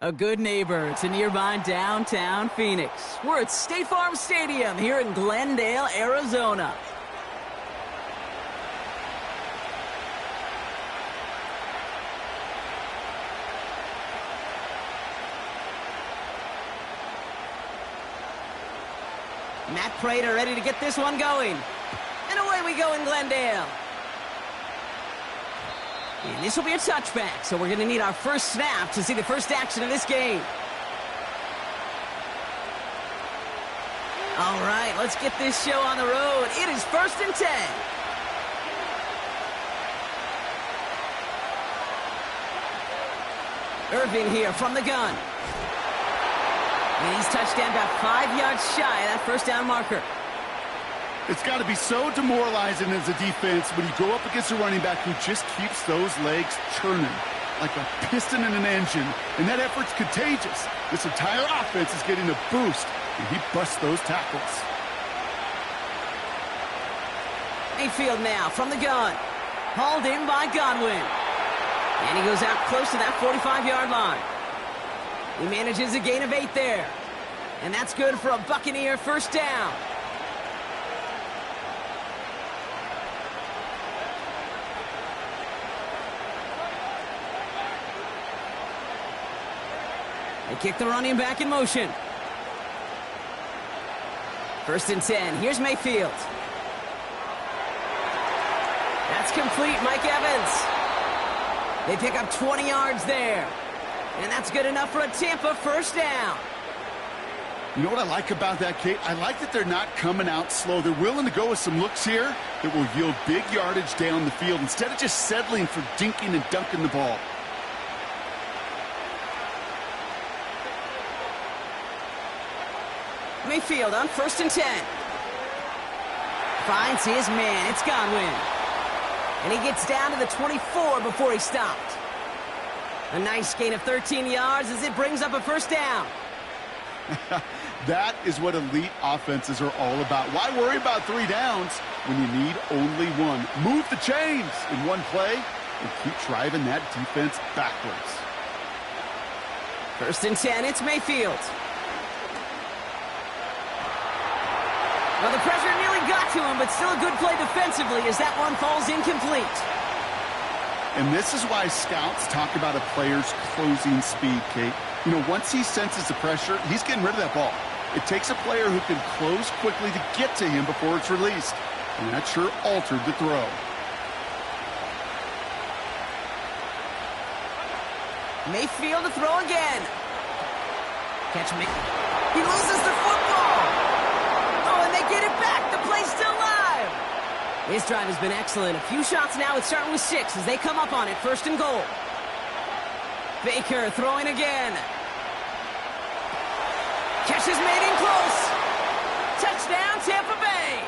A good neighbor to nearby downtown Phoenix. We're at State Farm Stadium here in Glendale, Arizona. Matt Prater ready to get this one going. And away we go in Glendale. And this will be a touchback, so we're going to need our first snap to see the first action of this game. All right, let's get this show on the road. It is 1st and 10. Irving here from the gun. And he's touchdown about 5 yards shy of that first down marker. It's got to be so demoralizing as a defense when you go up against a running back who just keeps those legs churning like a piston in an engine. And that effort's contagious. This entire offense is getting a boost, and he busts those tackles. Mayfield now from the gun. Hauled in by Godwin. And he goes out close to that 45-yard line. He manages a gain of 8 there. And that's good for a Buccaneer first down. They kick the running back in motion. 1st and 10. Here's Mayfield. That's complete, Mike Evans. They pick up 20 yards there. And that's good enough for a Tampa first down. You know what I like about that, Kate? I like that they're not coming out slow. They're willing to go with some looks here that will yield big yardage down the field instead of just settling for dinking and dunking the ball. Mayfield on 1st and 10. Finds his man. It's Godwin. And he gets down to the 24 before he stopped. A nice gain of 13 yards as it brings up a first down. That is what elite offenses are all about. Why worry about 3 downs when you need only 1? Move the chains in one play and keep driving that defense backwards. 1st and 10, it's Mayfield. Well, the pressure nearly got to him, but still a good play defensively as that one falls incomplete. And this is why scouts talk about a player's closing speed, Kate. You know, once he senses the pressure, he's getting rid of that ball. It takes a player who can close quickly to get to him before it's released. And that sure altered the throw. Mayfield to throw again. Catch me. He loses the football. Oh, and they get it back. The play's still live. His drive has been excellent. A few shots now. It's starting with 6 as they come up on it. 1st and goal. Baker throwing again. Catch is made in close. Touchdown, Tampa Bay.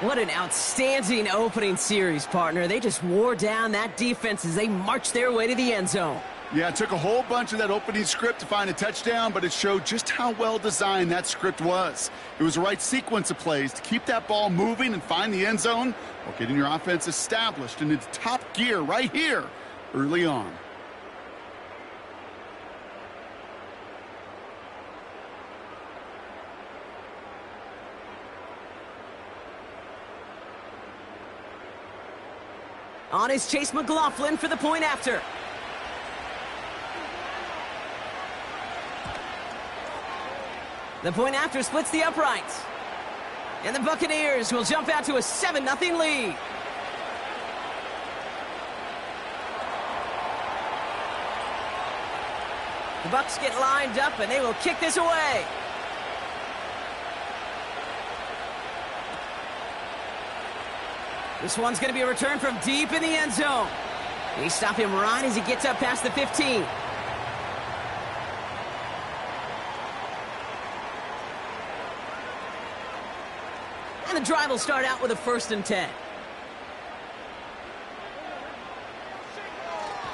What an outstanding opening series, partner. They just wore down that defense as they marched their way to the end zone. Yeah, it took a whole bunch of that opening script to find a touchdown, but it showed just how well designed that script was. It was the right sequence of plays to keep that ball moving and find the end zone while getting your offense established in its top gear right here early on. On is Chase McLaughlin for the point after. The point after splits the uprights. And the Buccaneers will jump out to a 7-0 lead. The Bucs get lined up and they will kick this away. This one's going to be a return from deep in the end zone. They stop him right as he gets up past the 15. And the drive will start out with a 1st and 10.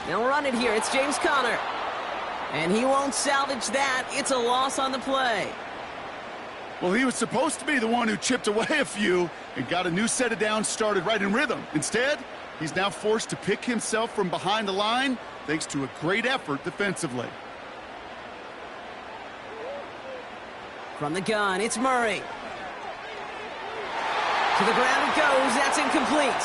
They'll run it here. It's James Conner. And he won't salvage that. It's a loss on the play. Well, he was supposed to be the one who chipped away a few and got a new set of downs started right in rhythm. Instead, He's now forced to pick himself from behind the line thanks to a great effort defensively. From the gun, it's Murray. To the ground it goes. That's incomplete.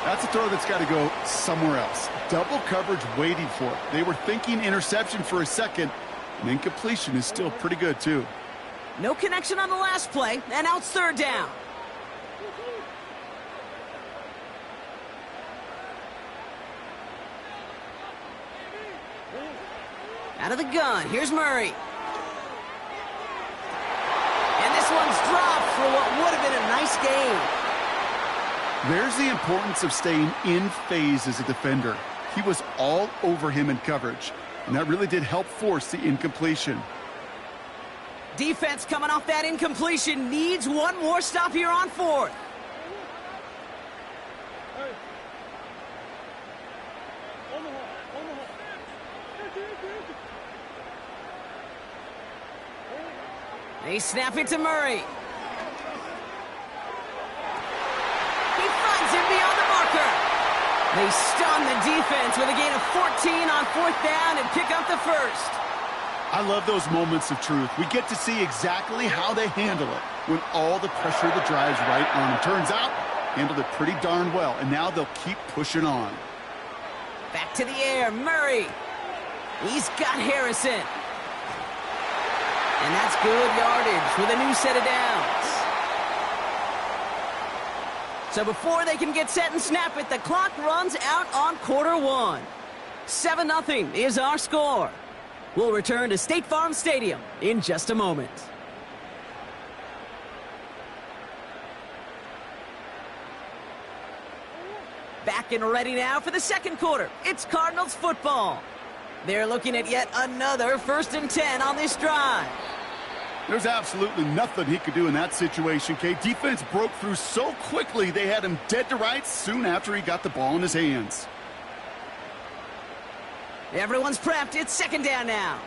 That's a throw that's got to go somewhere else. Double coverage waiting for it. They were thinking interception for a second, and incompletion is still pretty good, too. No connection on the last play, and now it's third down. Out of the gun, here's Murray. And this one's dropped for what would have been a nice game. There's the importance of staying in phase as a defender. He was all over him in coverage, and that really did help force the incompletion. Defense coming off that incompletion needs one more stop here on fourth. They snap it to Murray. He finds him beyond the marker. They stun the defense with a gain of 14 on fourth down and pick up the first. I love those moments of truth. We get to see exactly how they handle it when all the pressure that drives right on them. Turns out, handled it pretty darn well, and now they'll keep pushing on. Back to the air, Murray. He's got Harrison. And that's good yardage with a new set of downs. So before they can get set and snap it, the clock runs out on quarter one. 7-0 is our score. We'll return to State Farm Stadium in just a moment. Back and ready now for the second quarter. It's Cardinals football. They're looking at yet another 1st and 10 on this drive. There's absolutely nothing he could do in that situation, Kate. Defense broke through so quickly they had him dead to rights soon after he got the ball in his hands. Everyone's prepped. It's second down now.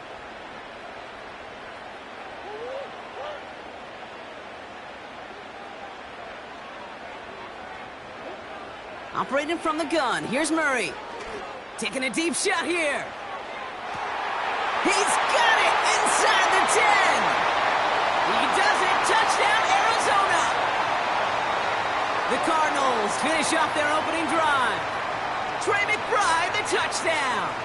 Operating from the gun. Here's Murray. Taking a deep shot here. He's got it inside the 10. He does it. Touchdown, Arizona. The Cardinals finish off their opening drive. Trey McBride, the touchdown.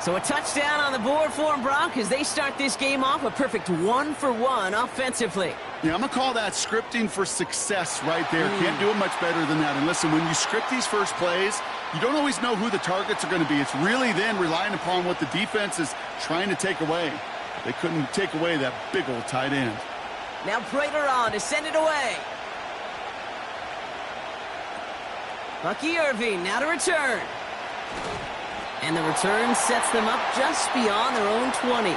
So a touchdown on the board for them, Brock, as they start this game off a perfect 1-for-1 offensively. Yeah, I'm going to call that scripting for success right there. Can't do it much better than that. And listen, when you script these first plays, you don't always know who the targets are going to be. It's really then relying upon what the defense is trying to take away. They couldn't take away that big old tight end. Now Prater on to send it away. Bucky Irving now to return. And the return sets them up just beyond their own 20.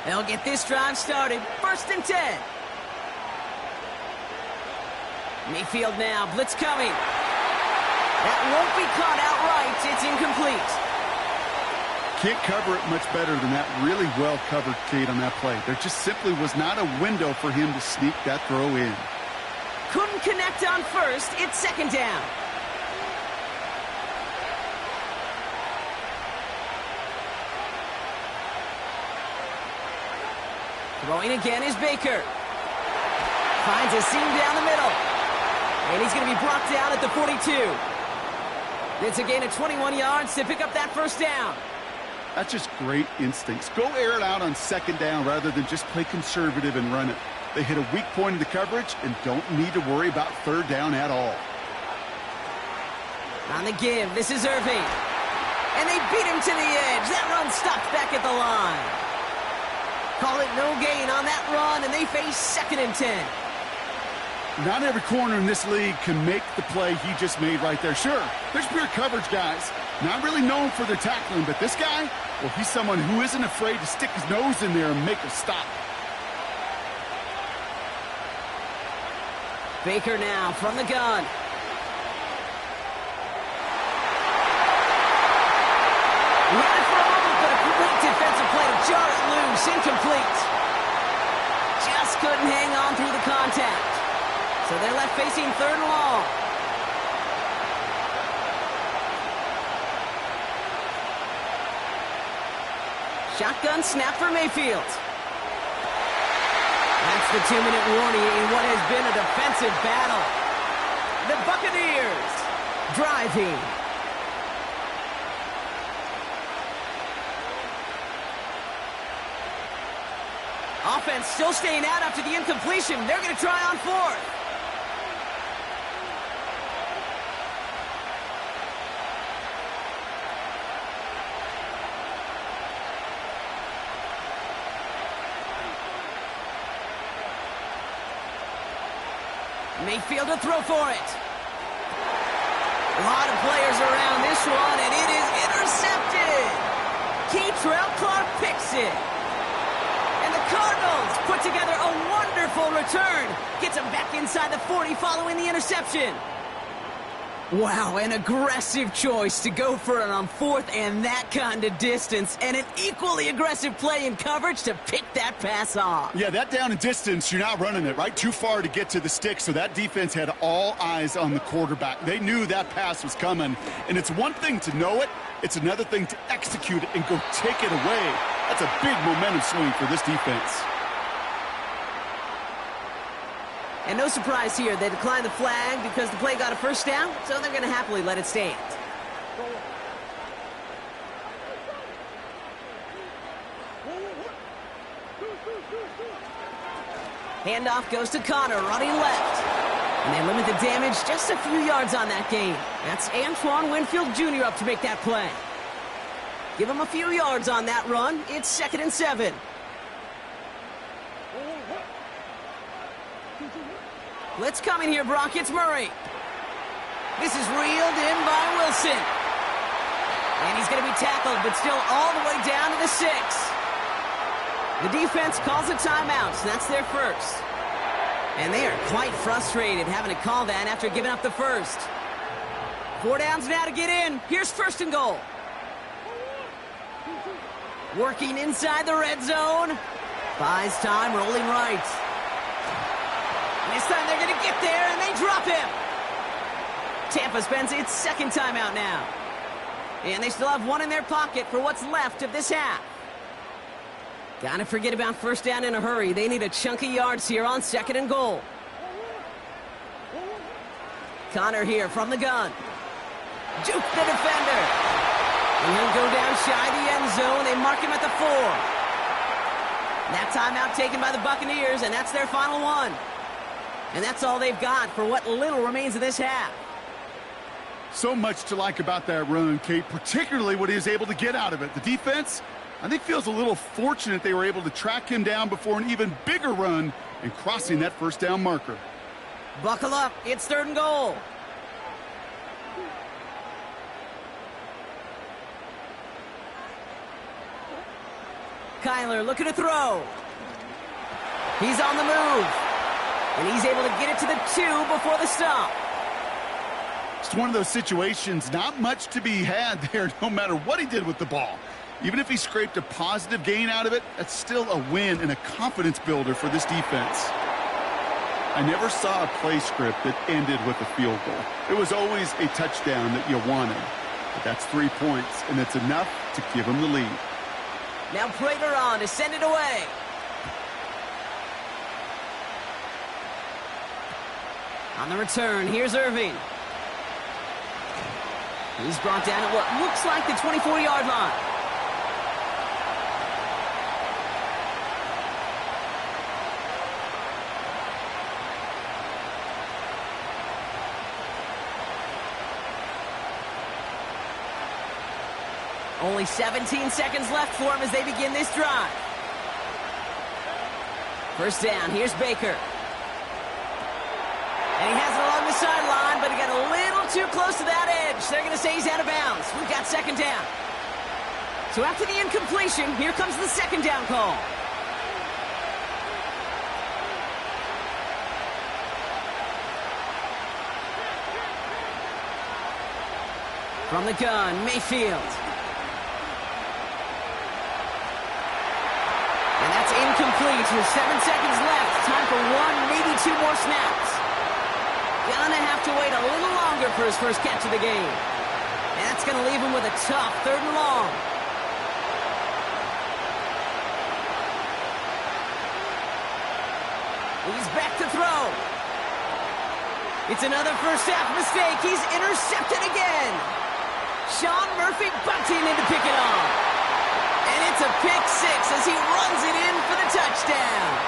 They'll get this drive started. 1st and 10. Mayfield now. Blitz coming. That won't be caught outright. It's incomplete. Can't cover it much better than that. Really well covered, Kate, on that play. There just simply was not a window for him to sneak that throw in. Couldn't connect on first. It's second down. Throwing again is Baker. Finds a seam down the middle. And he's going to be brought down at the 42. It's a gain of 21 yards to pick up that first down. That's just great instincts. Go air it out on second down rather than just play conservative and run it. They hit a weak point in the coverage and don't need to worry about third down at all. On the give, this is Irving. And they beat him to the edge. That run stopped back at the line. Call it no gain on that run, and they face 2nd and 10. Not every corner in this league can make the play he just made right there. Sure, there's pure coverage guys. Not really known for their tackling, but this guy, well, he's someone who isn't afraid to stick his nose in there and make a stop. Baker now from the gun. Ran it for a moment, but a great defensive play to jar it loose. Incomplete. Just couldn't hang on through the contact. So they're left facing 3rd and long. Shotgun snap for Mayfield. That's the 2-minute warning in what has been a defensive battle. The Buccaneers driving. Offense still staying out after the incompletion. They're going to try on 4th. Mayfield to throw for it. A lot of players around this one, and it is intercepted. Keitrell Clark picks it. And the Cardinals put together a wonderful return. Gets him back inside the 40 following the interception. Wow, an aggressive choice to go for it on 4th and that kind of distance. And an equally aggressive play in coverage to pick that pass off. Yeah, that down and distance, you're not running it, right? Too far to get to the stick, so that defense had all eyes on the quarterback. They knew that pass was coming. And it's one thing to know it. It's another thing to execute it and go take it away. That's a big momentum swing for this defense. And no surprise here, they declined the flag because the play got a first down, so they're going to happily let it stand. Handoff goes to Connor, running left. And they limit the damage just a few yards on that gain. That's Antoine Winfield Jr. up to make that play. Give him a few yards on that run. It's 2nd and 7. Blitz coming here, Brock. It's Murray. This is reeled in by Wilson. And he's going to be tackled, but still all the way down to the 6. The defense calls a timeout, so that's their first. And they are quite frustrated having to call that after giving up the first. 4 downs now to get in. Here's 1st and goal. Working inside the red zone. Buys time, rolling right. This time they're going to get there, and they drop him. Tampa spends its 2nd timeout now. And they still have 1 in their pocket for what's left of this half. Gotta forget about first down in a hurry. They need a chunk of yards here on 2nd and goal. Connor here from the gun. Juke the defender. And he'll go down shy of the end zone. They mark him at the 4. That timeout taken by the Buccaneers, and that's their final one. And that's all they've got for what little remains of this half. So much to like about that run, Kate, particularly what he was able to get out of it. The defense, I think, feels a little fortunate they were able to track him down before an even bigger run and crossing that first down marker. Buckle up. It's 3rd and goal. Kyler looking to throw. He's on the move. And he's able to get it to the 2 before the stop. It's one of those situations, not much to be had there no matter what he did with the ball. Even if he scraped a positive gain out of it, that's still a win and a confidence builder for this defense. I never saw a play script that ended with a field goal. It was always a touchdown that you wanted. But that's 3 points, and it's enough to give him the lead. Now Prater on to send it away. On the return, here's Irving. He's brought down at what looks like the 24-yard line. Only 17 seconds left for him as they begin this drive. First down, here's Baker. And he has it along the sideline, but he got a little too close to that edge. They're going to say he's out of bounds. We've got second down. So after the incompletion, here comes the second down call. From the gun, Mayfield. And that's incomplete with 7 seconds left. Time for one, maybe two more snaps. Gonna have to wait a little longer for his first catch of the game. And that's gonna leave him with a tough 3rd and long. He's back to throw. It's another first half mistake. He's intercepted again. Sean Murphy bunting in to pick it off. And it's a pick six as he runs it in for the touchdown.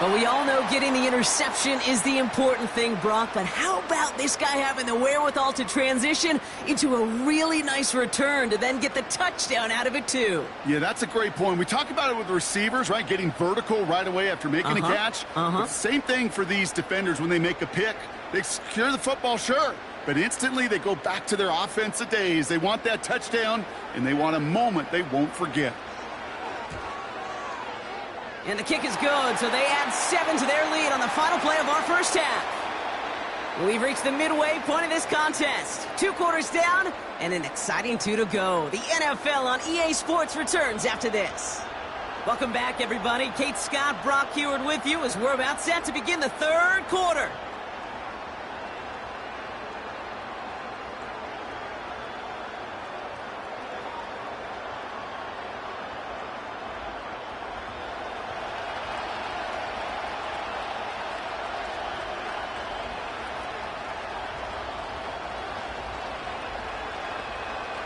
But we all know getting the interception is the important thing, Brock. But how about this guy having the wherewithal to transition into a really nice return to then get the touchdown out of it, too? Yeah, that's a great point. We talk about it with the receivers, right? Getting vertical right away after making a catch. But same thing for these defenders when they make a pick. They secure the football, sure. But instantly they go back to their offensive days. They want that touchdown, and they want a moment they won't forget. And the kick is good, so they add 7 to their lead on the final play of our first half. We've reached the midway point of this contest. 2 quarters down, and an exciting 2 to go. The NFL on EA Sports returns after this. Welcome back, everybody. Kate Scott, Brock Heward with you as we're about set to begin the 3rd quarter.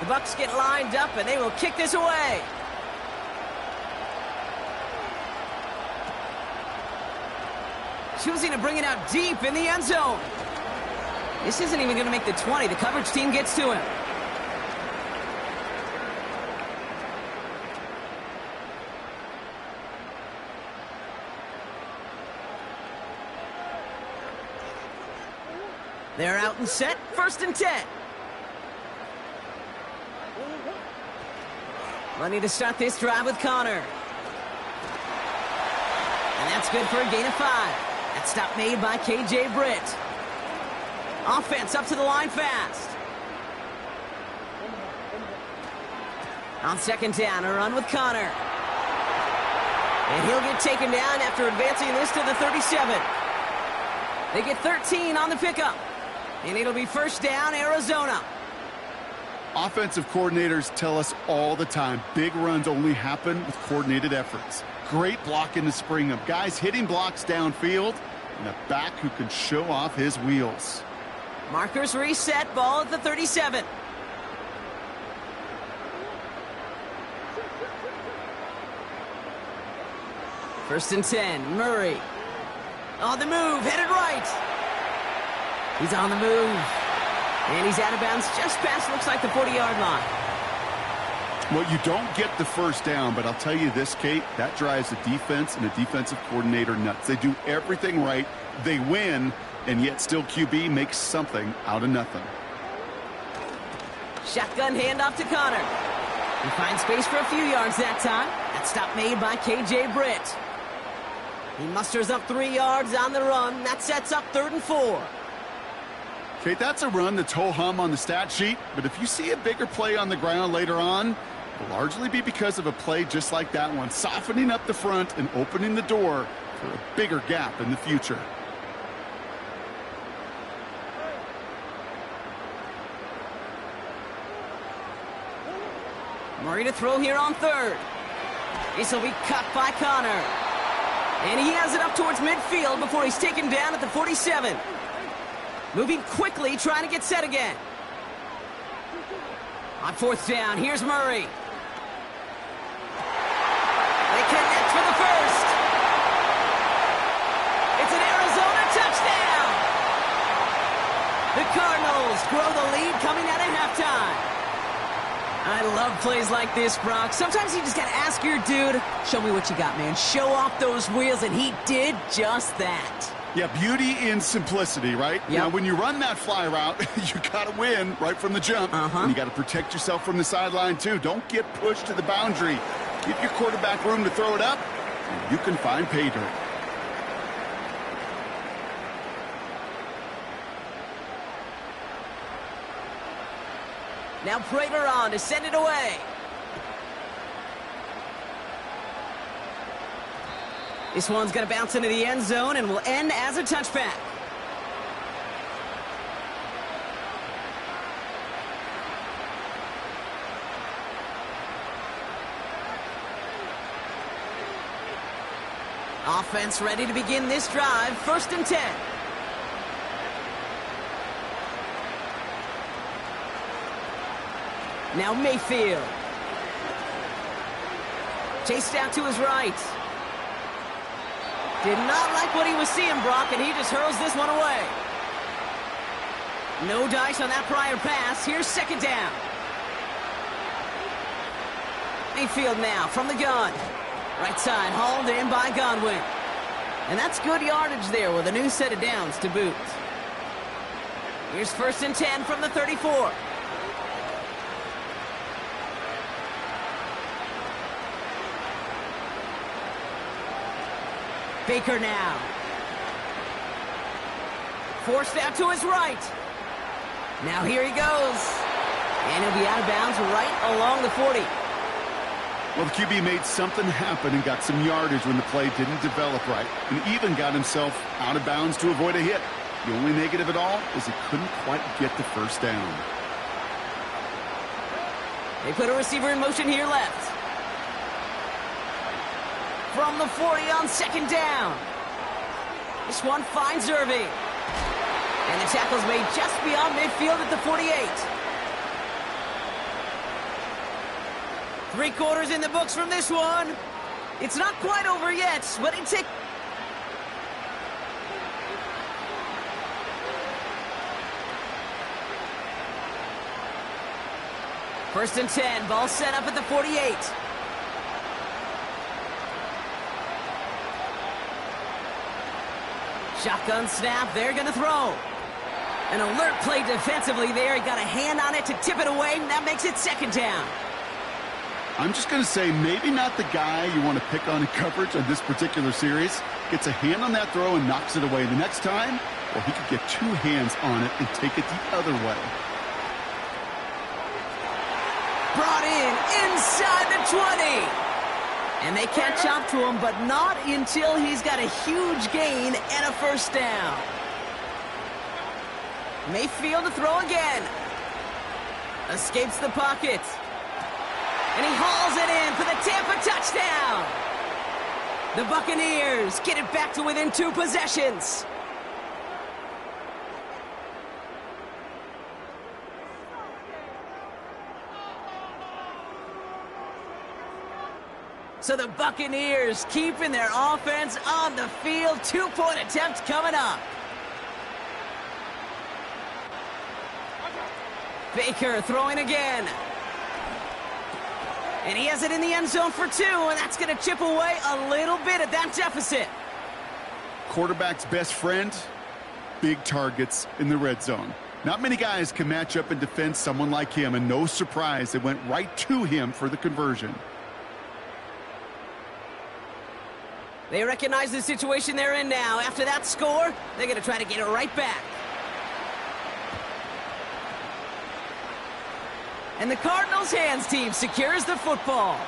The Bucs get lined up, and they will kick this away. Choosing to bring it out deep in the end zone. This isn't even going to make the 20. The coverage team gets to him. They're out and set. 1st and 10. Ready to start this drive with Connor. And that's good for a gain of 5. That stop made by KJ Britt. Offense up to the line fast. On 2nd down, a run with Connor. And he'll get taken down after advancing this to the 37. They get 13 on the pickup. And it'll be 1st down, Arizona. Offensive coordinators tell us all the time, big runs only happen with coordinated efforts. Great blocking to spring them. Guys hitting blocks downfield, and a back who can show off his wheels. Markers reset, ball at the 37. First and 10, Murray. On the move, headed right. He's on the move. And he's out of bounds just past, looks like, the 40-yard line. Well, you don't get the 1st down, but I'll tell you this, Kate, that drives the defense and the defensive coordinator nuts. They do everything right, they win, and yet still QB makes something out of nothing. Shotgun handoff to Connor. He finds space for a few yards that time. That stop made by KJ Britt. He musters up 3 yards on the run. That sets up 3rd and 4. Kate, that's a run that's ho-hum on the stat sheet, but if you see a bigger play on the ground later on, it'll largely be because of a play just like that one, softening up the front and opening the door for a bigger gap in the future. Murray to throw here on 3rd. This will be cut by Connor. And he has it up towards midfield before he's taken down at the 47. Moving quickly, trying to get set again. On fourth down, here's Murray. They connect for the first. It's an Arizona touchdown. The Cardinals grow the lead coming out of halftime. I love plays like this, Brock. Sometimes you just got to ask your dude, show me what you got, man. Show off those wheels, and he did just that. Yeah, beauty in simplicity, right? Yep. Now, when you run that fly route, you got to win right from the jump. And you got to protect yourself from the sideline, too. Don't get pushed to the boundary. Give your quarterback room to throw it up, and you can find pay dirt. Now Prater on to send it away. This one's going to bounce into the end zone and will end as a touchback. Offense ready to begin this drive. 1st and 10. Now Mayfield. Chased out to his right. Did not like what he was seeing, Brock, and he just hurls this one away. No dice on that prior pass. Here's 2nd down. Mayfield now from the gun. Right side hauled in by Godwin. And that's good yardage there with a new set of downs to boot. Here's 1st and 10 from the 34. Baker now. Forced out to his right. Now here he goes. And he'll be out of bounds right along the 40. Well, the QB made something happen and got some yardage when the play didn't develop right, and even got himself out of bounds to avoid a hit. The only negative at all is he couldn't quite get the 1st down. They put a receiver in motion here left. From the 40 on 2nd down. This one finds Irving. And the tackle's made just beyond midfield at the 48. 3 quarters in the books from this one. It's not quite over yet, but he takes... First and 10, ball set up at the 48. Shotgun snap, they're going to throw. An alert play defensively there. He got a hand on it to tip it away, and that makes it 2nd down. I'm just going to say maybe not the guy you want to pick on in coverage on this particular series. Gets a hand on that throw and knocks it away. The next time, well, he could get 2 hands on it and take it the other way. Brought in inside the 20. And they catch up to him, but not until he's got a huge gain and a 1st down. Mayfield to throw again. Escapes the pocket. And he hauls it in for the Tampa touchdown. The Buccaneers get it back to within 2 possessions. So the Buccaneers keeping their offense on the field. 2-point attempt coming up. Baker throwing again. And he has it in the end zone for 2, and that's going to chip away a little bit at that deficit. Quarterback's best friend, big targets in the red zone. Not many guys can match up and defend someone like him, and no surprise, they went right to him for the conversion. They recognize the situation they're in now. After that score, they're going to try to get it right back. And the Cardinals' hands team secures the football.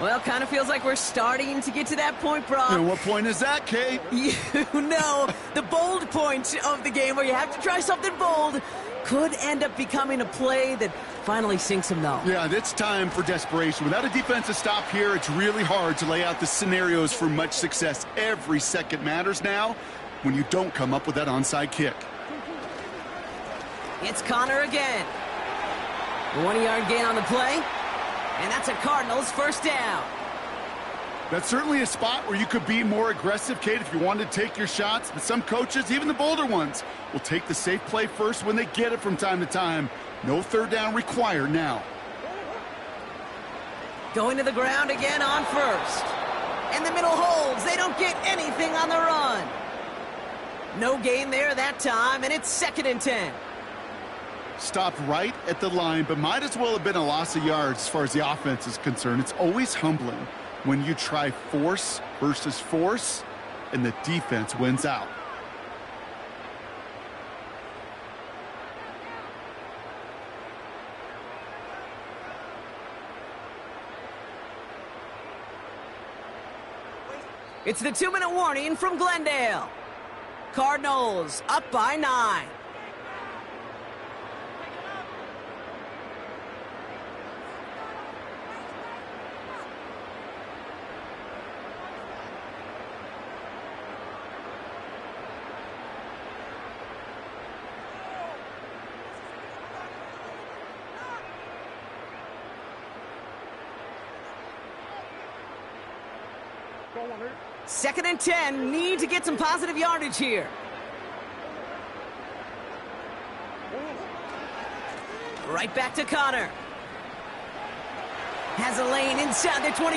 Well, kind of feels like we're starting to get to that point, Brock. And what point is that, Kate? You know, the bold point of the game where you have to try something bold could end up becoming a play that finally sinks him, though. Yeah, it's time for desperation. Without a defensive stop here, it's really hard to lay out the scenarios for much success. Every second matters now when you don't come up with that onside kick. It's Connor again. A 1-yard gain on the play. And that's a Cardinals first down. That's certainly a spot where you could be more aggressive, Kate, if you wanted to take your shots. But some coaches, even the bolder ones, will take the safe play first when they get it from time to time. No third down required now. Going to the ground again on first. And the middle holds. They don't get anything on the run. No gain there that time, and it's 2nd and 10. Stopped right at the line, but might as well have been a loss of yards as far as the offense is concerned. It's always humbling when you try force versus force, and the defense wins out. It's the 2-minute warning from Glendale. Cardinals up by 9. Second and 10, need to get some positive yardage here. Right back to Connor. Has a lane inside the 25.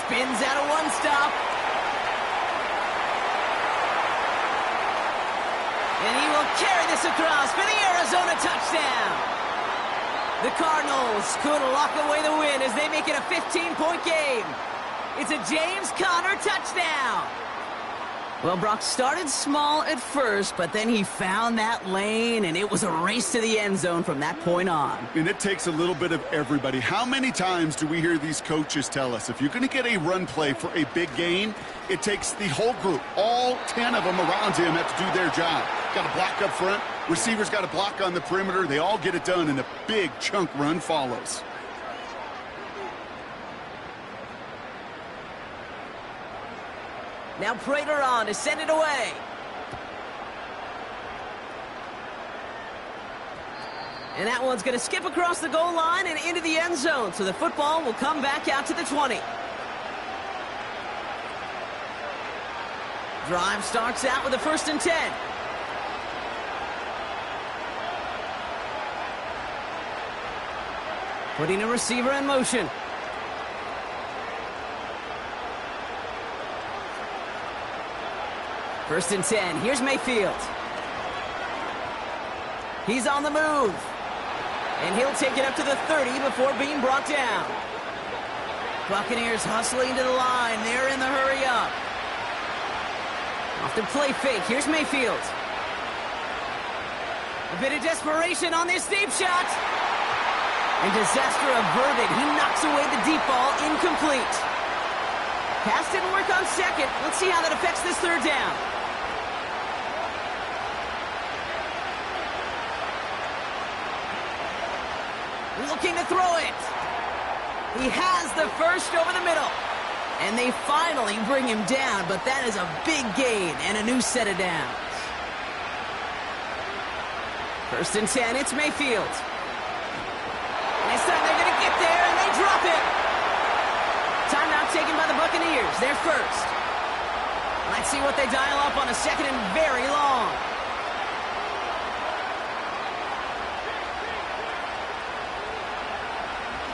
Spins out of one stop. And he will carry this across for the Arizona touchdown. The Cardinals could lock away the win as they make it a 15-point game. It's a James Conner touchdown. Well, Brock started small at first, but then he found that lane, and it was a race to the end zone from that point on. And it takes a little bit of everybody. How many times do we hear these coaches tell us, if you're going to get a run play for a big gain, it takes the whole group, all 10 of them around him have to do their job. Got to block up front. Receivers got to block on the perimeter. They all get it done, and a big chunk run follows. Now Prater on to send it away. And that one's going to skip across the goal line and into the end zone. So the football will come back out to the 20. Drive starts out with a 1st and 10. Putting a receiver in motion. First and 10. Here's Mayfield. He's on the move. And he'll take it up to the 30 before being brought down. Buccaneers hustling to the line. They're in the hurry up. Off the play fake. Here's Mayfield. A bit of desperation on this deep shot. And disaster averted. He knocks away the deep ball. Incomplete. Pass didn't work on second. Let's see how that affects this third down. Looking to throw it. He has the first over the middle. And they finally bring him down, but that is a big gain and a new set of downs. First and 10, it's Mayfield. And this time they're going to get there, and they drop it. Timeout taken by the Buccaneers. They're first. Let's see what they dial up on a 2nd and very long.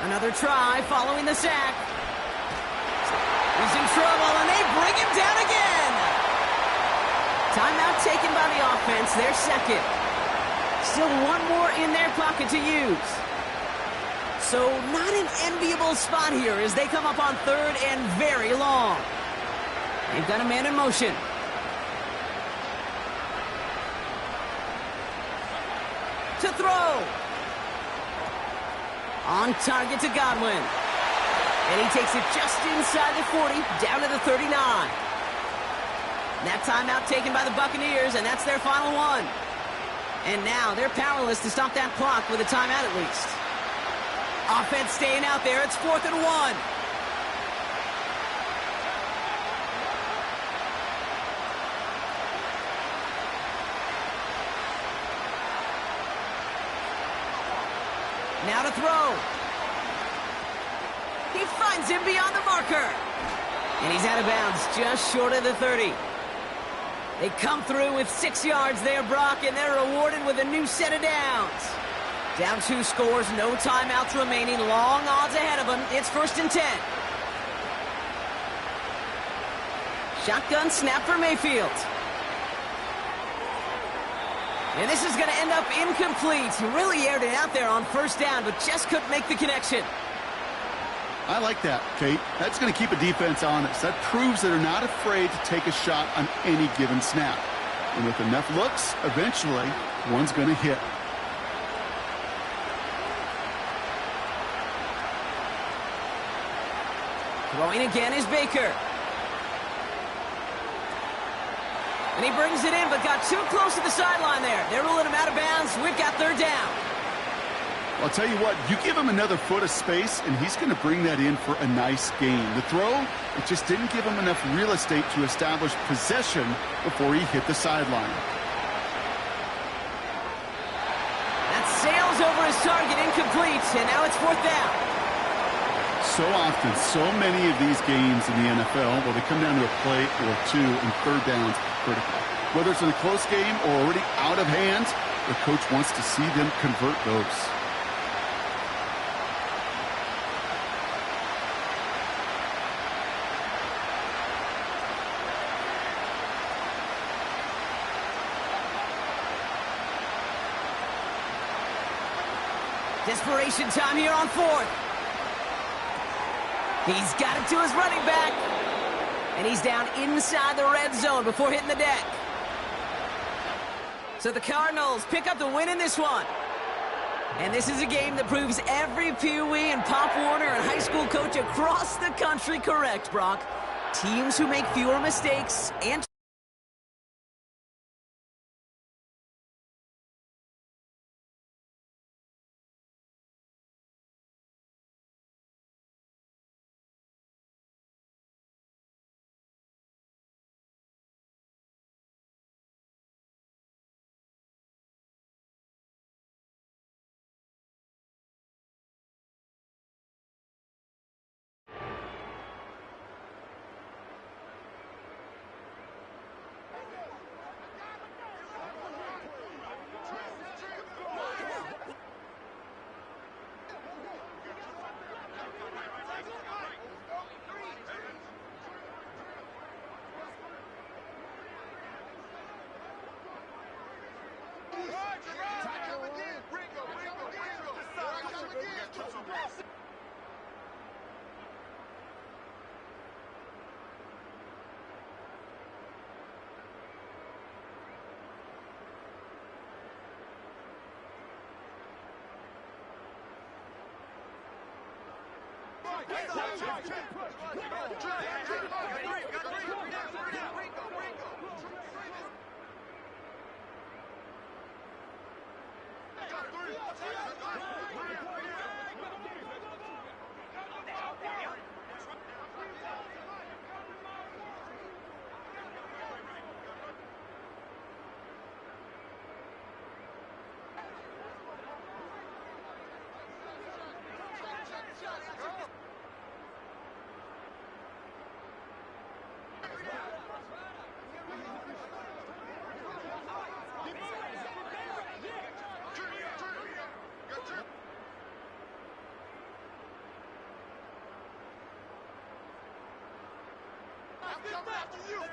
Another try following the sack. He's in trouble, and they bring him down again. Timeout taken by the offense. Their second. Still one more in their pocket to use. So not an enviable spot here as they come up on 3rd and very long. They've got a man in motion. To throw. On target to Godwin. And he takes it just inside the 40, down to the 39. That timeout taken by the Buccaneers, and that's their final one. And now they're powerless to stop that clock with a timeout at least. Offense staying out there. It's 4th and 1. Now to throw. He finds him beyond the marker. And he's out of bounds, just short of the 30. They come through with 6 yards there, Brock, and they're rewarded with a new set of downs. Down 2 scores, no timeouts remaining, long odds ahead of them. It's 1st and 10. Shotgun snap for Mayfield. And this is going to end up incomplete. He really aired it out there on 1st down, but just couldn't make the connection. I like that, Kate. That's going to keep a defense honest. That proves that they're not afraid to take a shot on any given snap. And with enough looks, eventually, one's going to hit. Throwing again is Baker. And he brings it in, but got too close to the sideline there. They're ruling him out of bounds. We've got 3rd down. I'll tell you what, you give him another foot of space, and he's going to bring that in for a nice gain. The throw, it just didn't give him enough real estate to establish possession before he hit the sideline. That sails over his target, incomplete, and now it's 4th down. So often, so many of these games in the NFL, well, they come down to a play or two, and 3rd downs critical. Whether it's in a close game or already out of hand, the coach wants to see them convert those. Desperation time here on 4th. He's got it to his running back. And he's down inside the red zone before hitting the deck. So the Cardinals pick up the win in this one. And this is a game that proves every Pee Wee and Pop Warner and high school coach across the country correct, Brock. Teams who make fewer mistakes and Coming after you.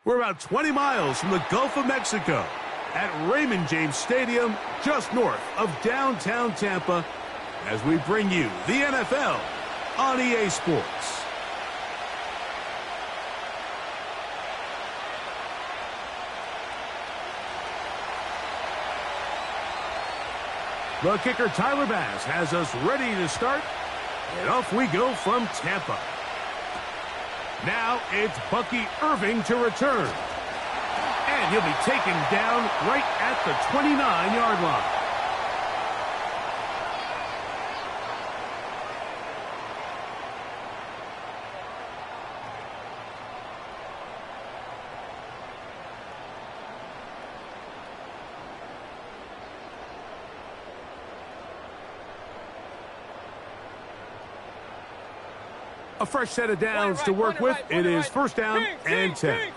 We're about 20 miles from the Gulf of Mexico at Raymond James Stadium, just north of downtown Tampa, as we bring you the NFL on EA Sports. The kicker, Tyler Bass, has us ready to start, and off we go from Tampa. Now it's Bucky Irving to return. And he'll be taken down right at the 29-yard line. A fresh set of downs to work with. It is first down and 10.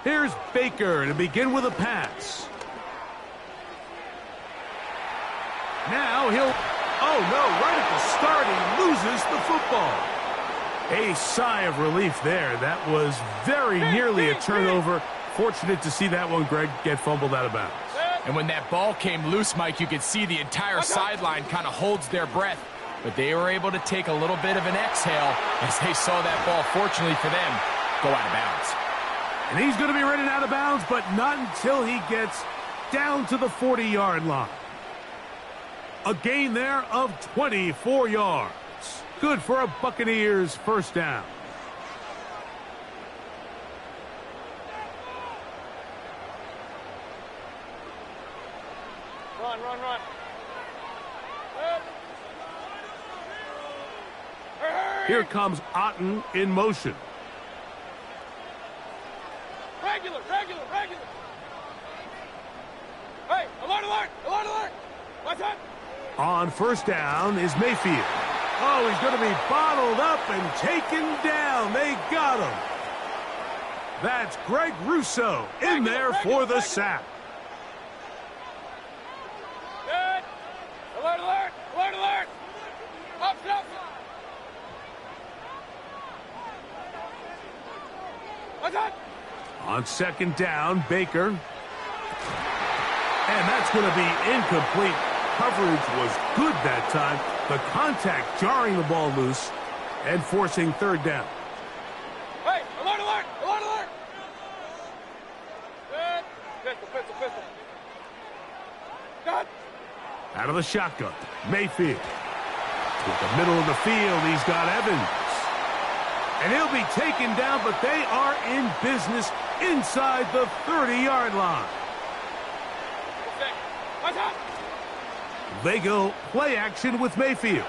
Here's Baker to begin with a pass. Now he'll... Oh, no, right at the start, he loses the football. A sigh of relief there. That was very nearly a turnover. Fortunate to see that one, Greg, get fumbled out of bounds. And when that ball came loose, Mike, you could see the entire sideline kind of holds their breath. But they were able to take a little bit of an exhale as they saw that ball, fortunately for them, go out of bounds. And he's going to be ridden out of bounds, but not until he gets down to the 40-yard line. A gain there of 24 yards. Good for a Buccaneers first down. Run. Here comes Otten in motion. Regular. Hey, alert. What's that? On first down is Mayfield. Oh, he's going to be bottled up and taken down. They got him. That's Greg Rousseau in there for the sack. Good. Alert. Up. What's that? On second down, Baker. And that's going to be incomplete. Coverage was good that time. The contact jarring the ball loose and forcing third down. Hey, alert. Good. Pistol. Good. Out of the shotgun, Mayfield. With the middle of the field, he's got Evans. And he'll be taken down, but they are in business inside the 30-yard line. What's up? They go play action with Mayfield.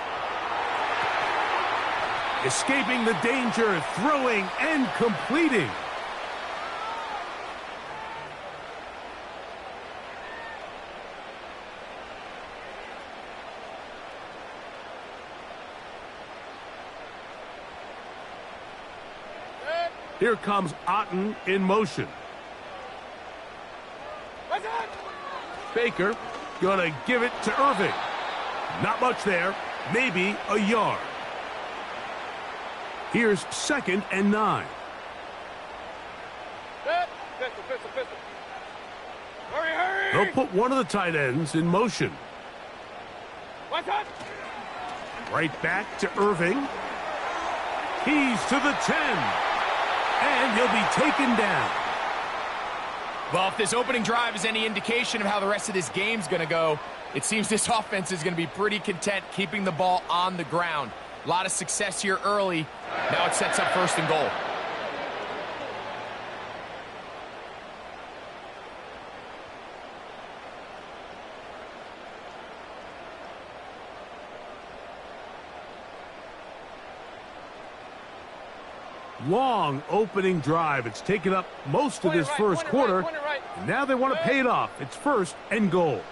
Escaping the danger, throwing and completing. Here comes Otten in motion. What's that? Baker gonna give it to Irving. Not much there, maybe a yard. Here's second and 9. Good. Pistol. Hurry. They'll put one of the tight ends in motion. What's that? Right back to Irving. He's to the 10. And he'll be taken down. Well, if this opening drive is any indication of how the rest of this game's going to go, it seems this offense is going to be pretty content keeping the ball on the ground. A lot of success here early. Now it sets up first and goal. Long opening drive. It's taken up most of this first quarter. And now they want to pay it off. It's first and goal.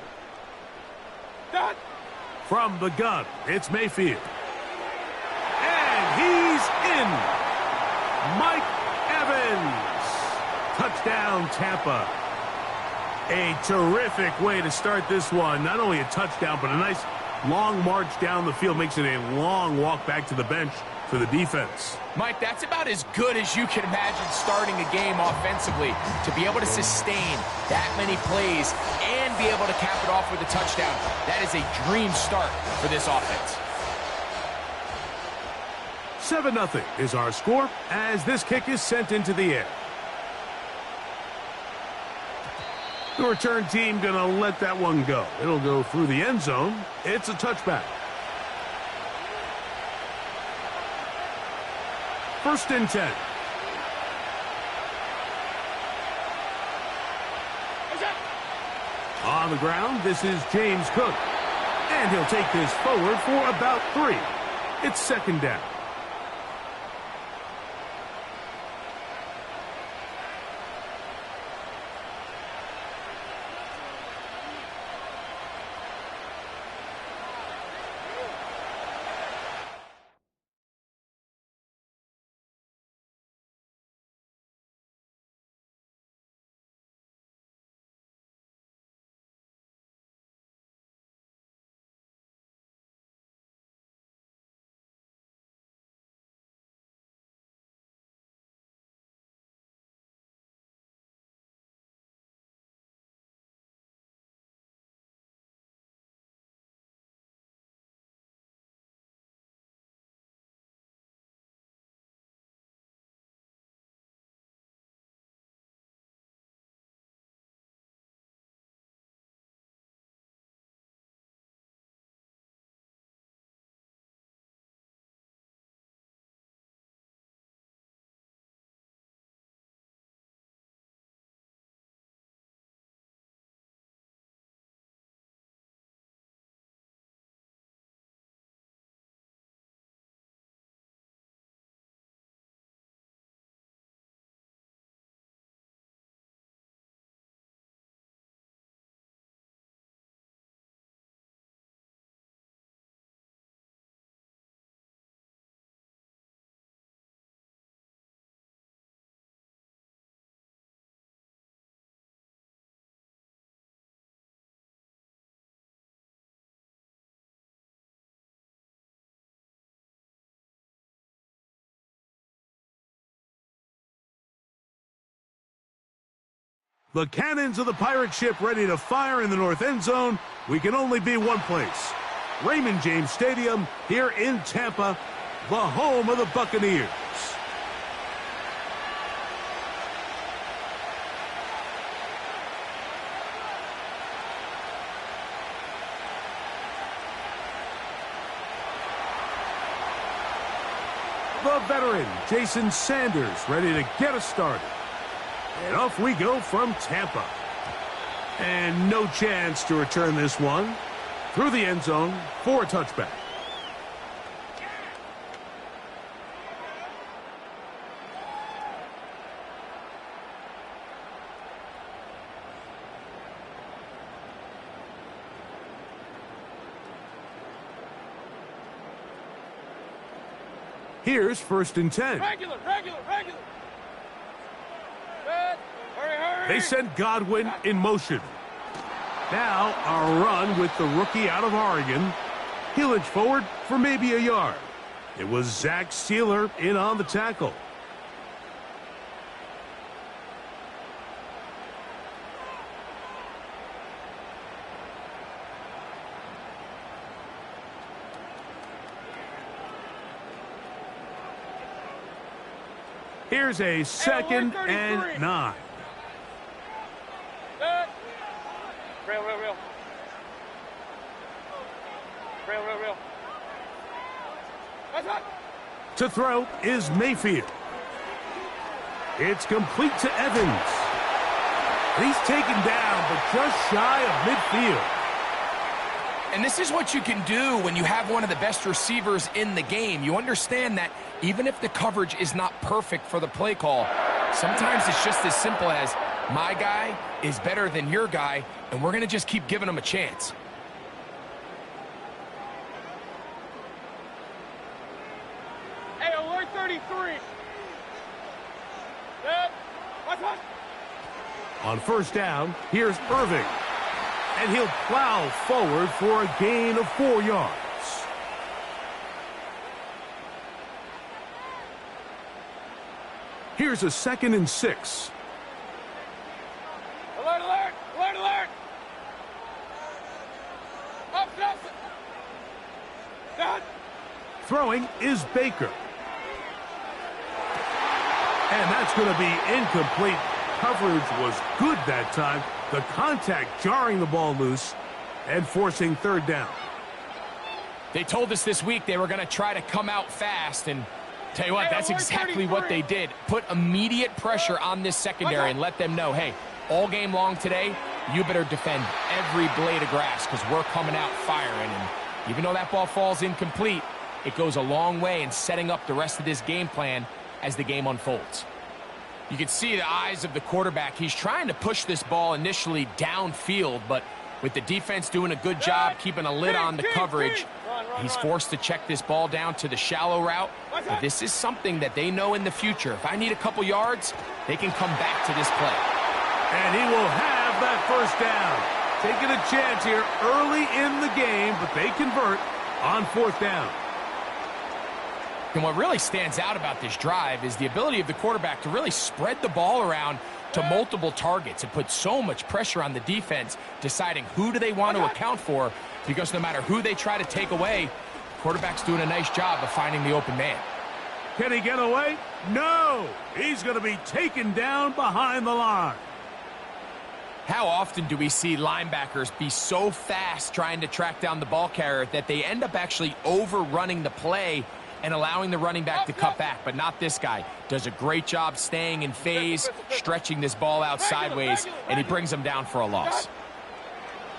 From the gun, it's Mayfield. And he's in. Mike Evans. Touchdown, Tampa. A terrific way to start this one. Not only a touchdown, but a nice long march down the field. Makes it a long walk back to the bench for the defense. Mike, that's about as good as you can imagine starting a game offensively. To be able to sustain that many plays and be able to cap it off with a touchdown, that is a dream start for this offense. 7-0 is our score as this kick is sent into the air. The return team going to let that one go. It'll go through the end zone. It's a touchback. 1st and 10. On the ground, this is James Cook. And he'll take this forward for about 3. It's 2nd down. The cannons of the pirate ship ready to fire in the north end zone. We can only be one place. Raymond James Stadium here in Tampa, the home of the Buccaneers. The veteran, Jason Sanders, ready to get us started. And off we go from Tampa. And no chance to return this one. Through the end zone for a touchback. Here's 1st and 10. Regular. They sent Godwin in motion. Now a run with the rookie out of Oregon. He'll inch forward for maybe a yard. It was Zach Sealer in on the tackle. Here's a 2nd and 9. Real. To throw is Mayfield. It's complete to Evans. He's taken down, but just shy of midfield. And this is what you can do when you have one of the best receivers in the game. You understand that even if the coverage is not perfect for the play call, sometimes it's just as simple as my guy is better than your guy, and we're going to just keep giving him a chance. Hey, alert 33. Good. Watch. On first down, here's Irving. And he'll plow forward for a gain of 4 yards. Here's a 2nd and 6. Alert, alert! Alert, alert! Up, up! Down! Throwing is Baker. And that's going to be incomplete. Coverage was good that time. The contact jarring the ball loose and forcing 3rd down. They told us this week they were going to try to come out fast, and tell you what, that's exactly what they did. Put immediate pressure on this secondary and let them know, hey, all game long today, you better defend every blade of grass because we're coming out firing. And even though that ball falls incomplete, it goes a long way in setting up the rest of this game plan as the game unfolds. You can see the eyes of the quarterback. He's trying to push this ball initially downfield, but with the defense doing a good job keeping a lid on the coverage, he's forced to check this ball down to the shallow route. But this is something that they know in the future. If I need a couple yards, they can come back to this play. And he will have that 1st down. Taking a chance here early in the game, but they convert on 4th down. And what really stands out about this drive is the ability of the quarterback to really spread the ball around to multiple targets and put so much pressure on the defense, deciding who do they want to account for, because no matter who they try to take away, the quarterback's doing a nice job of finding the open man. Can he get away? No! He's going to be taken down behind the line. How often do we see linebackers be so fast trying to track down the ball carrier that they end up actually overrunning the play and allowing the running back to cut back? But not this guy. Does a great job staying in phase, stretching this ball out sideways, and he brings them down for a loss.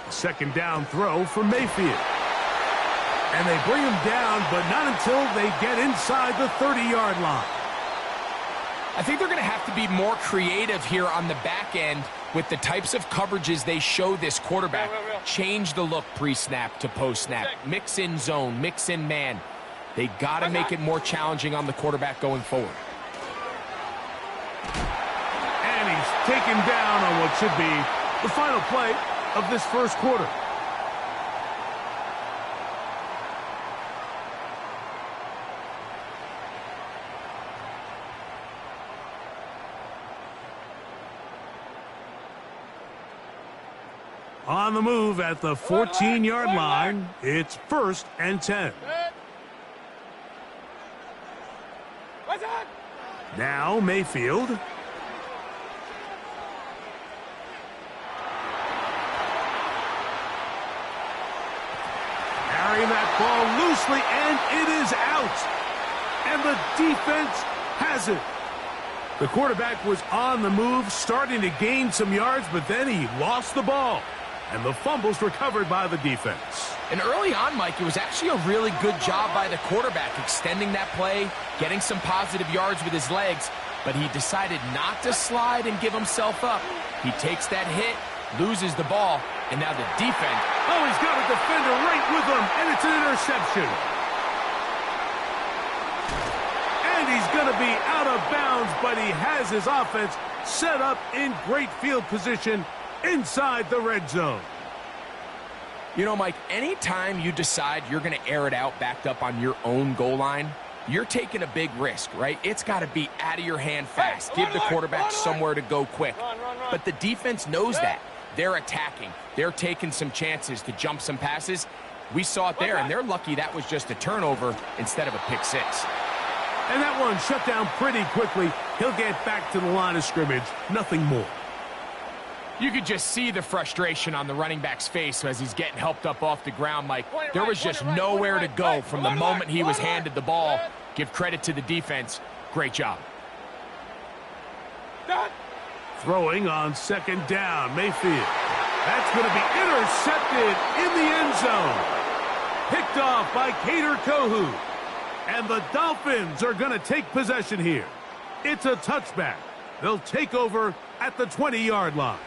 2nd down throw for Mayfield. And they bring him down, but not until they get inside the 30-yard line. I think they're going to have to be more creative here on the back end with the types of coverages they show this quarterback. Change the look pre-snap to post-snap. Mix in zone, mix in man. They got to make it more challenging on the quarterback going forward. And he's taken down on what should be the final play of this 1st quarter. On the move at the 14-yard line, it's 1st and 10. Now Mayfield. Carrying that ball loosely, and it is out. And the defense has it. The quarterback was on the move, starting to gain some yards, but then he lost the ball. And the fumble's recovered by the defense. And early on, Mike, it was actually a really good job by the quarterback, extending that play, getting some positive yards with his legs, but he decided not to slide and give himself up. He takes that hit, loses the ball, and now the defense. Oh, he's got a defender right with him, and it's an interception. And he's going to be out of bounds, but he has his offense set up in great field position inside the red zone. You know, Mike, anytime you decide you're going to air it out backed up on your own goal line, you're taking a big risk, right? It's got to be out of your hand fast. Give the quarterback somewhere to go quick. But the defense knows that. They're attacking. They're taking some chances to jump some passes. We saw it there, and they're lucky that was just a turnover instead of a pick six. And that one shut down pretty quickly. He'll get back to the line of scrimmage. Nothing more. You could just see the frustration on the running back's face as he's getting helped up off the ground, Mike. There was just nowhere to go from the moment he was handed the ball. Give credit to the defense. Great job. Throwing on 2nd down, Mayfield. That's going to be intercepted in the end zone. Picked off by Kader Kohou. And the Dolphins are going to take possession here. It's a touchback. They'll take over at the 20-yard line.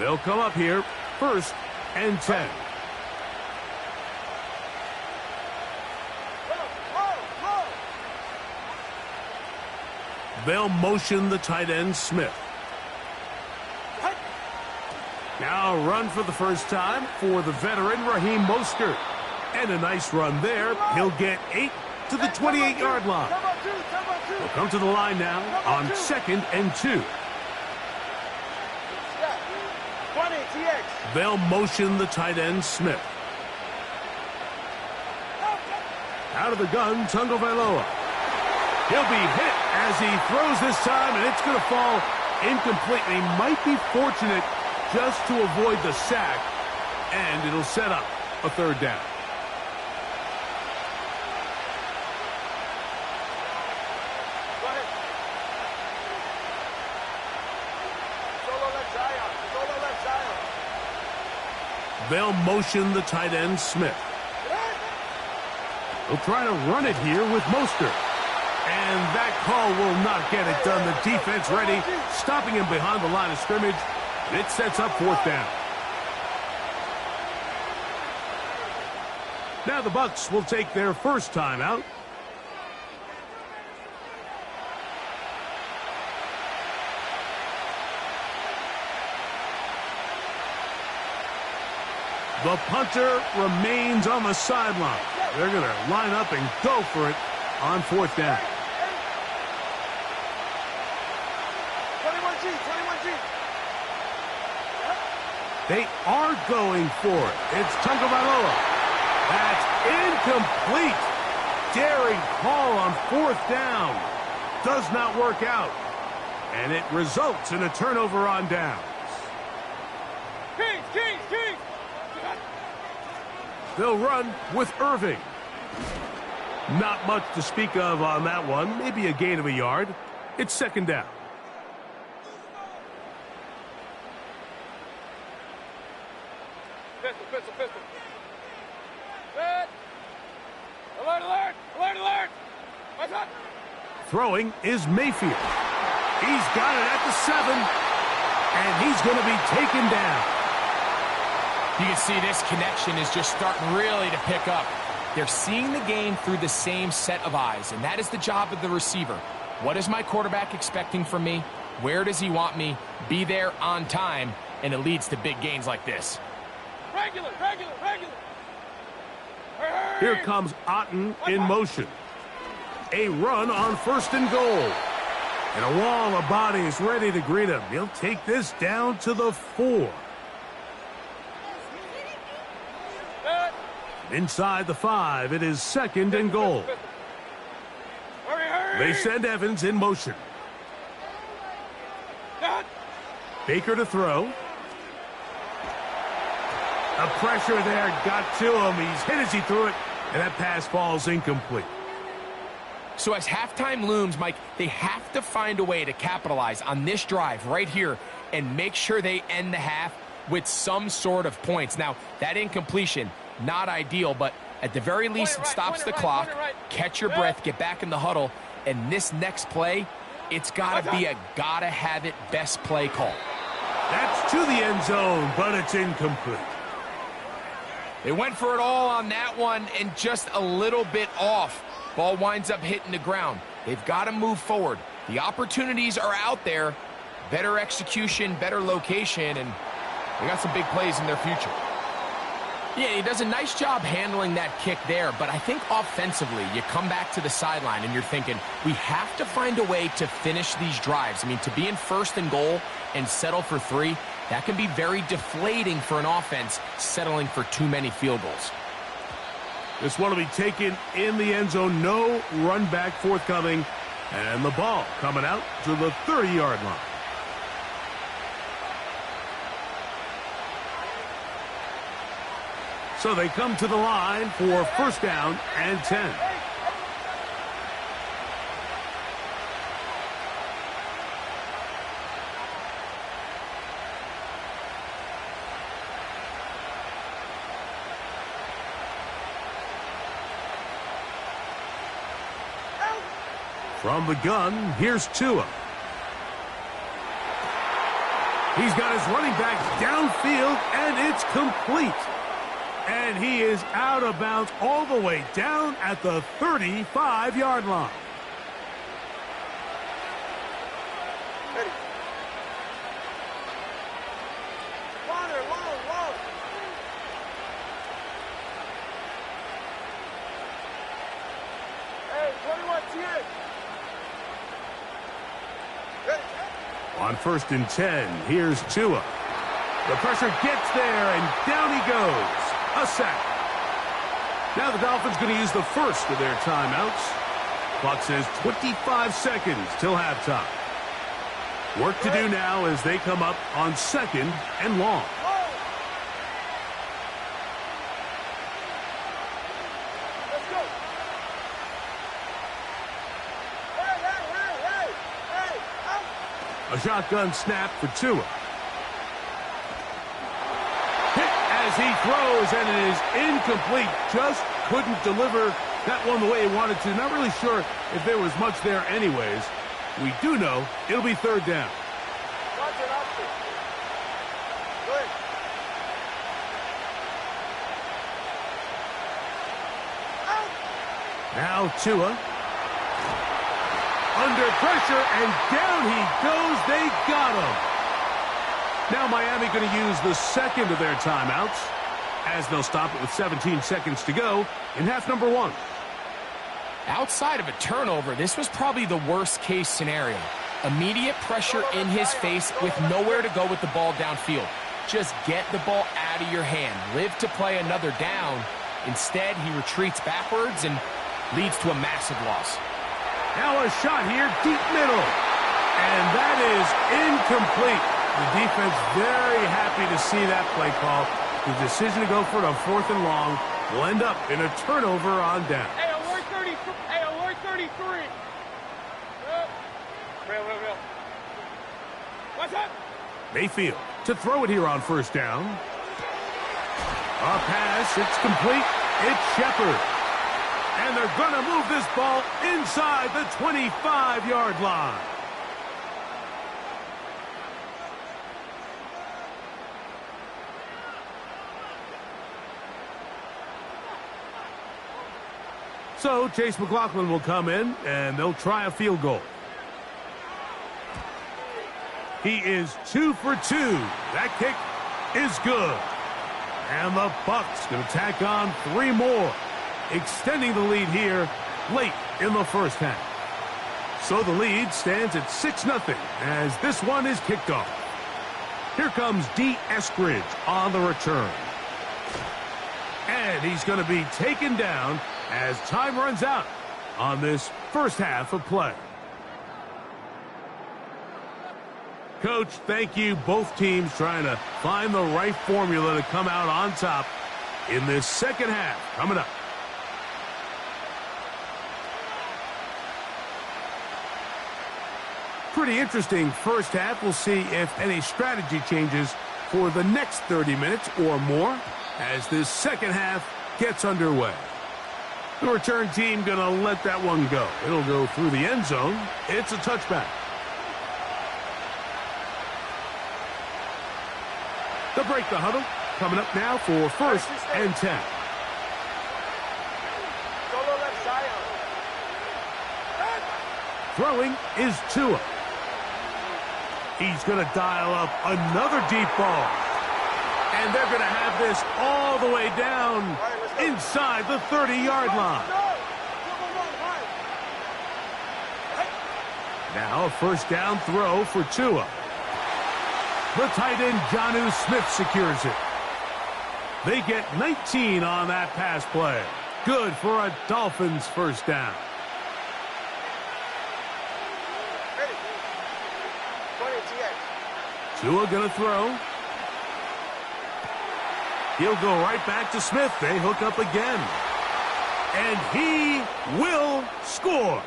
They'll come up here, 1st and 10. They'll motion the tight end, Smith. Now run for the first time for the veteran, Raheem Mostert. And a nice run there. He'll get 8 to the 28-yard line. He'll come to the line now on 2nd and 2. They'll motion the tight end, Smith. Out of the gun, Tagovailoa. He'll be hit as he throws this time, and it's going to fall incomplete. He might be fortunate just to avoid the sack, and it'll set up a 3rd down. They'll motion the tight end, Smith. They'll try to run it here with Mostert. And that call will not get it done. The defense ready, stopping him behind the line of scrimmage. It sets up 4th down. Now the Bucs will take their first timeout. The punter remains on the sideline. They're going to line up and go for it on 4th down. 21G, 21G. They are going for it. It's Tagovailoa. That's incomplete. Daring call on 4th down. Does not work out. And it results in a turnover on downs. Kings, Kings, Kings. They'll run with Irving. Not much to speak of on that one. Maybe a gain of a yard. It's 2nd down. Pistol, pistol, pistol. Set. Alert, alert, alert, alert. What's up? Throwing is Mayfield. He's got it at the 7. And he's going to be taken down. You can see this connection is just starting really to pick up. They're seeing the game through the same set of eyes, and that is the job of the receiver. What is my quarterback expecting from me? Where does he want me? Be there on time, and it leads to big gains like this. Regular, regular, regular. Hurry. Here comes Otten in motion. A run on 1st and goal. And a wall of bodies ready to greet him. He'll take this down to the 4. Inside the 5, it is 2nd and goal. Hurry, hurry. They send Evans in motion. Baker to throw. A pressure there got to him. He's hit as he threw it, and that pass falls incomplete. So as halftime looms, Mike, they have to find a way to capitalize on this drive right here and make sure they end the half with some sort of points. Now, that incompletion, not ideal, but at the very least, it stops the clock. Catch your breath, get back in the huddle, and this next play, it's got to be a gotta-have-it best play call. That's to the end zone, but it's incomplete. They went for it all on that one and just a little bit off. Ball winds up hitting the ground. They've got to move forward. The opportunities are out there. Better execution, better location, and they got some big plays in their future. Yeah, he does a nice job handling that kick there, but I think offensively, you come back to the sideline and you're thinking, we have to find a way to finish these drives. I mean, to be in 1st and goal and settle for 3, that can be very deflating for an offense settling for too many field goals. This one will be taken in the end zone. No run back forthcoming. And the ball coming out to the 30-yard line. So they come to the line for 1st down and 10. From the gun, here's Tua. He's got his running back downfield, and it's complete. And he is out of bounds all the way down at the 35-yard line. Ready. Water, long. Hey, 21, TN. Ready. On 1st and 10, here's Tua. The pressure gets there, and down he goes. A sack. Now the Dolphins going to use the first of their timeouts. Clock says 25 seconds till halftime. Work to do now as they come up on 2nd and long. Let's go. Hey, out. A shotgun snap for Tua. Hit as he throws, and it is incomplete. Just couldn't deliver that one the way he wanted to. Not really sure if there was much there anyways. We do know it'll be 3rd down. Roger, Oscar. Go ahead. Now Tua. Under pressure, and down he goes. They got him. Now Miami going to use the second of their timeouts as they'll stop it with 17 seconds to go in half number 1. Outside of a turnover, this was probably the worst-case scenario. Immediate pressure in his face with nowhere to go with the ball downfield. Just get the ball out of your hand. Live to play another down. Instead, he retreats backwards and leads to a massive loss. Now a shot here, deep middle. And that is incomplete. The defense very happy to see that play call. The decision to go for it on 4th and long will end up in a turnover on down. Hey, alert 30. Hey, alert 33. Real. What's up? Mayfield to throw it here on 1st down. A pass, it's complete. It's Shepard. And they're going to move this ball inside the 25-yard line. So Chase McLaughlin will come in, and they'll try a field goal. He is 2 for 2. That kick is good. And the Bucs going to tack on 3 more, extending the lead here late in the first half. So the lead stands at 6-0 as this one is kicked off. Here comes D. Eskridge on the return. And he's going to be taken down as time runs out on this first half of play. Coach, thank you. Both teams trying to find the right formula to come out on top in this second half coming up. Pretty interesting first half. We'll see if any strategy changes for the next 30 minutes or more as this second half gets underway. The return team going to let that one go. It'll go through the end zone. It's a touchback. To break the huddle, coming up now for 1st and 10. Solo left side. Throwing is Tua. He's going to dial up another deep ball. And they're going to have this all the way down inside the 30-yard line. Now a first down throw for Tua. The tight end, Jonnu Smith, secures it. They get 19 on that pass play. Good for a Dolphins first down. Ready. 20 TX. Tua going to throw. He'll go right back to Smith. They hook up again. And he will score.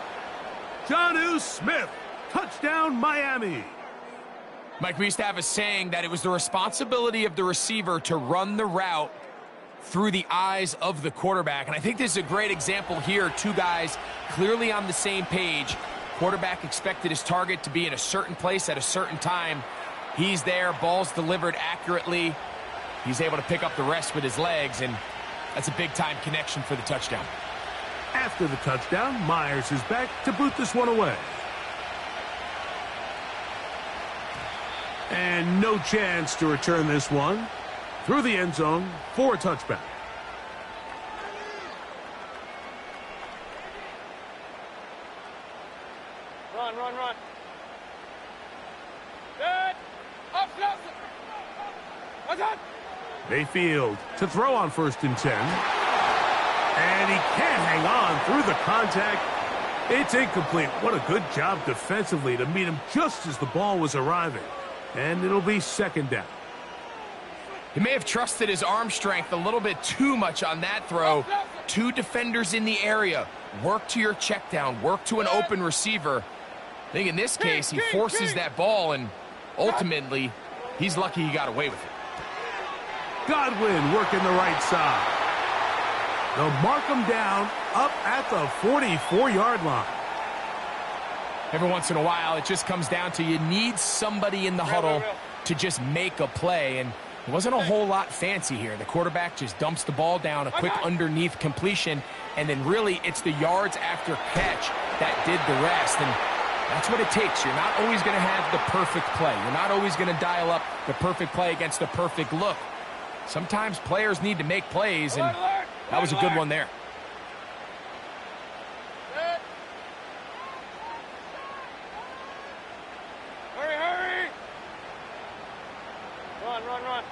Jonnu Smith, touchdown Miami. Mike, we used to have a saying that it was the responsibility of the receiver to run the route through the eyes of the quarterback. And I think this is a great example here. 2 guys clearly on the same page. Quarterback expected his target to be in a certain place at a certain time. He's there, ball's delivered accurately. He's able to pick up the rest with his legs, and that's a big-time connection for the touchdown. After the touchdown, Myers is back to boot this one away. And no chance to return this one through the end zone for a touchback. Run, run, run. Good. Up, close. What's that? Mayfield to throw on 1st and 10. And he can't hang on through the contact. It's incomplete. What a good job defensively to meet him just as the ball was arriving. And it'll be 2nd down. He may have trusted his arm strength a little bit too much on that throw. 2 defenders in the area. Work to your check down. Work to an open receiver. I think in this case, he forces that ball, and ultimately, he's lucky he got away with it. Godwin working the right side. They'll mark him down up at the 44-yard line. Every once in a while, it just comes down to you need somebody in the huddle to just make a play, and it wasn't a whole lot fancy here. The quarterback just dumps the ball down, a quick underneath completion, and then really it's the yards after catch that did the rest, and that's what it takes. You're not always going to have the perfect play. You're not always going to dial up the perfect play against the perfect look. Sometimes players need to make plays, and that was a good one there. Hurry, hurry. Run, run, run.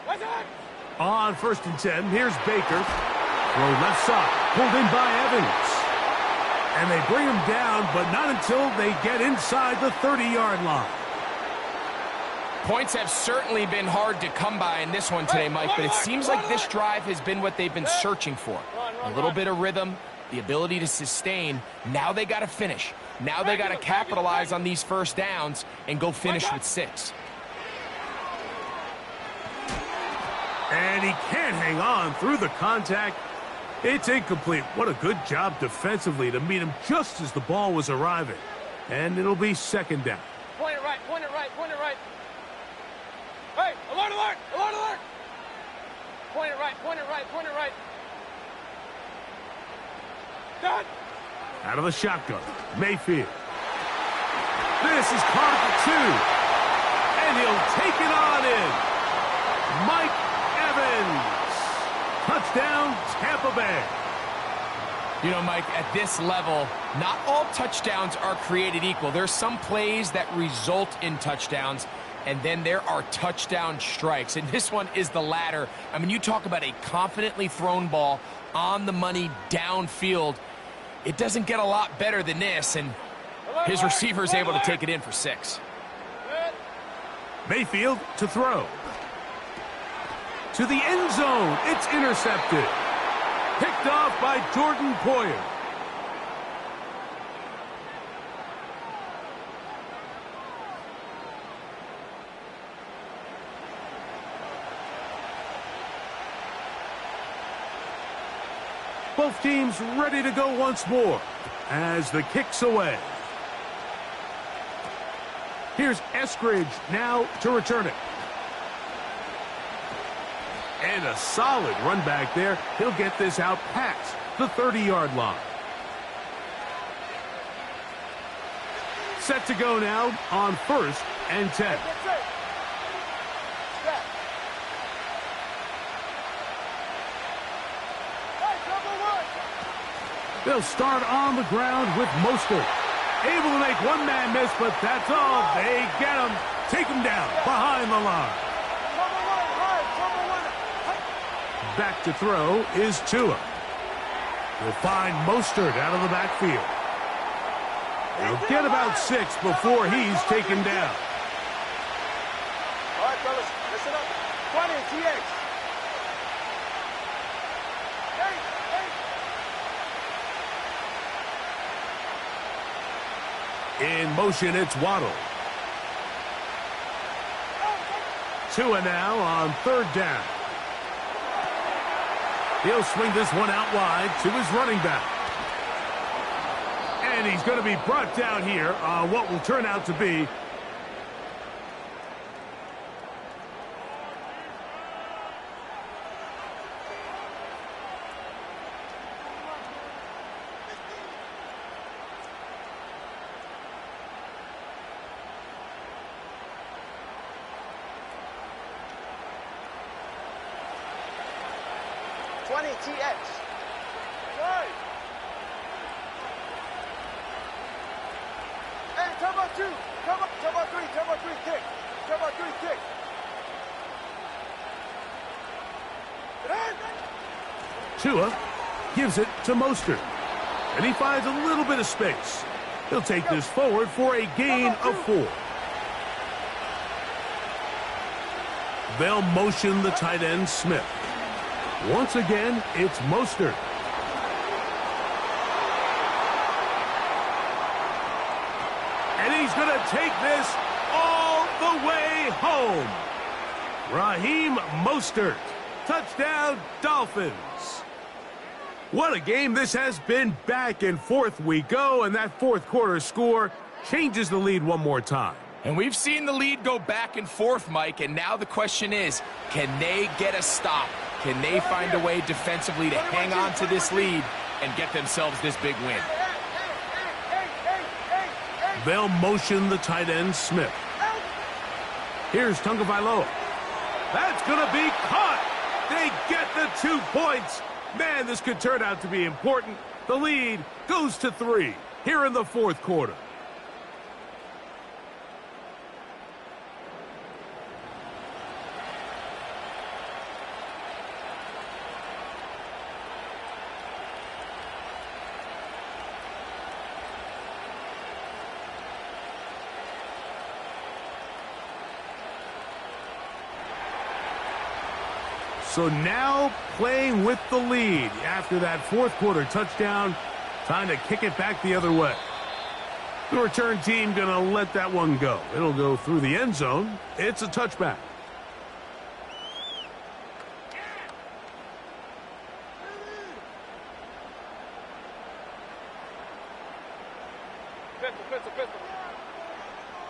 What's that? On 1st and 10, here's Baker. Throw left side, pulled in by Evans. And they bring him down, but not until they get inside the 30-yard line. Points have certainly been hard to come by in this one today, Mike, but it seems like this drive has been what they've been searching for. A little bit of rhythm, the ability to sustain. Now they got to finish. Now they got to capitalize on these 1st downs and go finish with 6. And he can't hang on through the contact. It's incomplete. What a good job defensively to meet him just as the ball was arriving. And it'll be 2nd down. Point it right, point it right, point it right. Hey, alert, alert, alert, alert. Point it right, point it right, point it right. Done. Out of the shotgun, Mayfield. This is Carter for 2. And he'll take it on in. Mike Evans. Touchdown, Tampa Bay. You know, Mike, at this level, not all touchdowns are created equal. There's some plays that result in touchdowns, and then there are touchdown strikes. And this one is the latter. I mean, you talk about a confidently thrown ball on the money downfield. It doesn't get a lot better than this, and his receiver is able to take it in for 6. Mayfield to throw. To the end zone. It's intercepted. Picked off by Jordan Poyer. Both teams ready to go once more as the kick's away. Here's Eskridge now to return it. And a solid run back there. He'll get this out past the 30-yard line. Set to go now on 1st and 10. They'll start on the ground with Mostert. Able to make one man miss, but that's all. They get him. Take him down behind the line. Back to throw is Tua. We'll find Mostert out of the backfield. He'll get about 6 before he's taken down. All right, fellas, listen up. 20, TX. In motion, it's Waddle. Tua now on 3rd down. He'll swing this one out wide to his running back. And And he's going to be brought down here on what will turn out to be TX. Sorry. Hey, turbo 2. Turbo 3 kick. Turbo 3 kick. Tua gives it to Mostert. And he finds a little bit of space. He'll take this forward for a gain of 4. They'll motion the tight end Smith. Once again, it's Mostert. And he's going to take this all the way home. Raheem Mostert. Touchdown, Dolphins. What a game this has been. Back and forth we go, and that fourth quarter score changes the lead one more time. And we've seen the lead go back and forth, Mike, and now the question is, can they get a stop? Can they find a way defensively to hang on to this lead and get themselves this big win? They'll motion the tight end Smith. Here's Tagovailoa. That's going to be caught. They get the 2 points. Man, this could turn out to be important. The lead goes to 3 here in the fourth quarter. So now playing with the lead after that fourth quarter touchdown, time to kick it back the other way. The return team going to let that one go. It'll go through the end zone. It's a touchback. Pistol.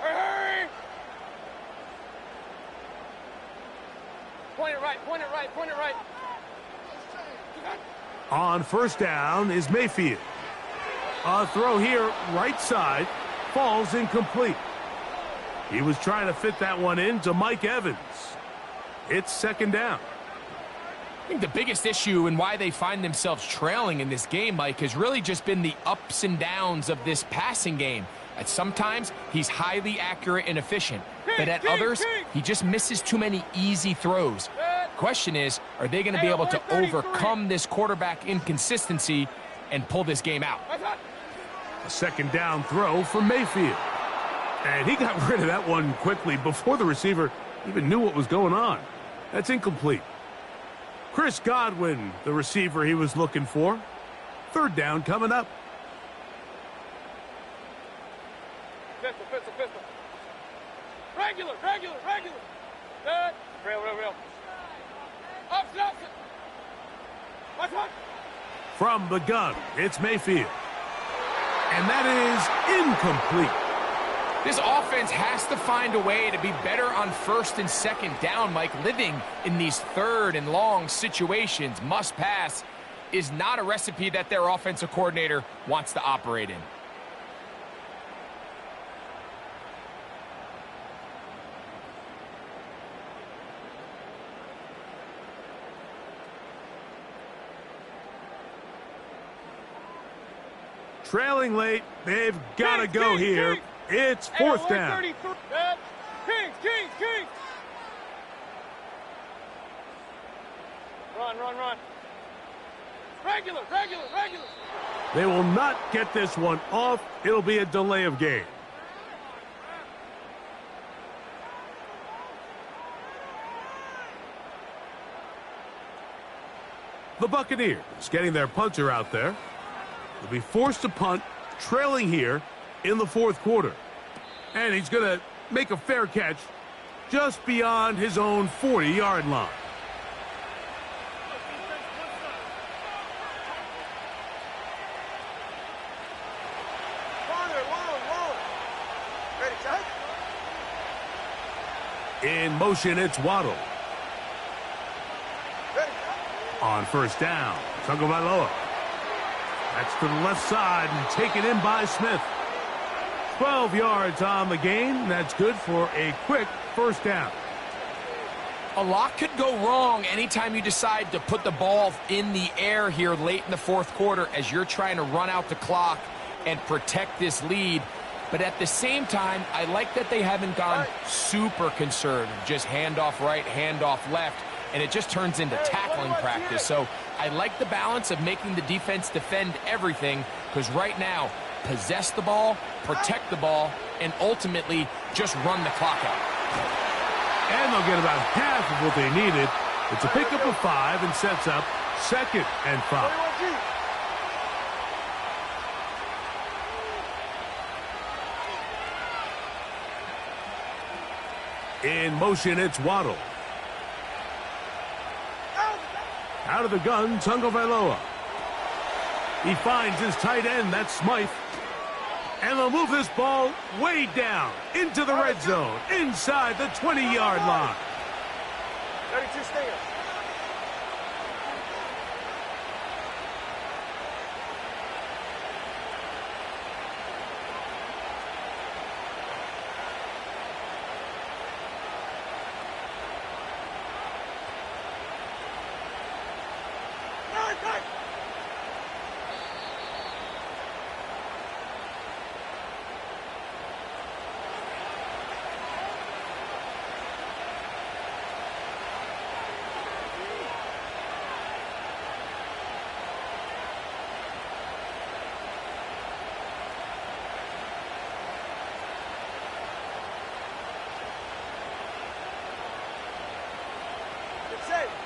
Hurry! Point it right. On first down is Mayfield. A throw here, right side, falls incomplete. He was trying to fit that one in to Mike Evans. It's second down. I think the biggest issue and why they find themselves trailing in this game, Mike, has really just been the ups and downs of this passing game. At sometimes, he's highly accurate and efficient, but at others, he just misses too many easy throws. Question is, are they going to be able to overcome this quarterback inconsistency and pull this game out? A second down throw for Mayfield. And he got rid of that one quickly before the receiver even knew what was going on. That's incomplete. Chris Godwin, the receiver he was looking for. Third down coming up. Pistol. Regular. Good. Real. Opposite. Watch. From the gun, it's Mayfield. And that is incomplete. This offense has to find a way to be better on first and second down, Mike. Living in these third and long situations, must pass, is not a recipe that their offensive coordinator wants to operate in. Trailing late, they've got to go here. It's fourth down. Kings. Run. Regular. They will not get this one off. It'll be a delay of game. The Buccaneers getting their punter out there. Will be forced to punt, trailing here in the fourth quarter. And he's going to make a fair catch just beyond his own 40-yard line. In motion, it's Waddle. On first down, Tagovailoa. That's to the left side and taken in by Smith. 12 yards on the game. That's good for a quick first down. A lot could go wrong anytime you decide to put the ball in the air here late in the fourth quarter as you're trying to run out the clock and protect this lead. But at the same time, I like that they haven't gone super conservative. Just handoff right, handoff left, and it just turns into tackling practice. So I like the balance of making the defense defend everything, because right now, possess the ball, protect the ball, and ultimately just run the clock out. And they'll get about half of what they needed. It's a pickup of 5 and sets up 2nd and 5. In motion, it's Waddle. Out of the gun, Tagovailoa. He finds his tight end, that's Smythe. And they'll move this ball way down into the red zone, inside the 20-yard line. 32 Stingers.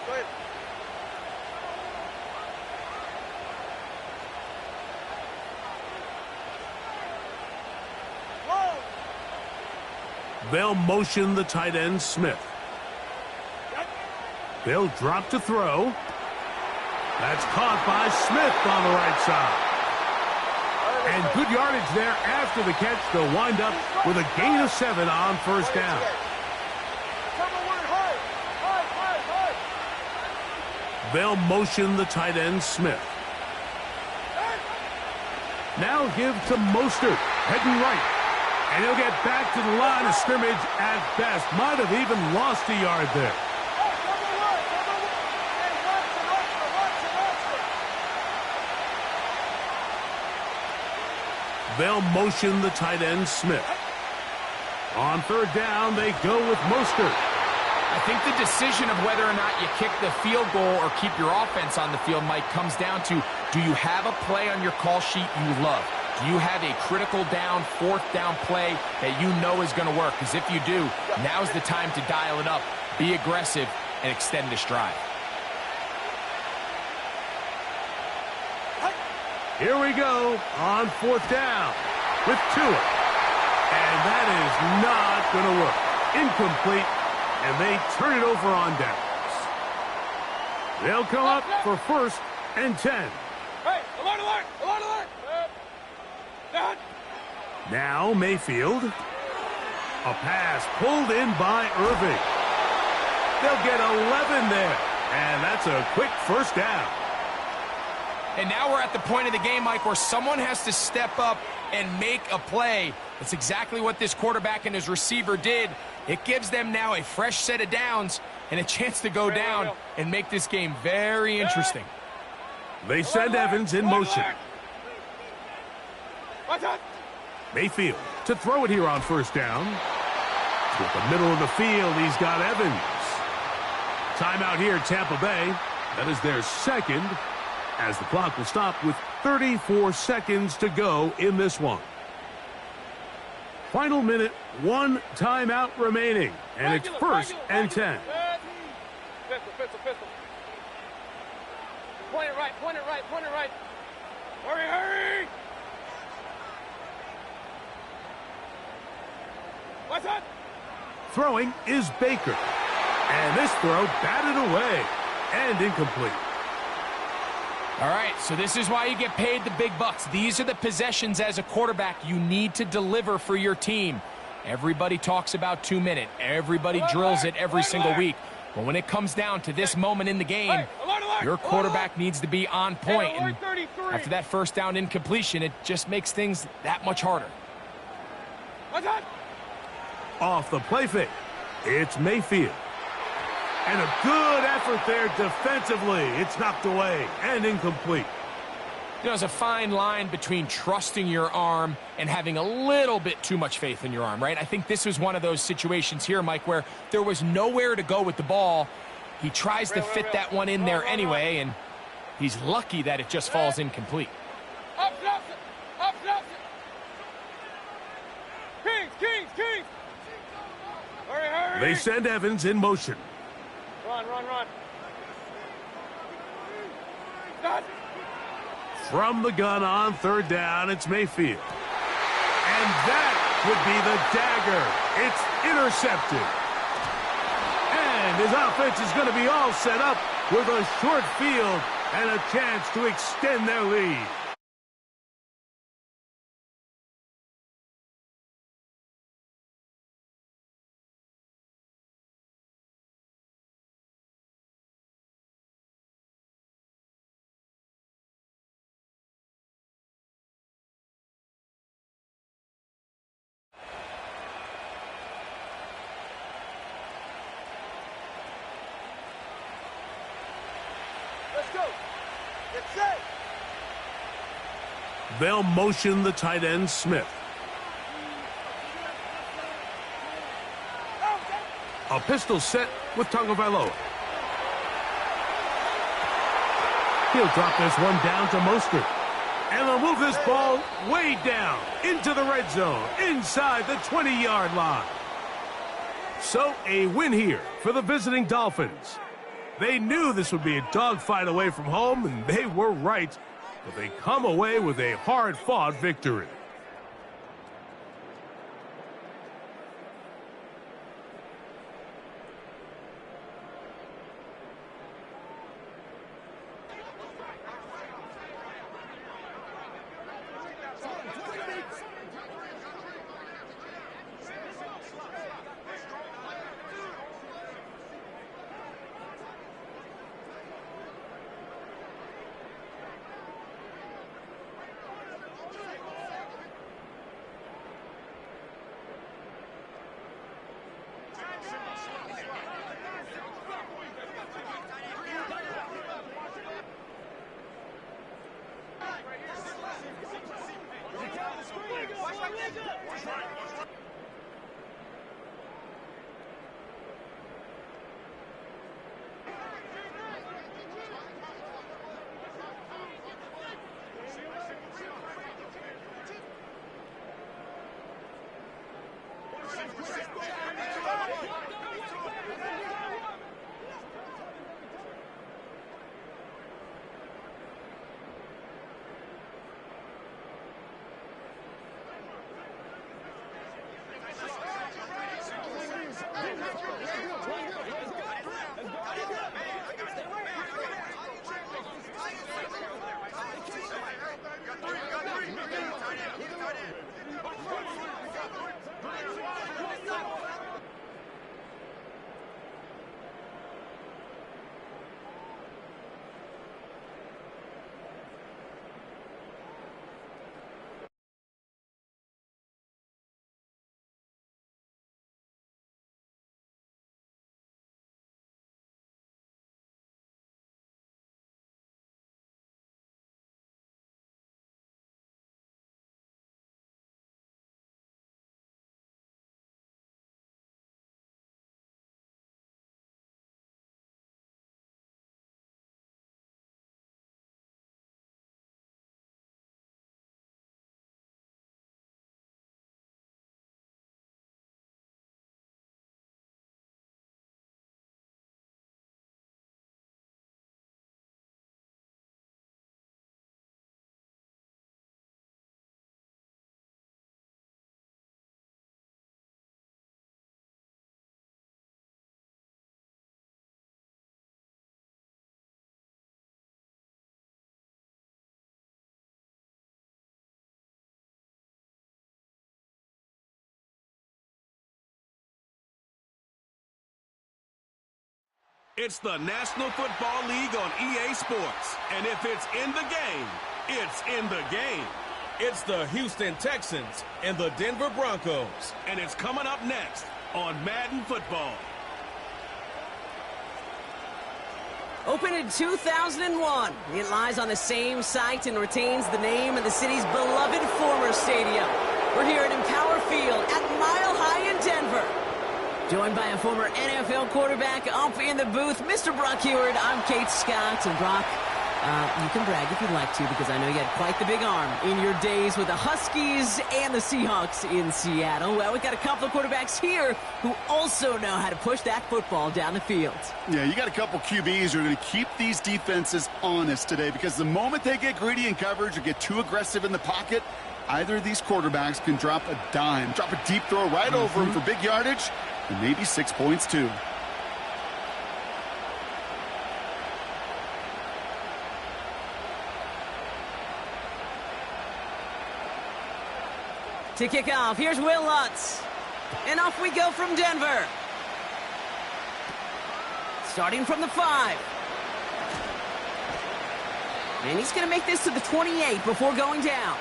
Go ahead. They'll motion the tight end, Smith. They'll drop to throw. That's caught by Smith on the right side. And good yardage there after the catch. They'll wind up with a gain of 7 on first down. They'll motion the tight end, Smith. Now give to Mostert, heading right. And he'll get back to the line of scrimmage at best. Might have even lost a yard there. They'll motion the tight end, Smith. On third down, they go with Mostert. I think the decision of whether or not you kick the field goal or keep your offense on the field, Mike, comes down to, do you have a play on your call sheet you love? Do you have a critical down, fourth down play that you know is going to work? Because if you do, now's the time to dial it up, be aggressive, and extend this drive. Here we go on fourth down with Tua. And that is not going to work. Incomplete. And they turn it over on downs. They'll come up for 1st and 10. Hey, alert, alert, alert, alert. Down. Now Mayfield. A pass pulled in by Irving. They'll get 11 there. And that's a quick first down. And now we're at the point of the game, Mike, where someone has to step up and make a play. That's exactly what this quarterback and his receiver did. It gives them now a fresh set of downs and a chance to go down and make this game very interesting. They send Evans in motion. Mayfield to throw it here on first down. To the middle of the field, he's got Evans. Timeout here, Tampa Bay. That is their 2nd, as the clock will stop with 34 seconds to go in this one. Final minute, 1 timeout remaining, and it's 1st and 10. Pistol. Point it right, point it right, point it right. Hurry! What's that? Throwing is Baker. And this throw batted away and incomplete. All right, so this is why you get paid the big bucks. These are the possessions as a quarterback you need to deliver for your team. Everybody talks about 2-minute. Everybody drills it every single week. But when it comes down to this moment in the game, your quarterback needs to be on point. And after that first down incompletion, it just makes things that much harder. Off the play fake, it's Mayfield. And a good effort there defensively. It's knocked away and incomplete. You know, there's a fine line between trusting your arm and having a little bit too much faith in your arm, right? I think this was one of those situations here, Mike, where there was nowhere to go with the ball. He tries to fit that one in there anyway, and he's lucky that it just falls incomplete. Kings! Hurry! They send Evans in motion. Run! From the gun on third down, it's Mayfield. And that would be the dagger. It's intercepted. And his offense is going to be all set up with a short field and a chance to extend their lead. Let's go. Get set. They'll motion the tight end, Smith. A pistol set with Tagovailoa. He'll drop this one down to Mostert. And they'll move this ball way down into the red zone, inside the 20-yard line. So a win here for the visiting Dolphins. They knew this would be a dogfight away from home, and they were right. But they come away with a hard-fought victory. It's the National Football League on EA Sports. And if it's in the game, it's in the game. It's the Houston Texans and the Denver Broncos. And it's coming up next on Madden Football. Opened in 2001, it lies on the same site and retains the name of the city's beloved former stadium. We're here at Empower Field at Mile High in Denver. Joined by a former NFL quarterback up in the booth, Mr. Brock Heward. I'm Kate Scott, and Brock, you can brag if you'd like to, because I know you had quite the big arm in your days with the Huskies and the Seahawks in Seattle. Well, we've got a couple of quarterbacks here who also know how to push that football down the field. Yeah, you got a couple QBs who are going to keep these defenses honest today, because the moment they get greedy in coverage or get too aggressive in the pocket, either of these quarterbacks can drop a dime, drop a deep throw right over him for big yardage, and maybe 6 points too. To kick off, here's Will Lutz. And off we go from Denver. Starting from the 5. And he's going to make this to the 28 before going down.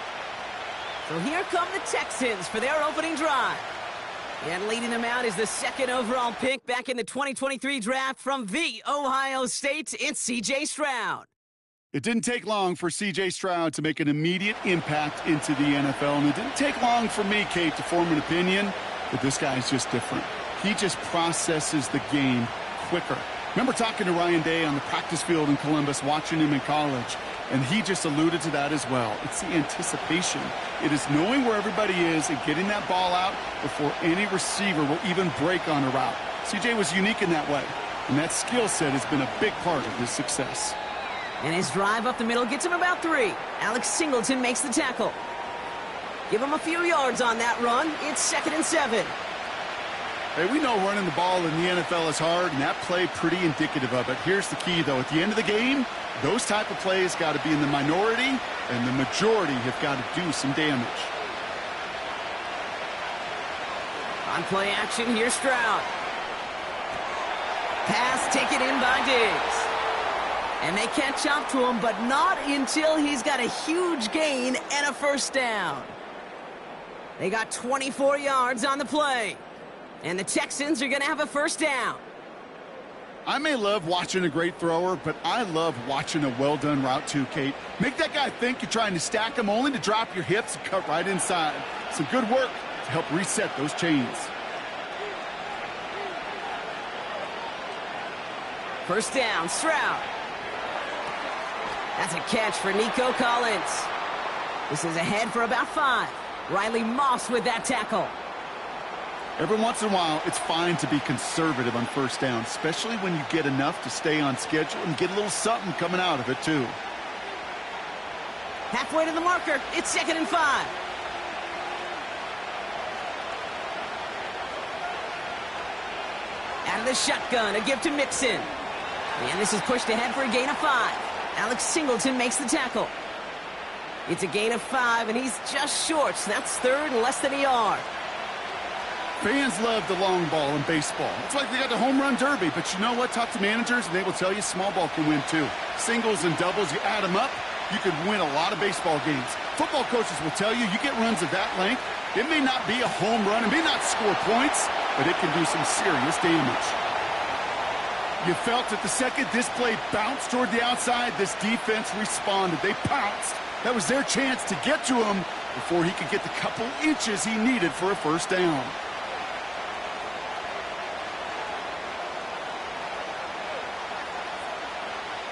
So here come the Texans for their opening drive. And leading them out is the second overall pick back in the 2023 draft from the Ohio State. It's C.J. Stroud. It didn't take long for C.J. Stroud to make an immediate impact into the NFL, and it didn't take long for me, Kate, to form an opinion, but this guy's just different. He just processes the game quicker. Remember talking to Ryan Day on the practice field in Columbus, watching him in college, and he just alluded to that as well. It's the anticipation. It is knowing where everybody is and getting that ball out before any receiver will even break on a route. C.J. was unique in that way, and that skill set has been a big part of his success. And his drive up the middle gets him about 3. Alex Singleton makes the tackle. Give him a few yards on that run. It's 2nd and 7. Hey, we know running the ball in the NFL is hard, and that play pretty indicative of it. Here's the key, though. At the end of the game, those type of plays got to be in the minority, and the majority have got to do some damage. On play action, here's Stroud. Pass taken in by Diggs. And they catch up to him, but not until he's got a huge gain and a first down. They got 24 yards on the play. And the Texans are going to have a first down. I may love watching a great thrower, but I love watching a well-done route too, Kate. Make that guy think you're trying to stack him only to drop your hips and cut right inside. Some good work to help reset those chains. First down, Stroud. That's a catch for Nico Collins. This is ahead for about 5. Riley Moss with that tackle. Every once in a while, it's fine to be conservative on first down, especially when you get enough to stay on schedule and get a little something coming out of it, too. Halfway to the marker, it's 2nd and 5. Out of the shotgun, a give to Mixon. And this is pushed ahead for a gain of 5. Alex Singleton makes the tackle. It's a gain of 5, and he's just short. So that's 3rd and less than a yard. Fans love the long ball in baseball. It's like they got the home run derby, but you know what? Talk to managers, and they will tell you small ball can win too. Singles and doubles, you add them up, you could win a lot of baseball games. Football coaches will tell you, you get runs of that length, it may not be a home run, it may not score points, but it can do some serious damage. You felt it the second this play bounced toward the outside, this defense responded. They pounced. That was their chance to get to him before he could get the couple inches he needed for a first down.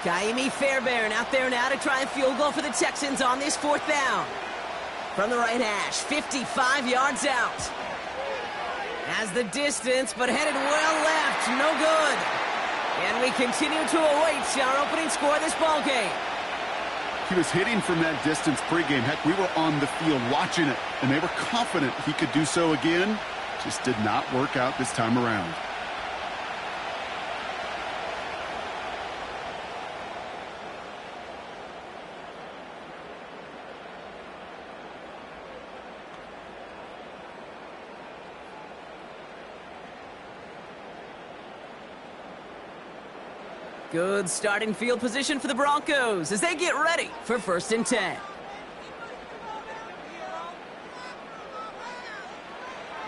Kaimi Fairbairn out there now to try a field goal for the Texans on this 4th down. From the right hash, 55 yards out. Has the distance, but headed well left. No good. And we continue to await our opening score of this ball game. He was hitting from that distance pregame. Heck, we were on the field watching it, and they were confident he could do so again. Just did not work out this time around. Good starting field position for the Broncos as they get ready for 1st and 10.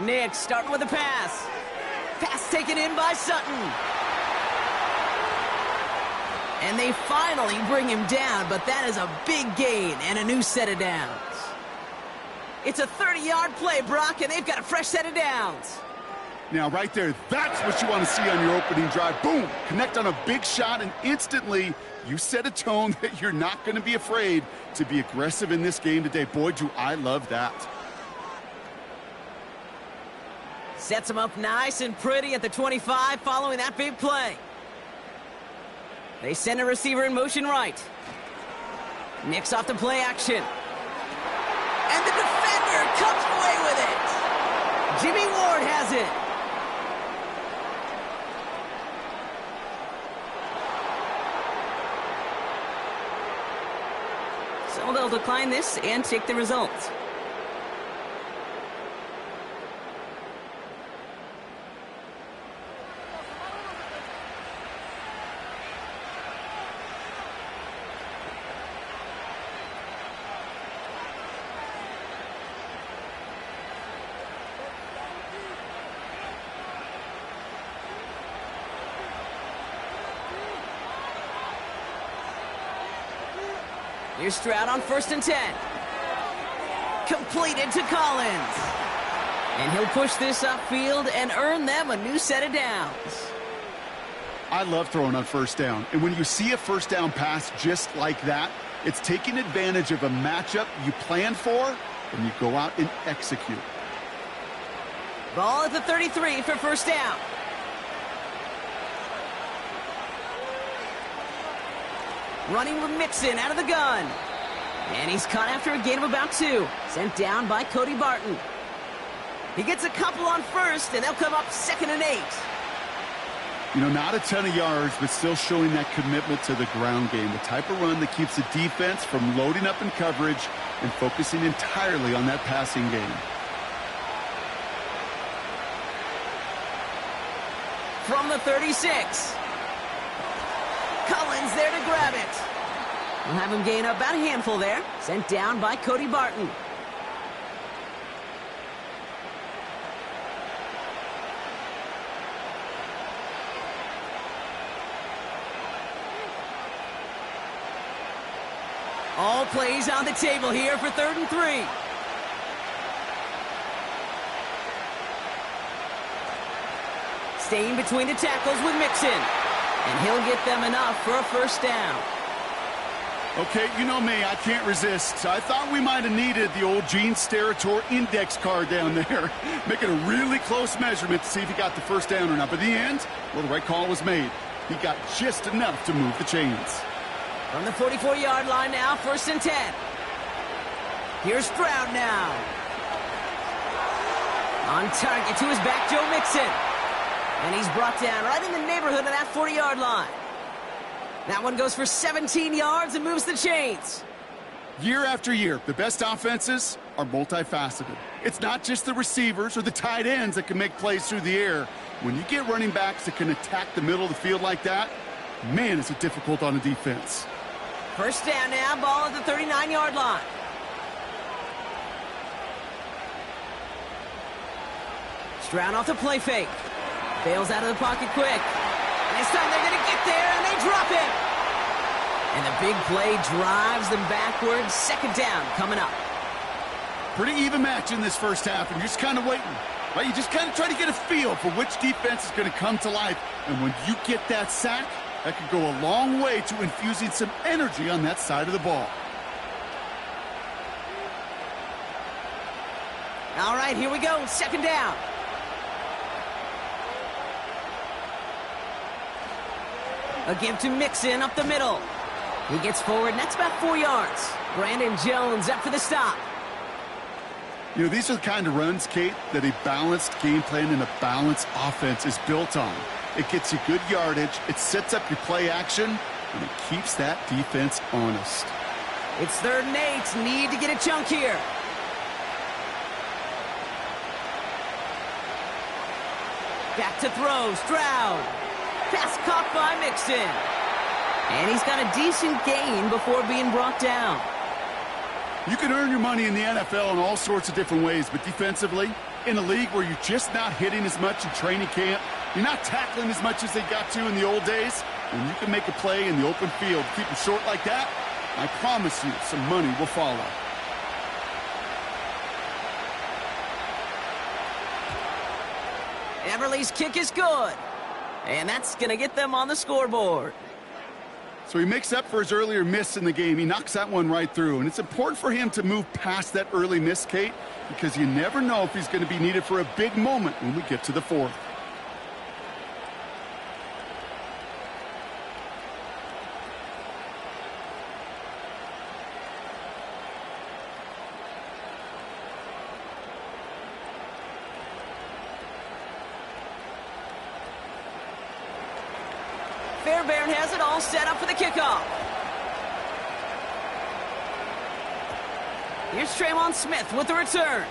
Nick starting with a pass. Pass taken in by Sutton. And they finally bring him down, but that is a big gain and a new set of downs. It's a 30-yard play, Brock, and they've got a fresh set of downs. Now, right there, that's what you want to see on your opening drive. Boom! Connect on a big shot, and instantly you set a tone that you're not going to be afraid to be aggressive in this game today. Boy, do I love that. Sets him up nice and pretty at the 25 following that big play. They send a receiver in motion right. Nick's off the play action. And the defender comes away with it. Jimmy Ward has it. So they'll decline this and take the results. Here's Stroud on 1st and 10. Completed to Collins. And he'll push this upfield and earn them a new set of downs. I love throwing on 1st down. And when you see a 1st down pass just like that, it's taking advantage of a matchup you planned for, and you go out and execute. Ball at the 33 for 1st down. Running with Mixon out of the gun. And he's caught after a gain of about 2. Sent down by Cody Barton. He gets a couple on 1st, and they'll come up 2nd and 8. You know, not a ton of yards, but still showing that commitment to the ground game. The type of run that keeps the defense from loading up in coverage and focusing entirely on that passing game. From the 36. Collins there to grab it. We'll have him gain up about a handful there. Sent down by Cody Barton. All plays on the table here for 3rd and 3. Staying between the tackles with Mixon. And he'll get them enough for a 1st down. Okay, you know me, I can't resist. I thought we might have needed the old Gene Steratore index card down there. Making a really close measurement to see if he got the 1st down or not. But in the end, well, the right call was made. He got just enough to move the chains. From the 44-yard line now, 1st and 10. Here's Stroud now. On target to his back, Joe Mixon. And he's brought down right in the neighborhood of that 40-yard line. That one goes for 17 yards and moves the chains. Year after year, the best offenses are multifaceted. It's not just the receivers or the tight ends that can make plays through the air. When you get running backs that can attack the middle of the field like that, man, is it difficult on a defense. 1st down now, ball at the 39-yard line. Stroud off the play fake. Bails out of the pocket quick. And this time they're going to get there, and they drop him. And the big play drives them backwards. 2nd down coming up. Pretty even match in this 1st half, and you're just kind of waiting. Right? You just kind of try to get a feel for which defense is going to come to life. And when you get that sack, that could go a long way to infusing some energy on that side of the ball. All right, here we go. 2nd down. A give to Mixon up the middle. He gets forward, and that's about 4 yards. Brandon Jones up for the stop. You know, these are the kind of runs, Kate, that a balanced game plan and a balanced offense is built on. It gets you good yardage, it sets up your play action, and it keeps that defense honest. It's 3rd and 8. Need to get a chunk here. Back to throw. Stroud. Pass caught by Mixon. And he's got a decent gain before being brought down. You can earn your money in the NFL in all sorts of different ways, but defensively, in a league where you're just not hitting as much in training camp, you're not tackling as much as they got to in the old days, and you can make a play in the open field, keep them short like that, I promise you some money will follow. Everly's kick is good. And that's going to get them on the scoreboard. So he makes up for his earlier miss in the game. He knocks that one right through. And it's important for him to move past that early miss, Kate, because you never know if he's going to be needed for a big moment when we get to the fourth. Fairbairn has it all set up for the kickoff. Here's Traymon Smith with the return.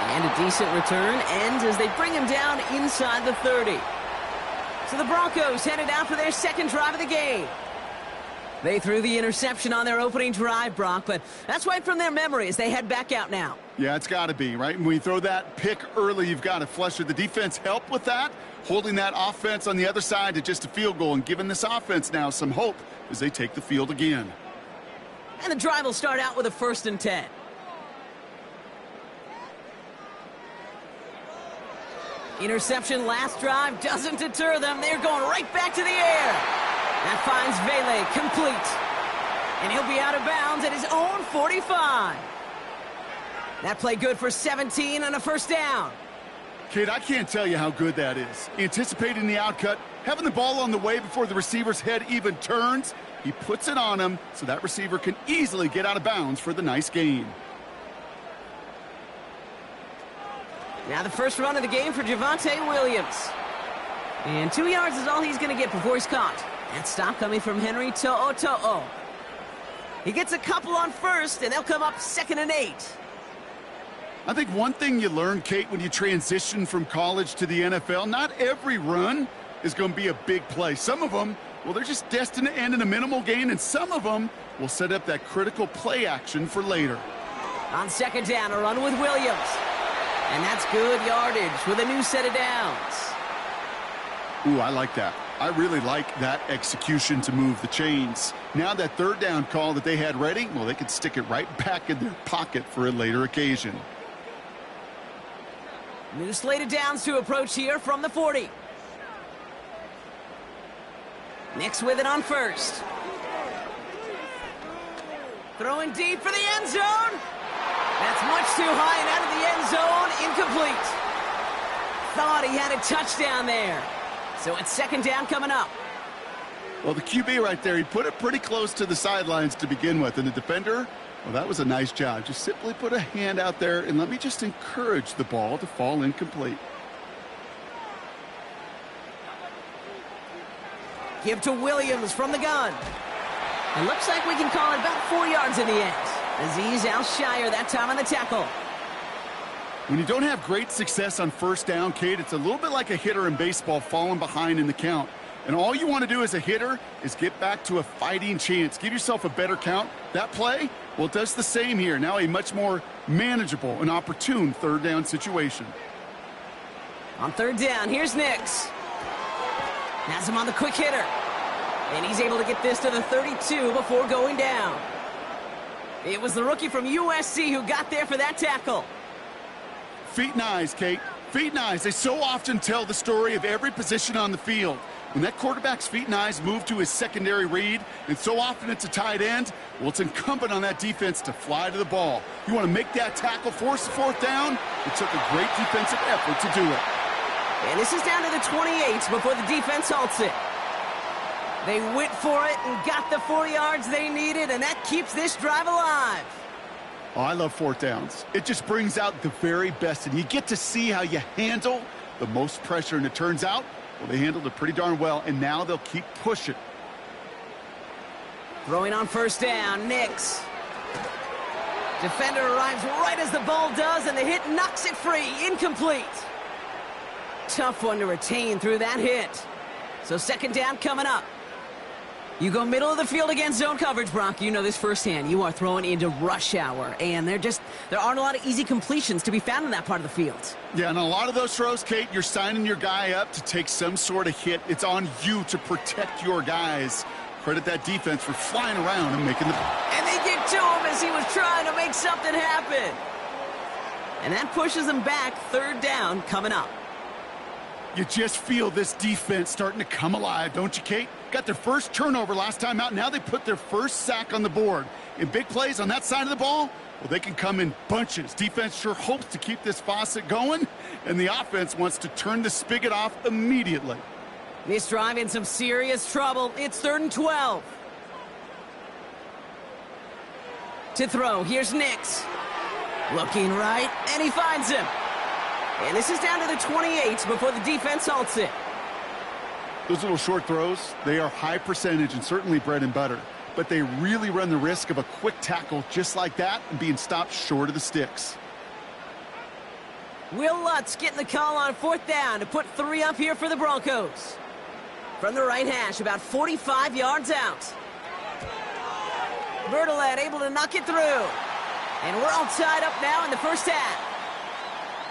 And a decent return ends as they bring him down inside the 30. So the Broncos headed out for their second drive of the game. They threw the interception on their opening drive, Brock, but that's right from their memory as they head back out now. Yeah, it's got to be, right? When you throw that pick early, you've got to flush it. The defense helped with that, holding that offense on the other side to just a field goal and giving this offense now some hope as they take the field again. And the drive will start out with a 1st and 10. Interception last drive doesn't deter them. They're going right back to the air. That finds Vele complete. And he'll be out of bounds at his own 45. That play good for 17 and a 1st down. Kate, I can't tell you how good that is. Anticipating the outcut, having the ball on the way before the receiver's head even turns, he puts it on him so that receiver can easily get out of bounds for the nice gain. Now the first run of the game for Javonte Williams. And 2 yards is all he's going to get before he's caught. That stop coming from Henry To'o. He gets a couple on 1st, and they'll come up 2nd and 8. I think one thing you learn, Kate, when you transition from college to the NFL, not every run is going to be a big play. Some of them, well, they're just destined to end in a minimal gain, and some of them will set up that critical play action for later. On 2nd down, a run with Williams. And that's good yardage with a new set of downs. Ooh, I like that. I really like that execution to move the chains. Now that 3rd down call that they had ready, well, they could stick it right back in their pocket for a later occasion. New slate of downs to approach here from the 40. Nix with it on 1st. Throwing deep for the end zone. That's much too high and out of the end zone. Incomplete. Thought he had a touchdown there. So it's 2nd down coming up. Well, the QB right there, he put it pretty close to the sidelines to begin with. And the defender, well, that was a nice job. Just simply put a hand out there and let me just encourage the ball to fall incomplete. Give to Williams from the gun. It looks like we can call it about 4 yards in the end. Azeez Al-Shire that time on the tackle. When you don't have great success on 1st down, Kate, it's a little bit like a hitter in baseball falling behind in the count. And all you want to do as a hitter is get back to a fighting chance. Give yourself a better count. That play, well, it does the same here. Now a much more manageable and opportune 3rd down situation. On 3rd down, here's Nix. Has him on the quick hitter. And he's able to get this to the 32 before going down. It was the rookie from USC who got there for that tackle. Feet and eyes, Kate. Feet and eyes. They so often tell the story of every position on the field. When that quarterback's feet and eyes move to his secondary read, and so often it's a tight end, well, it's incumbent on that defense to fly to the ball. You want to make that tackle, force the 4th down? It took a great defensive effort to do it. And this is down to the 28 before the defense halts it. They went for it and got the 4 yards they needed, and that keeps this drive alive. Oh, I love 4th downs. It just brings out the very best, and you get to see how you handle the most pressure, and it turns out, well, they handled it pretty darn well, and now they'll keep pushing. Throwing on 1st down, Nix. Defender arrives right as the ball does, and the hit knocks it free. Incomplete. Tough one to retain through that hit. So 2nd down coming up. You go middle of the field against zone coverage, Brock. You know this firsthand. You are throwing into rush hour, and there aren't a lot of easy completions to be found in that part of the field. Yeah, and a lot of those throws, Kate, you're signing your guy up to take some sort of hit. It's on you to protect your guys. Credit that defense for flying around and making the... And they get to him as he was trying to make something happen. And that pushes them back. Third down coming up. You just feel this defense starting to come alive, don't you, Kate? Got their first turnover last time out. Now they put their first sack on the board. In big plays on that side of the ball, well, they can come in bunches. Defense sure hopes to keep this faucet going, and the offense wants to turn the spigot off immediately. This drive in some serious trouble. It's 3rd and 12. To throw, here's Nix. Looking right, and he finds him. And this is down to the 28 before the defense halts it. Those little short throws, they are high percentage and certainly bread and butter. But they really run the risk of a quick tackle just like that and being stopped short of the sticks. Will Lutz getting the call on 4th down to put 3 up here for the Broncos. From the right hash, about 45 yards out. Bertolet able to knock it through. And we're all tied up now in the first half.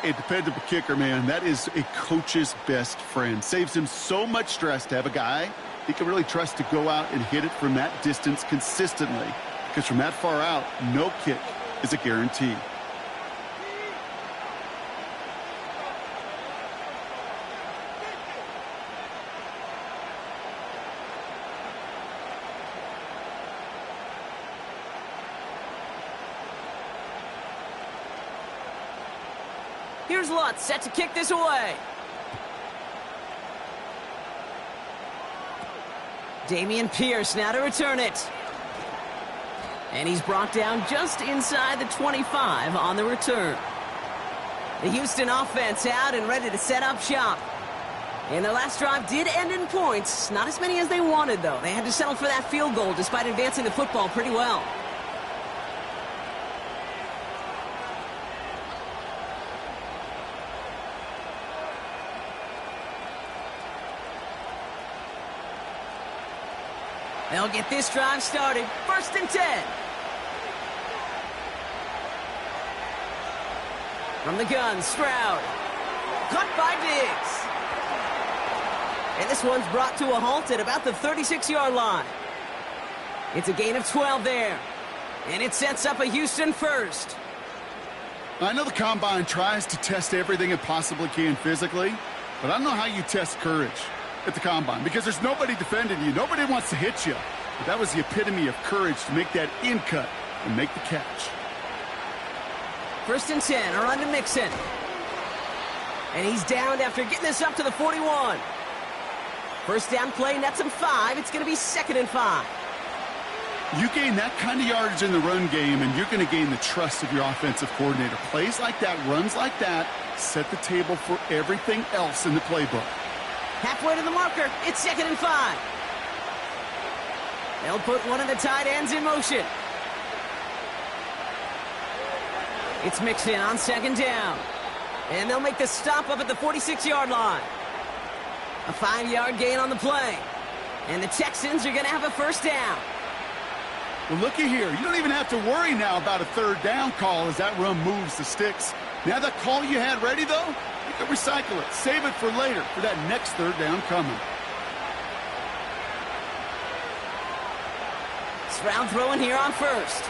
A dependable kicker, man, that is a coach's best friend. Saves him so much stress to have a guy he can really trust to go out and hit it from that distance consistently. Because from that far out, no kick is a guarantee. Here's Lutz, set to kick this away. Damian Pierce now to return it. And he's brought down just inside the 25 on the return. The Houston offense out and ready to set up shop. And their last drive did end in points. Not as many as they wanted, though. They had to settle for that field goal despite advancing the football pretty well. They'll get this drive started. 1st and 10. From the gun, Stroud. Cut by Diggs. And this one's brought to a halt at about the 36-yard line. It's a gain of 12 there. And it sets up a Houston first. I know the Combine tries to test everything it possibly can physically, but I don't know how you test courage at the Combine, because there's nobody defending you. Nobody wants to hit you. But that was the epitome of courage to make that in cut and make the catch. 1st and 10, a run to Mixon. And he's downed after getting this up to the 41. First down play, nets him 5. It's going to be 2nd and 5. You gain that kind of yardage in the run game, and you're going to gain the trust of your offensive coordinator. Plays like that, runs like that, set the table for everything else in the playbook. Halfway to the marker, it's 2nd and 5. They'll put one of the tight ends in motion. It's Mixon on 2nd down. And they'll make the stop up at the 46-yard line. A 5-yard gain on the play. And the Texans are going to have a 1st down. Well, looky here. You don't even have to worry now about a 3rd down call as that run moves the sticks. Now that call you had ready, though, you can recycle it. Save it for later for that next 3rd down coming. Stroud throwing here on 1st.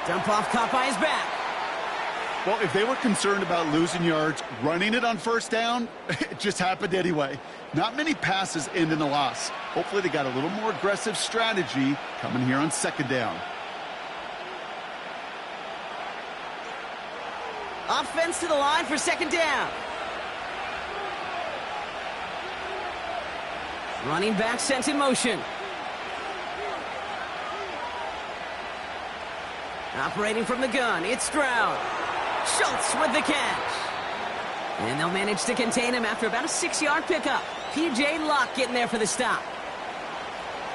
Dump off caught by his back. Well, if they were concerned about losing yards, running it on 1st down, it just happened anyway. Not many passes end in a loss. Hopefully they got a little more aggressive strategy coming here on 2nd down. Offense to the line for 2nd down. Running back sent in motion. Operating from the gun, it's Stroud. Schultz with the catch. And they'll manage to contain him after about a 6-yard pickup. P.J. Locke getting there for the stop.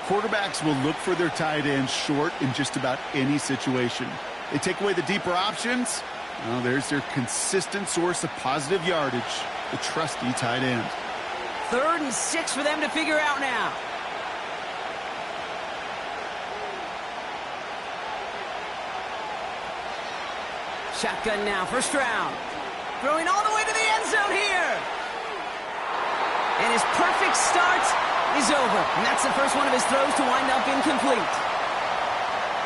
Quarterbacks will look for their tight ends short in just about any situation. They take away the deeper options. Well, there's their consistent source of positive yardage, the trusty tight end. 3rd and 6 for them to figure out now. Shotgun now, first round. Throwing all the way to the end zone here. And his perfect start is over. And that's the first one of his throws to wind up incomplete.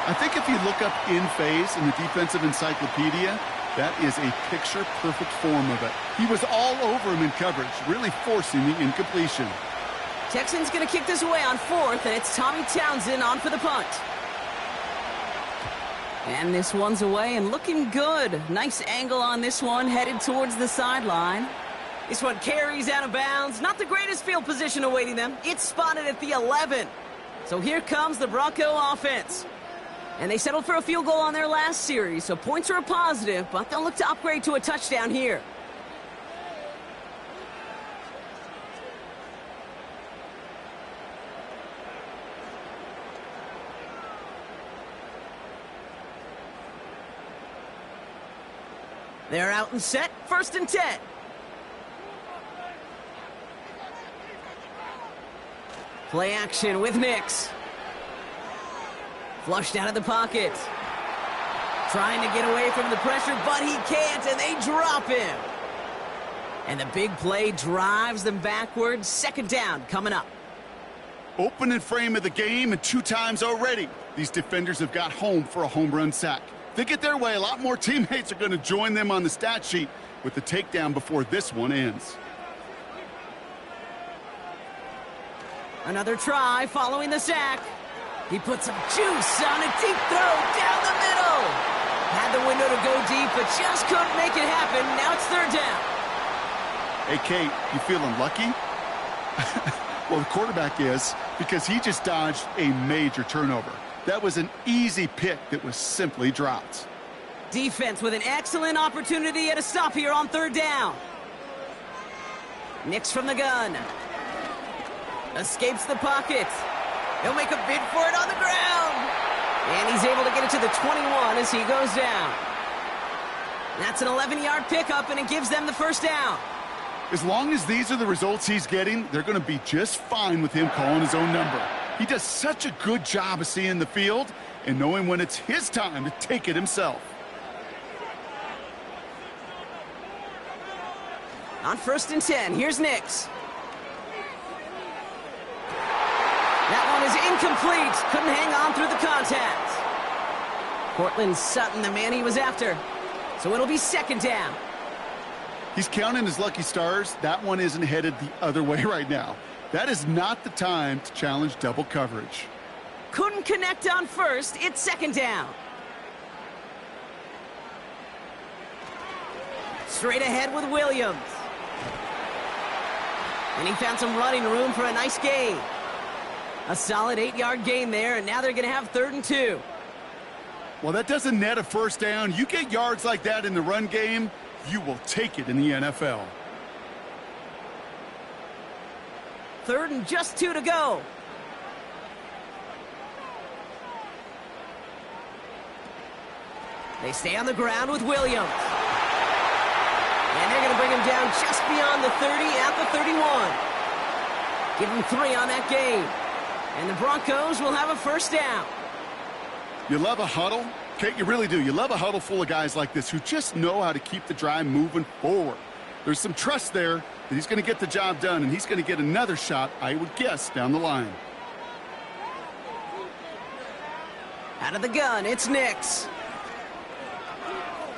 I think if you look up in phase in the defensive encyclopedia, that is a picture-perfect form of it. He was all over him in coverage, really forcing the incompletion. Texans going to kick this away on fourth, and it's Tommy Townsend on for the punt. And this one's away and looking good. Nice angle on this one, headed towards the sideline. This one carries out of bounds. Not the greatest field position awaiting them. It's spotted at the 11. So here comes the Bronco offense. And they settled for a field goal on their last series, so points are a positive, but they'll look to upgrade to a touchdown here. They're out and set, 1st and 10. Play action with Nix. Flushed out of the pocket. Trying to get away from the pressure, but he can't, and they drop him. And the big play drives them backwards. 2nd down coming up. Opening frame of the game, and 2 times already, these defenders have got home for a home run sack. They get their way, a lot more teammates are going to join them on the stat sheet with the takedown before this one ends. Another try following the sack. He put some juice on a deep throw down the middle. Had the window to go deep, but just couldn't make it happen. Now it's 3rd down. Hey, Kate, you feeling lucky? Well, the quarterback is, because he just dodged a major turnover. That was an easy pick that was simply dropped. Defense with an excellent opportunity at a stop here on 3rd down. Nix from the gun. Escapes the pocket. He'll make a bid for it on the ground. And he's able to get it to the 21 as he goes down. That's an 11-yard pickup, and it gives them the 1st down. As long as these are the results he's getting, they're going to be just fine with him calling his own number. He does such a good job of seeing the field and knowing when it's his time to take it himself. On 1st and 10, here's Nix. That one is incomplete. Couldn't hang on through the contact. Cortland Sutton, the man he was after. So it'll be 2nd down. He's counting his lucky stars. That one isn't headed the other way right now. That is not the time to challenge double coverage. Couldn't connect on 1st. It's 2nd down. Straight ahead with Williams. And he found some running room for a nice gain. A solid 8-yard gain there, and now they're going to have 3rd and 2. Well, that doesn't net a 1st down. You get yards like that in the run game, you will take it in the NFL. 3rd and just 2 to go. They stay on the ground with Williams. And they're going to bring him down just beyond the 30 at the 31. Give him 3 on that game. And the Broncos will have a 1st down. You love a huddle? Kate, you really do. You love a huddle full of guys like this who just know how to keep the drive moving forward. There's some trust there that he's going to get the job done, and he's going to get another shot, I would guess, down the line. Out of the gun, it's Nix.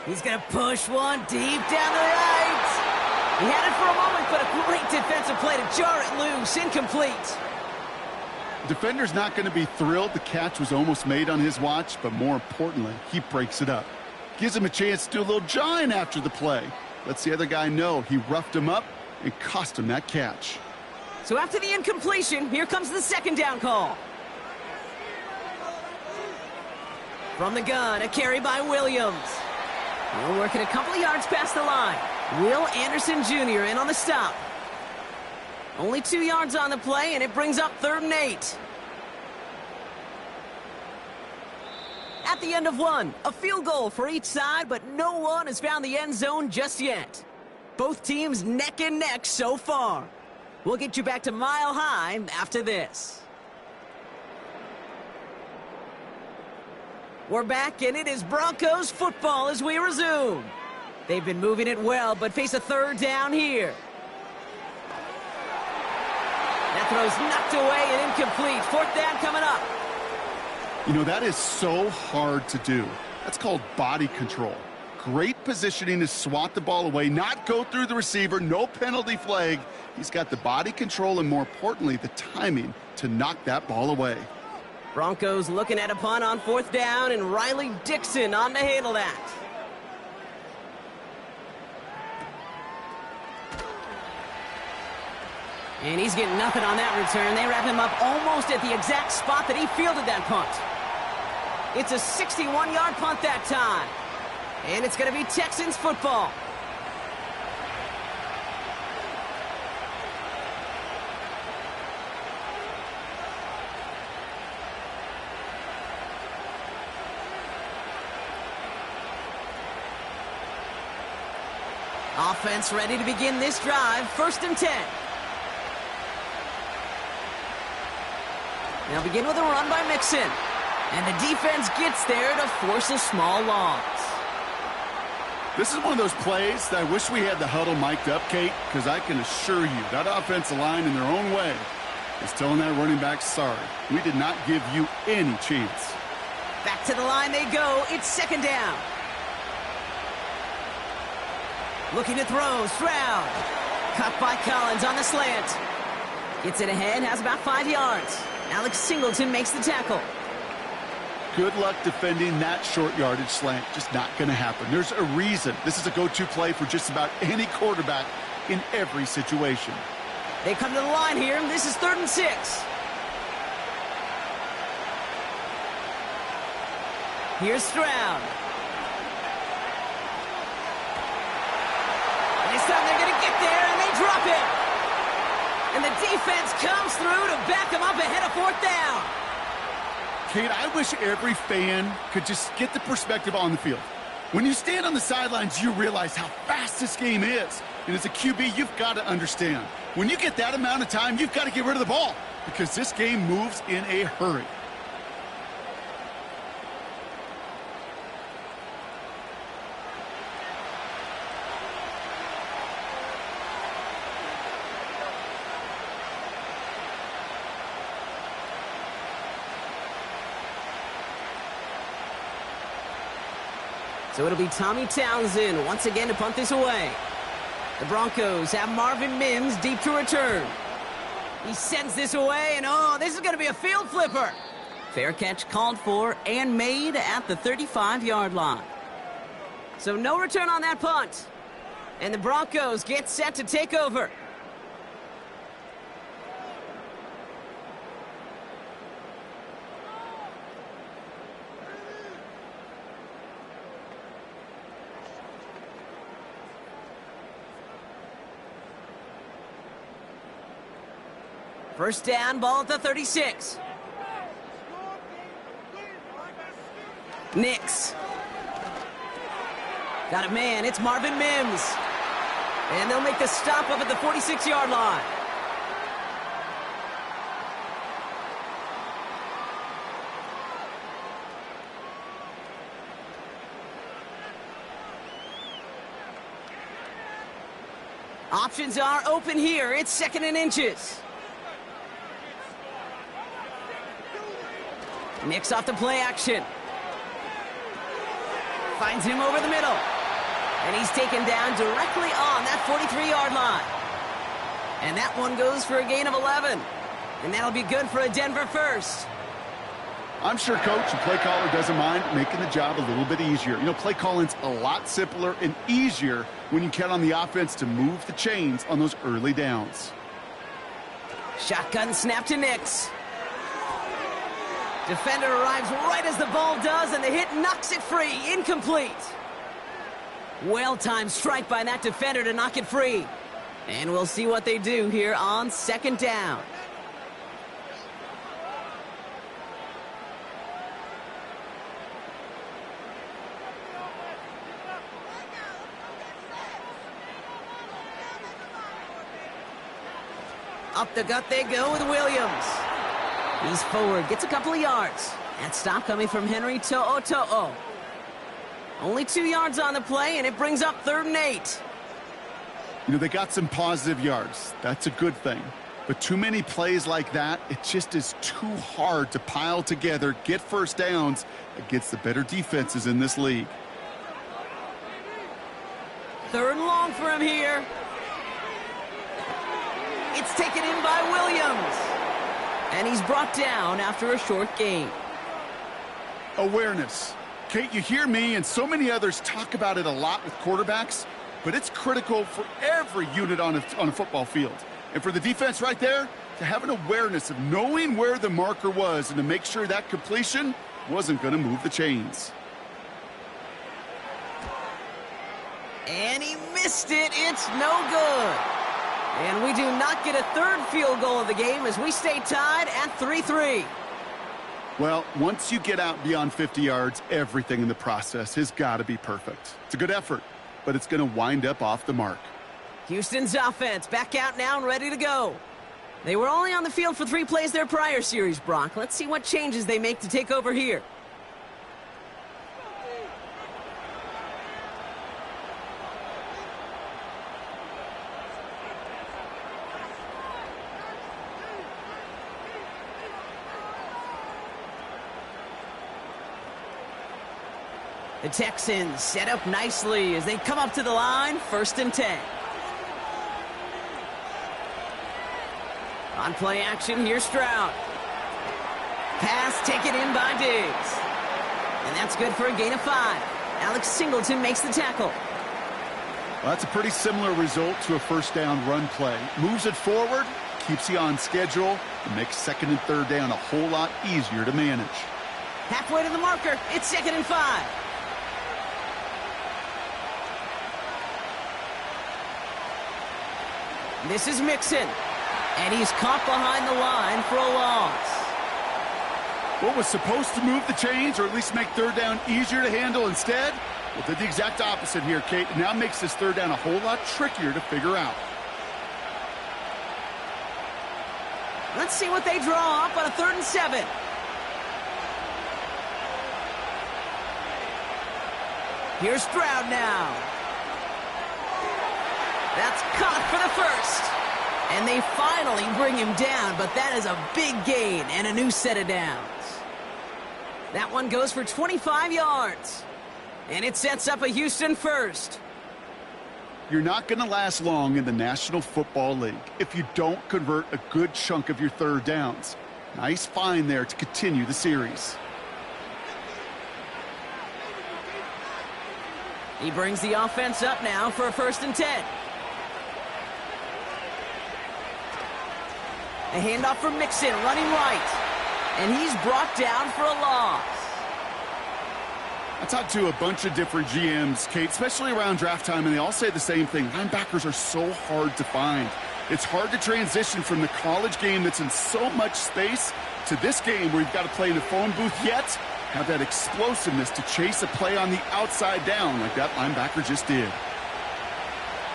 He's going to push one deep down the right. He had it for a moment, but a great defensive play to jar it loose. Incomplete. The defender's not going to be thrilled the catch was almost made on his watch, but more importantly, he breaks it up. Gives him a chance to do a little jawing after the play. Lets the other guy know he roughed him up and cost him that catch. So after the incompletion, here comes the 2nd down call. From the gun, a carry by Williams. He'll work it a couple of yards past the line. Will Anderson Jr. in on the stop. Only 2 yards on the play, and it brings up 3rd and 8. At the end of one, a field goal for each side, but no one has found the end zone just yet. Both teams neck and neck so far. We'll get you back to Mile High after this. We're back, and it is Broncos football as we resume. They've been moving it well, but face a third down here. That throw's knocked away and incomplete. Fourth down coming up. You know, that is so hard to do. That's called body control. Great positioning to swat the ball away, not go through the receiver, no penalty flag. He's got the body control and, more importantly, the timing to knock that ball away. Broncos looking at a punt on fourth down, and Riley Dixon on to handle that. And he's getting nothing on that return. They wrap him up almost at the exact spot that he fielded that punt. It's a 61-yard punt that time. And it's going to be Texans football. Offense ready to begin this drive. 1st and 10. They'll begin with a run by Mixon. And the defense gets there to force a small loss. This is one of those plays that I wish we had the huddle mic'd up, Kate, because I can assure you that offensive line in their own way is telling that running back, sorry, we did not give you any chance. Back to the line they go. It's 2nd down. Looking to throw. Stroud. Cut by Collins on the slant. Gets it ahead, has about 5 yards. Alex Singleton makes the tackle. Good luck defending that short yardage slant. Just not going to happen. There's a reason. This is a go-to play for just about any quarterback in every situation. They come to the line here. This is 3rd and 6. Here's Stroud. This time they're going to get there, and they drop it. And the defense comes through to back them up ahead of 4th down. Kate, I wish every fan could just get the perspective on the field. When you stand on the sidelines, you realize how fast this game is. And as a QB, you've got to understand. When you get that amount of time, you've got to get rid of the ball because this game moves in a hurry. So it'll be Tommy Townsend once again to punt this away. The Broncos have Marvin Mims deep to return. He sends this away, and oh, this is going to be a field flipper. Fair catch called for and made at the 35-yard line. So no return on that punt. And the Broncos get set to take over. First down, ball at the 36. Nix. Got a man, it's Marvin Mims. And they'll make the stop up at the 46-yard line. Options are open here. It's 2nd and inches. Nix off the play action. Finds him over the middle. And he's taken down directly on that 43-yard line. And that one goes for a gain of 11. And that'll be good for a Denver first. I'm sure coach and play caller doesn't mind making the job a little bit easier. You know, play calling's a lot simpler and easier when you count on the offense to move the chains on those early downs. Shotgun snap to Nix. Defender arrives right as the ball does, and the hit knocks it free. Incomplete. Well-timed strike by that defender to knock it free. And we'll see what they do here on 2nd down. Up the gut they go with Williams. He's forward, gets a couple of yards. That stop coming from Henry To'o. Only 2 yards on the play, and it brings up 3rd and 8. You know, they got some positive yards. That's a good thing. But too many plays like that, it just is too hard to pile together, get first downs against the better defenses in this league. 3rd and long for him here. It's taken in by Williams. And he's brought down after a short gain. Awareness. Kate, you hear me and so many others talk about it a lot with quarterbacks, but it's critical for every unit on a football field. And for the defense right there, to have an awareness of knowing where the marker was and to make sure that completion wasn't going to move the chains. And he missed it. It's no good. And we do not get a 3rd field goal of the game as we stay tied at 3-3. Well, once you get out beyond 50 yards, everything in the process has got to be perfect. It's a good effort, but it's going to wind up off the mark. Houston's offense back out now and ready to go. They were only on the field for 3 plays their prior series, Brock. Let's see what changes they make to take over here. The Texans set up nicely as they come up to the line, 1st and 10. On play action, here's Stroud. Pass taken in by Diggs. And that's good for a gain of 5. Alex Singleton makes the tackle. Well, that's a pretty similar result to a 1st down run play. Moves it forward, keeps you on schedule, and makes 2nd and 3rd down a whole lot easier to manage. Halfway to the marker, it's 2nd and 5. This is Mixon, and he's caught behind the line for a loss. What was supposed to move the chains, or at least make 3rd down easier to handle instead? Well, did the exact opposite here, Kate. Now makes this 3rd down a whole lot trickier to figure out. Let's see what they draw up on a 3rd and 7. Here's Stroud now. That's caught for the 1st. And they finally bring him down, but that is a big gain and a new set of downs. That one goes for 25 yards. And it sets up a Houston 1st. You're not going to last long in the National Football League if you don't convert a good chunk of your 3rd downs. Nice find there to continue the series. He brings the offense up now for a 1st and 10. A handoff for Mixon, running right. And he's brought down for a loss. I talked to a bunch of different GMs, Kate, especially around draft time, and they all say the same thing. Linebackers are so hard to find. It's hard to transition from the college game that's in so much space to this game where you've got to play in a phone booth, yet have that explosiveness to chase a play on the outside down like that linebacker just did.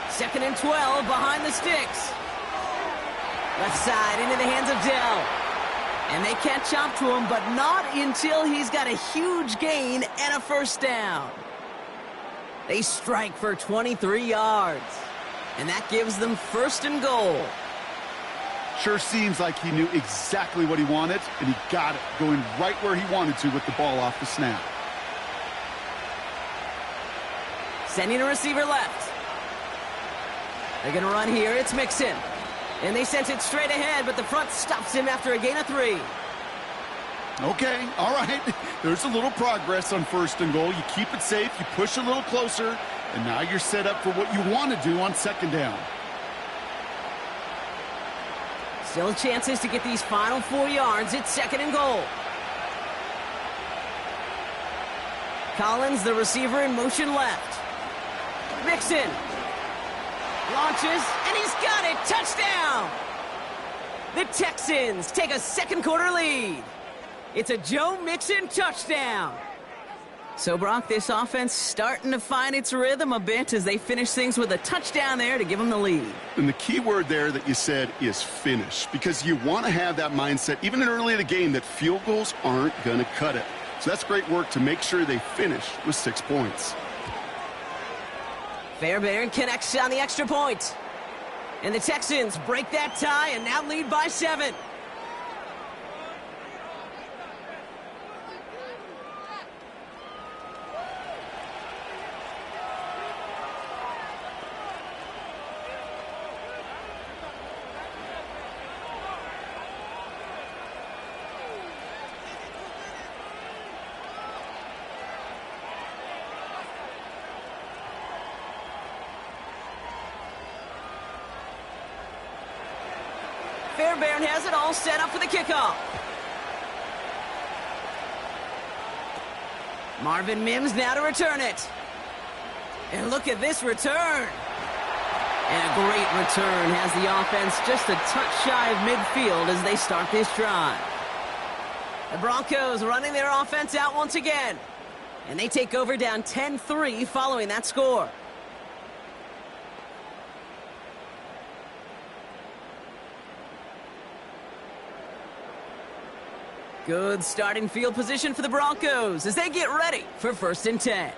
2nd and 12 behind the sticks. Left side into the hands of Dell. And they catch up to him, but not until he's got a huge gain and a 1st down. They strike for 23 yards. And that gives them 1st and goal. Sure seems like he knew exactly what he wanted, and he got it, going right where he wanted to with the ball off the snap. Sending a receiver left. They're going to run here. It's Mixon. And they sent it straight ahead, but the front stops him after a gain of 3. Okay, all right. There's a little progress on 1st and goal. You keep it safe, you push a little closer, and now you're set up for what you want to do on 2nd down. Still chances to get these final 4 yards. It's 2nd and goal. Collins, the receiver, in motion left. Mixon launches, and he's got it. Touchdown! The Texans take a 2nd quarter lead. It's a Joe Mixon touchdown. So, Brock, this offense starting to find its rhythm a bit as they finish things with a touchdown there to give them the lead. And the key word there that you said is finish, because you want to have that mindset, even early in the game, that field goals aren't going to cut it. So that's great work to make sure they finish with 6 points. Fairbairn connects on the extra point. And the Texans break that tie and now lead by 7. Fairbairn has it all set up for the kickoff. Marvin Mims now to return it. And look at this return. And a great return has the offense just a touch shy of midfield as they start this drive. The Broncos running their offense out once again. And they take over down 10-3 following that score. Good starting field position for the Broncos as they get ready for 1st and 10.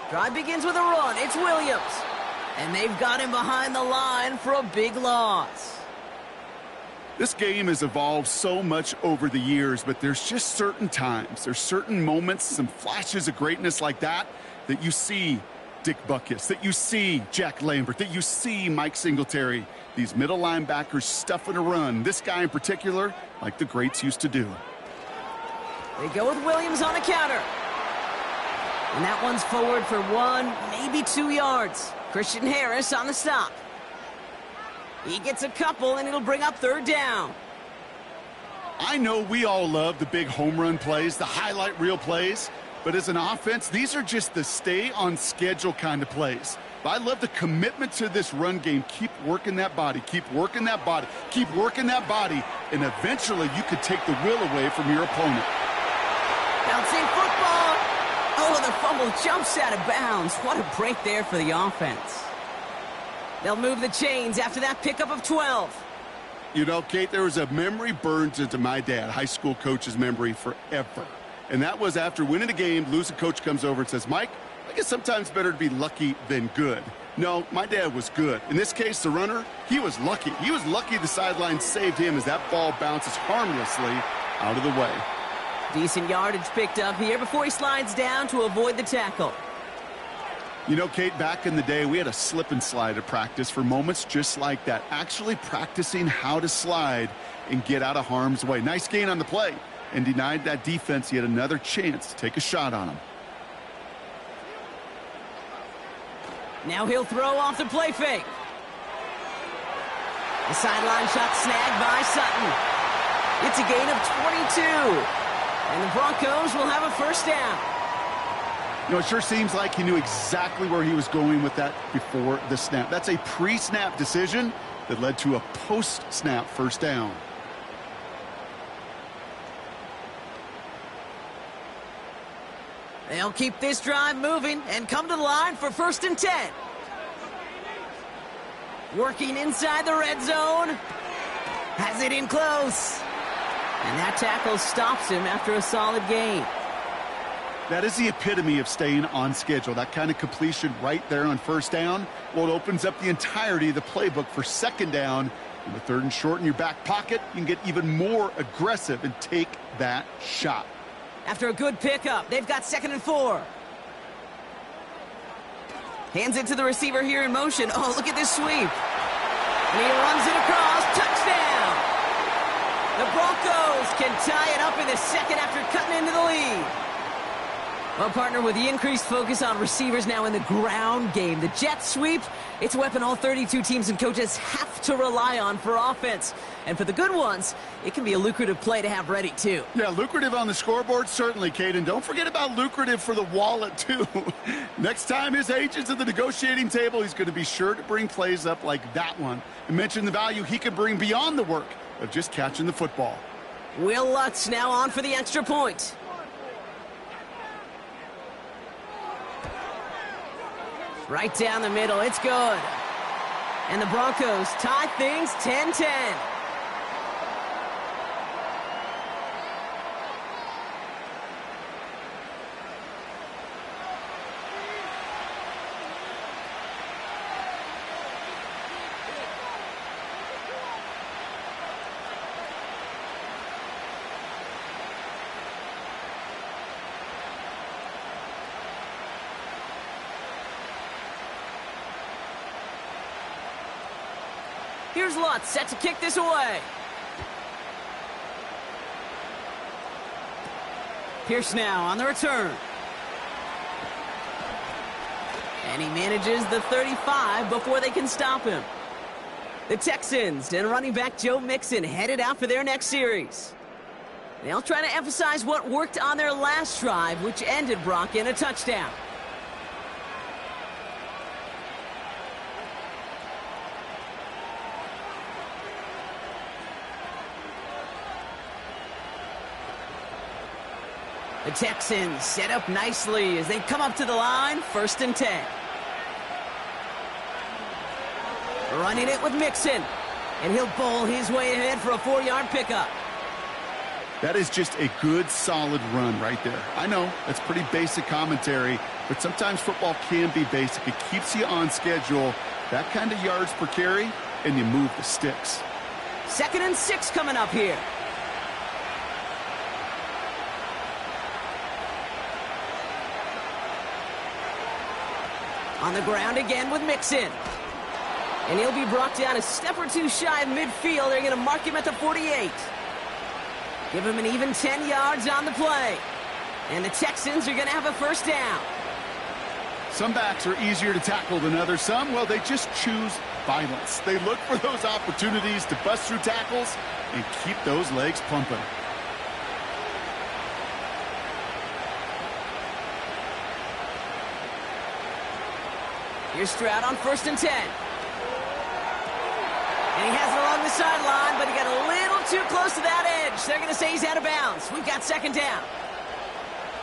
Drive begins with a run. It's Williams. And they've got him behind the line for a big loss. This game has evolved so much over the years, but there's just certain times, there's certain moments, some flashes of greatness like that you see Dick Butkus, that you see Jack Lambert, that you see Mike Singletary. These middle linebackers stuffing a run. This guy in particular, like the greats used to do. They go with Williams on a counter. And that one's forward for 1, maybe 2 yards. Christian Harris on the stop. He gets a couple, and it'll bring up 3rd down. I know we all love the big home run plays, the highlight reel plays, but as an offense, these are just the stay-on-schedule kind of plays. But I love the commitment to this run game. Keep working that body. Keep working that body. Keep working that body. And eventually you could take the will away from your opponent. Bouncing football. Oh, the fumble jumps out of bounds. What a break there for the offense. They'll move the chains after that pickup of 12. You know, Kate, there was a memory burned into my dad, high school coach's memory forever. And that was after winning a game, losing coach comes over and says, Mike, I guess sometimes better to be lucky than good. No, my dad was good. In this case, the runner, he was lucky. He was lucky the sideline saved him as that ball bounces harmlessly out of the way. Decent yardage picked up here before he slides down to avoid the tackle. You know, Kate, back in the day, we had a slip and slide at practice for moments just like that. Actually practicing how to slide and get out of harm's way. Nice gain on the play and denied that defense yet another chance to take a shot on him. Now he'll throw off the play fake. The sideline shot snagged by Sutton. It's a gain of 22. And the Broncos will have a 1st down. You know, it sure seems like he knew exactly where he was going with that before the snap. That's a pre-snap decision that led to a post-snap 1st down. They'll keep this drive moving and come to the line for 1st and 10. Working inside the red zone. Has it in close. And that tackle stops him after a solid gain. That is the epitome of staying on schedule. That kind of completion right there on 1st down. Well, it opens up the entirety of the playbook for 2nd down. And with 3rd and short in your back pocket, you can get even more aggressive and take that shot. After a good pickup, they've got 2nd and 4. Hands it to the receiver here in motion. Oh, look at this sweep. And he runs it across. Touchdown! The Broncos can tie it up in the 2nd after cutting into the lead. Well, partner, with the increased focus on receivers now in the ground game, the jet sweep, it's a weapon all 32 teams and coaches have to rely on for offense. And for the good ones, it can be a lucrative play to have ready, too. Yeah, lucrative on the scoreboard, certainly, Kate. And don't forget about lucrative for the wallet, too. Next time his agent's at the negotiating table, he's going to be sure to bring plays up like that one. And mention the value he can bring beyond the work of just catching the football. Will Lutz now on for the extra point. Right down the middle. It's good. And the Broncos tie things 10-10. Here's Lutz, set to kick this away. Pierce now on the return. And he manages the 35 before they can stop him. The Texans and running back Joe Mixon headed out for their next series. They'll try to emphasize what worked on their last drive, which ended Brock in a touchdown. The Texans set up nicely as they come up to the line, 1st and 10. Running it with Mixon, and he'll bowl his way ahead for a 4-yard pickup. That is just a good, solid run right there. I know, that's pretty basic commentary, but sometimes football can be basic. It keeps you on schedule, that kind of yards per carry, and you move the sticks. 2nd and 6 coming up here. On the ground again with Mixon. And he'll be brought down a step or two shy of midfield. They're going to mark him at the 48. Give him an even 10 yards on the play. And the Texans are going to have a 1st down. Some backs are easier to tackle than others. Some, well, they just choose violence. They look for those opportunities to bust through tackles and keep those legs pumping. Here's Stroud on 1st and 10. And he has it along the sideline, but he got a little too close to that edge. They're going to say he's out of bounds. We've got 2nd down.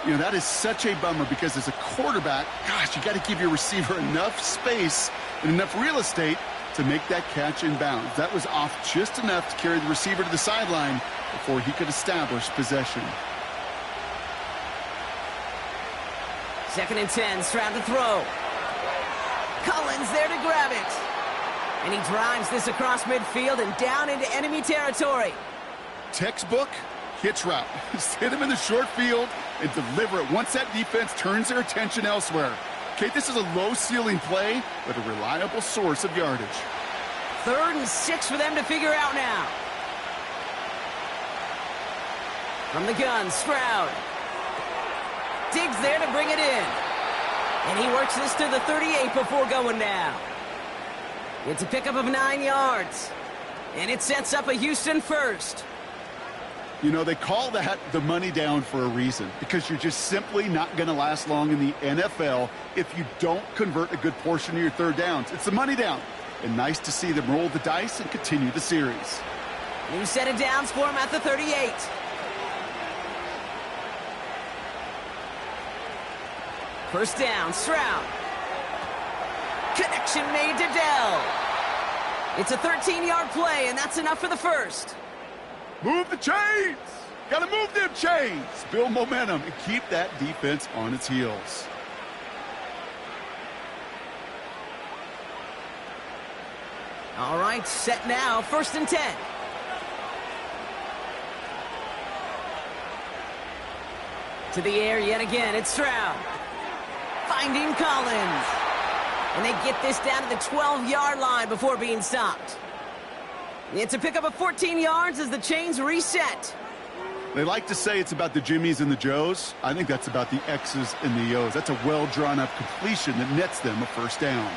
You know, that is such a bummer because as a quarterback, gosh, you got to give your receiver enough space and enough real estate to make that catch in bounds. That was off just enough to carry the receiver to the sideline before he could establish possession. 2nd and 10, Stroud to throw. Collins there to grab it. And he drives this across midfield and down into enemy territory. Textbook hitch route. Just hit him in the short field and deliver it once that defense turns their attention elsewhere. Okay, this is a low-ceiling play, but a reliable source of yardage. 3rd and 6 for them to figure out now. From the gun, Stroud. Diggs there to bring it in. And he works this to the 38 before going down. It's a pickup of 9 yards. And it sets up a Houston 1st. You know, they call that the money down for a reason, because you're just simply not going to last long in the NFL if you don't convert a good portion of your 3rd downs. It's the money down. And nice to see them roll the dice and continue the series. New set of downs for him at the 38. First down, Stroud. Connection made to Dell. It's a 13-yard play, and that's enough for the 1st. Move the chains! Got to move them chains! Build momentum and keep that defense on its heels. All right, set now, 1st and 10. To the air yet again, it's Stroud. Finding Collins. And they get this down to the 12-yard line before being stopped. It's a pickup of 14 yards as the chains reset. They like to say it's about the Jimmies and the Joes. I think that's about the X's and the O's. That's a well-drawn-up completion that nets them a 1st down.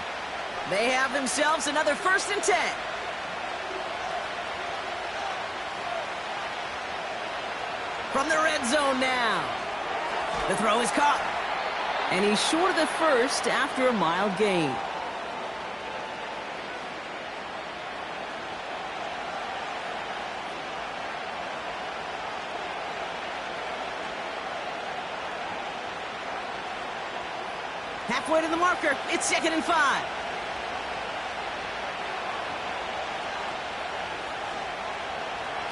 They have themselves another 1st and 10. From the red zone now. The throw is caught. And he's short of the 1st after a mild gain. Halfway to the marker. It's 2nd and 5.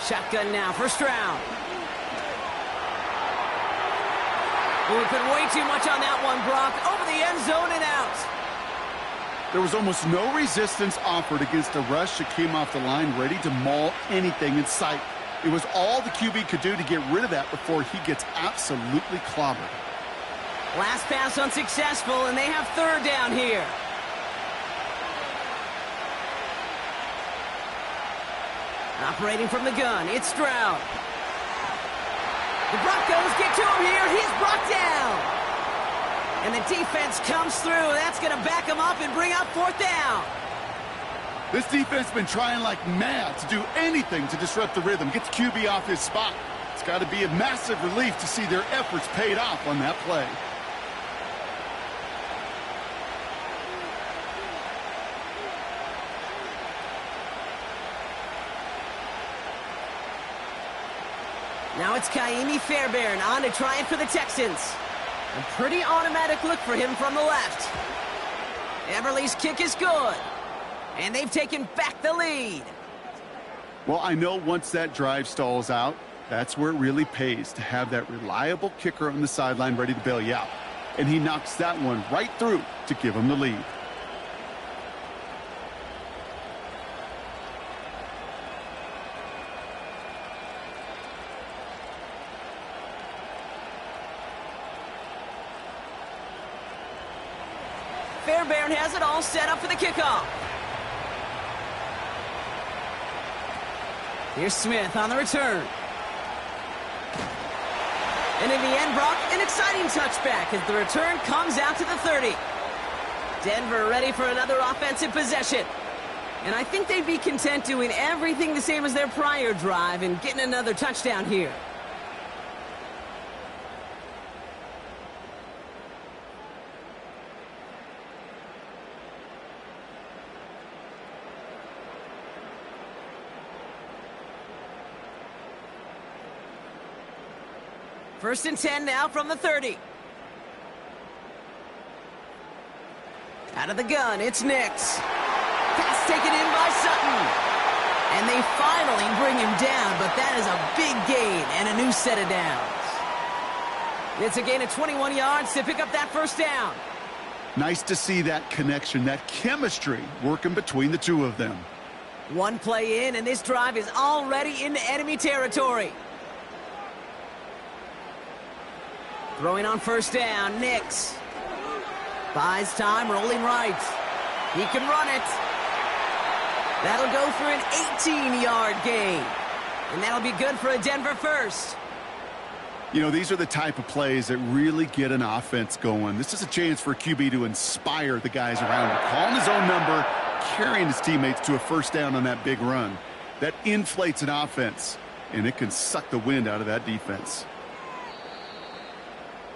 Shotgun now, first round. We put way too much on that one, Brock. Over the end zone and out. There was almost no resistance offered against a rush that came off the line ready to maul anything in sight. It was all the QB could do to get rid of that before he gets absolutely clobbered. Last pass unsuccessful, and they have 3rd down here. Operating from the gun, it's Stroud. The Broncos get to him here. He's brought down. And the defense comes through. That's going to back him up and bring up 4th down. This defense has been trying like mad to do anything to disrupt the rhythm, get the QB off his spot. It's got to be a massive relief to see their efforts paid off on that play. Now it's Kaimi Fairbairn on to try it for the Texans. A pretty automatic look for him from the left. Everly's kick is good. And they've taken back the lead. Well, I know once that drive stalls out, that's where it really pays to have that reliable kicker on the sideline ready to bail you out. And he knocks that one right through to give him the lead. Fairbairn has it all set up for the kickoff. Here's Smith on the return. And in the end, Brock, an exciting touchback as the return comes out to the 30. Denver ready for another offensive possession. And I think they'd be content doing everything the same as their prior drive and getting another touchdown here. First and 10 now from the 30. Out of the gun, it's Nix. Pass taken in by Sutton. And they finally bring him down, but that is a big gain and a new set of downs. It's a gain of 21 yards to pick up that first down. Nice to see that connection, that chemistry working between the two of them. One play in, and this drive is already into enemy territory. Throwing on first down, Nix. Buys time, rolling right. He can run it. That'll go for an 18-yard gain. And that'll be good for a Denver first. You know, these are the type of plays that really get an offense going. This is a chance for QB to inspire the guys around him. Calling his own number, carrying his teammates to a first down on that big run. That inflates an offense, and it can suck the wind out of that defense.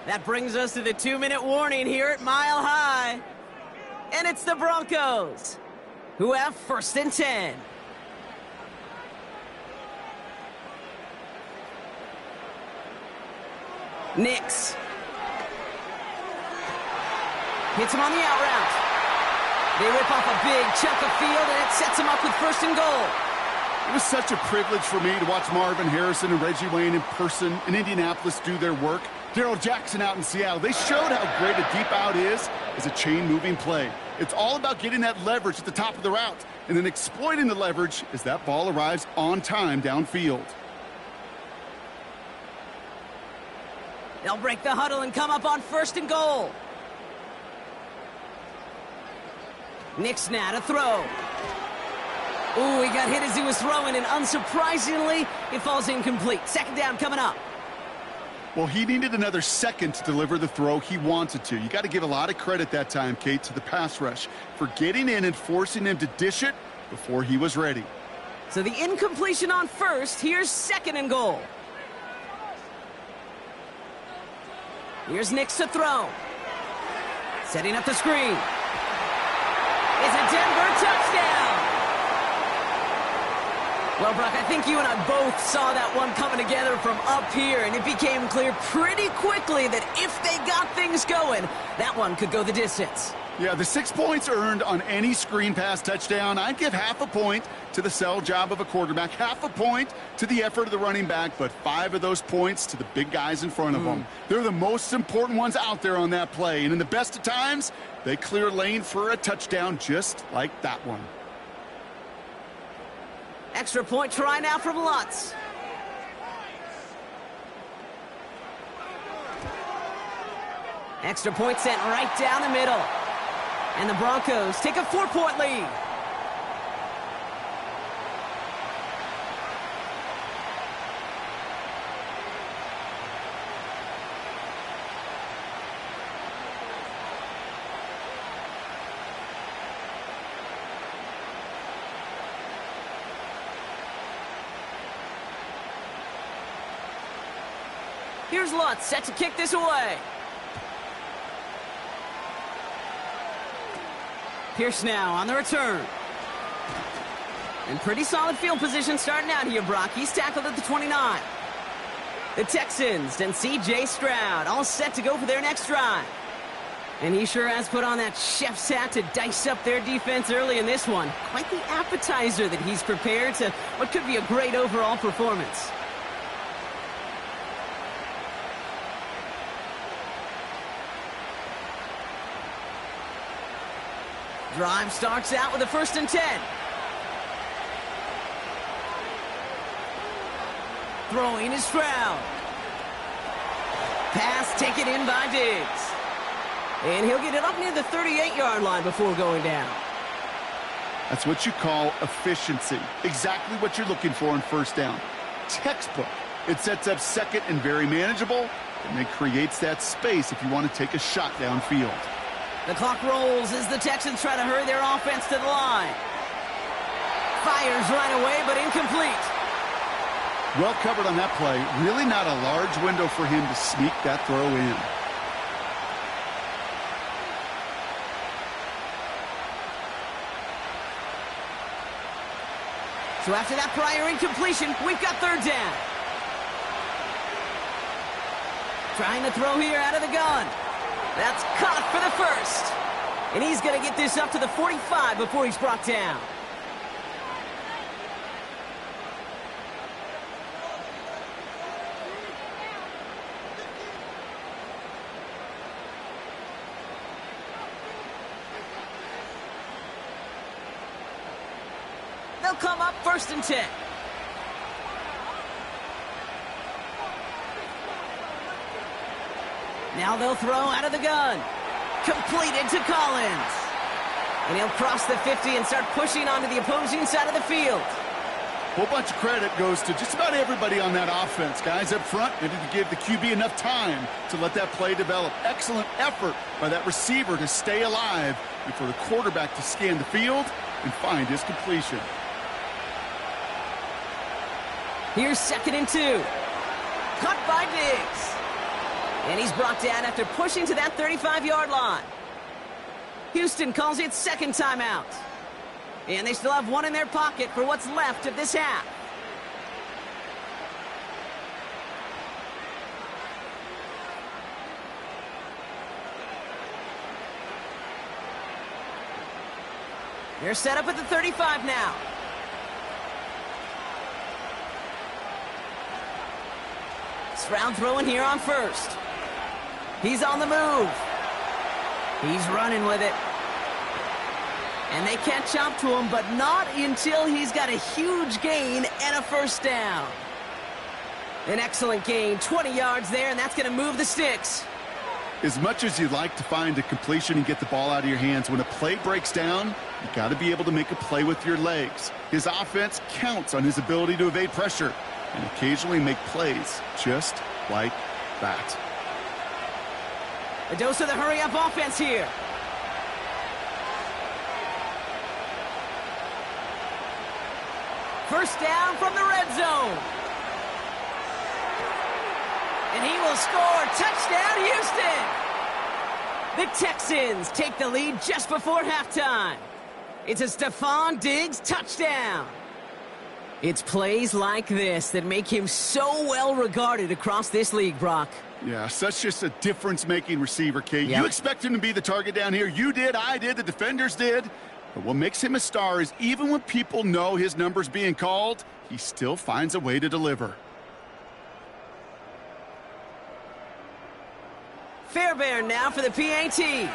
That brings us to the 2-minute warning here at Mile High. And it's the Broncos, who have first and 10. Nix. Hits him on the out route. They rip off a big chunk of field, and it sets him up with first and goal. It was such a privilege for me to watch Marvin Harrison and Reggie Wayne in person in Indianapolis do their work. Darrell Jackson out in Seattle. They showed how great a deep out is as a chain-moving play. It's all about getting that leverage at the top of the route and then exploiting the leverage as that ball arrives on time downfield. They'll break the huddle and come up on first and goal. Nix now to throw. Ooh, he got hit as he was throwing, and unsurprisingly, it falls incomplete. Second down coming up. Well, he needed another second to deliver the throw he wanted to. You got to give a lot of credit that time, Kate, to the pass rush for getting in and forcing him to dish it before he was ready. So the incompletion on first. Here's second and goal. Here's Nix to throw. Setting up the screen. It's a Denver touchdown. Well, Brock, I think you and I both saw that one coming together from up here, and it became clear pretty quickly that if they got things going, that one could go the distance. Yeah, the 6 points earned on any screen pass touchdown, I'd give half a point to the sell job of a quarterback, half a point to the effort of the running back, but 5 of those points to the big guys in front of them. They're the most important ones out there on that play, and in the best of times, they clear lane for a touchdown just like that one. Extra point try now from Lutz. Extra point sent right down the middle. And the Broncos take a 4-point lead. Here's Lutz set to kick this away. Pierce now on the return. And pretty solid field position starting out here, Brock. He's tackled at the 29. The Texans and C.J. Stroud all set to go for their next drive. And he sure has put on that chef's hat to dice up their defense early in this one. Quite the appetizer that he's prepared to what could be a great overall performance. Drive starts out with a 1st and 10. Throwing is Stroud. Pass taken in by Diggs. And he'll get it up near the 38-yard line before going down. That's what you call efficiency. Exactly what you're looking for on 1st down. Textbook. It sets up 2nd and very manageable, and it creates that space if you want to take a shot downfield. The clock rolls as the Texans try to hurry their offense to the line. Fires right away, but incomplete. Well covered on that play. Really not a large window for him to sneak that throw in. So after that prior incompletion, we've got 3rd down. Trying to throw here out of the gun. That's caught for the 1st. And he's going to get this up to the 45 before he's brought down. They'll come up 1st and 10. Now they'll throw out of the gun. Completed to Collins. And he'll cross the 50 and start pushing onto the opposing side of the field. A whole bunch of credit goes to just about everybody on that offense. Guys up front needed to give the QB enough time to let that play develop. Excellent effort by that receiver to stay alive and for the quarterback to scan the field and find his completion. Here's 2nd and 2. Cut by Diggs. And he's brought down after pushing to that 35-yard line. Houston calls it 2nd timeout. And they still have one in their pocket for what's left of this half. They're set up at the 35 now. Stroud throwing here on 1st. He's on the move. He's running with it. And they catch up to him, but not until he's got a huge gain and a 1st down. An excellent gain, 20 yards there, and that's going to move the sticks. As much as you'd like to find a completion and get the ball out of your hands, when a play breaks down, you got to be able to make a play with your legs. His offense counts on his ability to evade pressure and occasionally make plays just like that. A dose of the hurry-up offense here. First down from the red zone. And he will score. Touchdown, Houston! The Texans take the lead just before halftime. It's a Stephon Diggs touchdown. It's plays like this that make him so well regarded across this league, Brock. Yeah, such just a difference-making receiver, Kate. Yep. You expect him to be the target down here. You did, I did, the defenders did. But what makes him a star is even when people know his number's being called, he still finds a way to deliver. Fairbairn now for the PAT.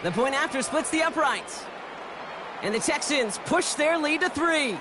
The point after splits the uprights. And the Texans push their lead to 3.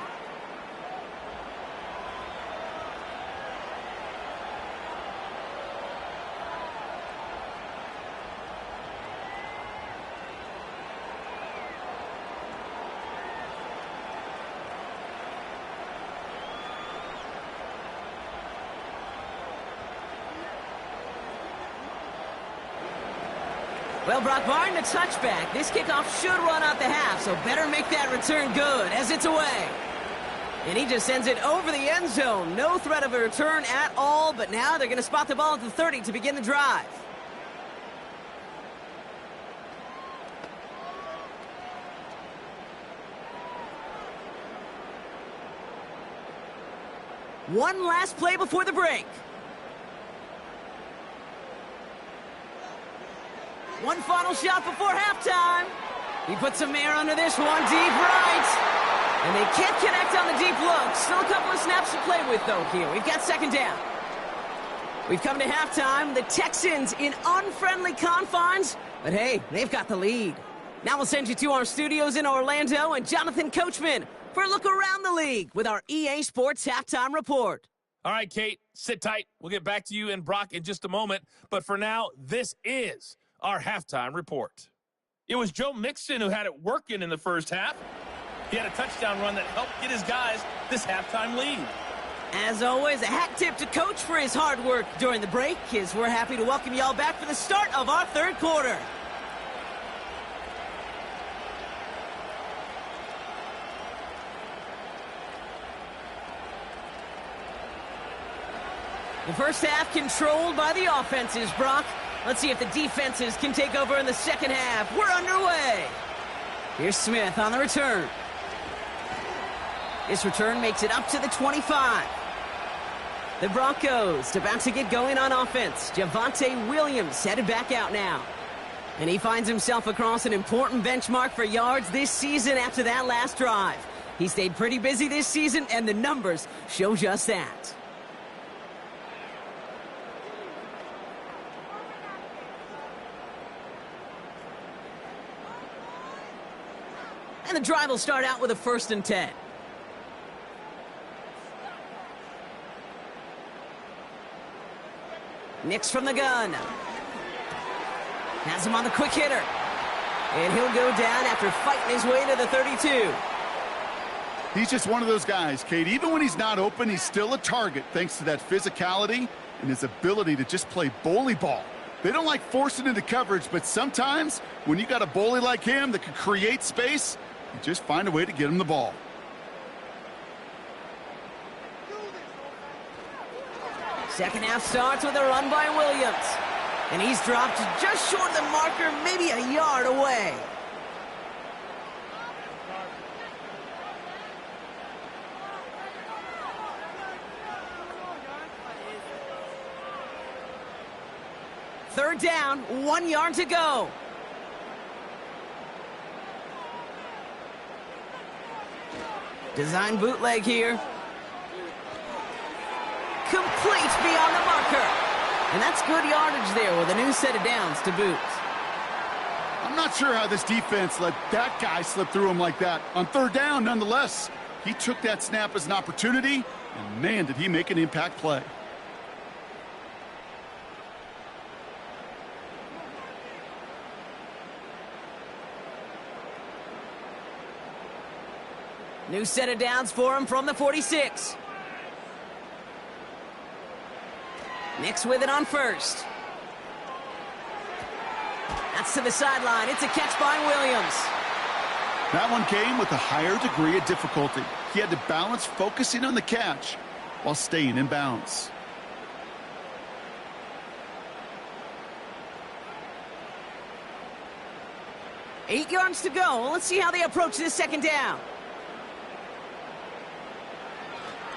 Well, Brock, barring the touchback, this kickoff should run out the half, so better make that return good as it's away. And he just sends it over the end zone. No threat of a return at all, but now they're going to spot the ball at the 30 to begin the drive. One last play before the break. One final shot before halftime. He puts some air under this one, deep right. And they can't connect on the deep look. Still a couple of snaps to play with, though, here. We've got second down. We've come to halftime. The Texans in unfriendly confines. But, hey, they've got the lead. Now we'll send you to our studios in Orlando and Jonathan Coachman for a look around the league with our EA Sports Halftime Report. All right, Kate, sit tight. We'll get back to you and Brock in just a moment. But for now, this is our halftime report. It was Joe Mixon who had it working in the first half. He had a touchdown run that helped get his guys this halftime lead. As always, a hat tip to Coach for his hard work during the break, as we're happy to welcome y'all back for the start of our third quarter. The first half controlled by the offenses, Brock. Let's see if the defenses can take over in the second half. We're underway. Here's Smith on the return. This return makes it up to the 25. The Broncos about to get going on offense. Javonte Williams headed back out now. And he finds himself across an important benchmark for yards this season after that last drive. He stayed pretty busy this season, and the numbers show just that. And the drive will start out with a 1st and 10. Nix from the gun. Has him on the quick hitter. And he'll go down after fighting his way to the 32. He's just one of those guys, Kate. Even when he's not open, he's still a target thanks to that physicality and his ability to just play bully ball. They don't like forcing into coverage, but sometimes when you got a bully like him that can create space, you just find a way to get him the ball. Second half starts with a run by Williams. And he's dropped just short of the marker, maybe a yard away. Third down, 1 yard to go. Design bootleg here. Complete beyond the marker. And that's good yardage there with a new set of downs to boot. I'm not sure how this defense let that guy slip through him like that. On third down, nonetheless, he took that snap as an opportunity, and man, did he make an impact play. New set of downs for him from the 46. Nix with it on first. That's to the sideline. It's a catch by Williams. That one came with a higher degree of difficulty. He had to balance focusing on the catch while staying in bounds. 8 yards to go. Let's see how they approach this second down.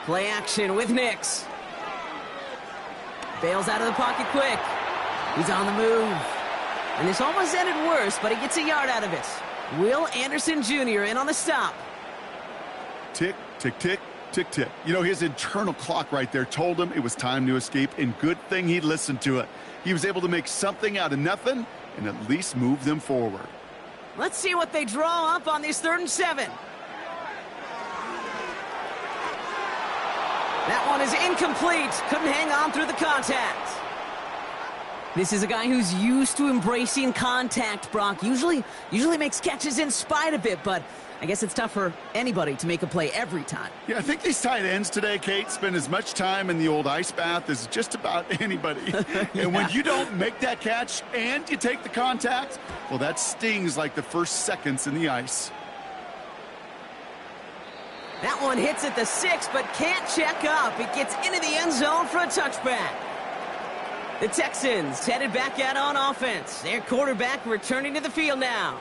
Play action with Nix. Bails out of the pocket quick. He's on the move. And this almost ended worse, but he gets a yard out of it. Will Anderson Jr. in on the stop. Tick, tick, tick, tick, tick. You know, his internal clock right there told him it was time to escape, and good thing he listened to it. He was able to make something out of nothing and at least move them forward. Let's see what they draw up on this 3rd and 7. That one is incomplete. Couldn't hang on through the contact. This is a guy who's used to embracing contact, Brock. Usually makes catches in spite of it, but I guess it's tough for anybody to make a play every time. Yeah, I think these tight ends today, Kate, spend as much time in the old ice bath as just about anybody. Yeah. And when you don't make that catch and you take the contact, well, that stings like the first seconds in the ice. That one hits at the 6, but can't check up. It gets into the end zone for a touchback. The Texans headed back out on offense. Their quarterback returning to the field now.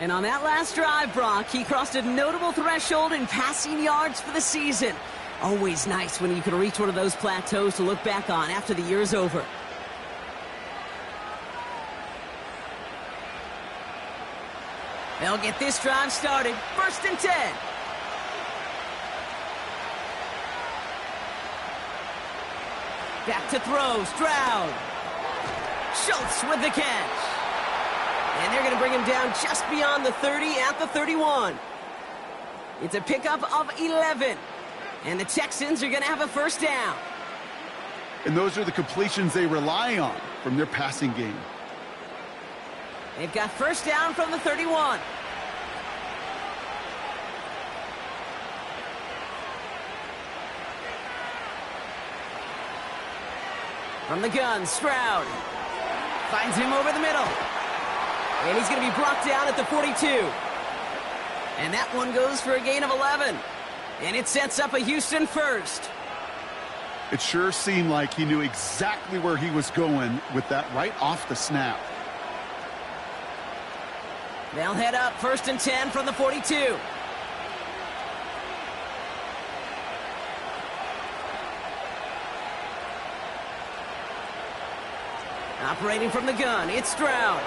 And on that last drive, Brock, he crossed a notable threshold in passing yards for the season. Always nice when you can reach one of those plateaus to look back on after the year's over. They'll get this drive started. 1st and 10. Back to throw, Stroud. Schultz with the catch. And they're going to bring him down just beyond the 30 at the 31. It's a pickup of 11. And the Texans are going to have a 1st down. And those are the completions they rely on from their passing game. They've got 1st down from the 31. From the gun, Stroud finds him over the middle. And he's going to be brought down at the 42. And that one goes for a gain of 11. And it sets up a Houston 1st. It sure seemed like he knew exactly where he was going with that right off the snap. They'll head up 1st and 10 from the 42. Operating from the gun, it's Stroud.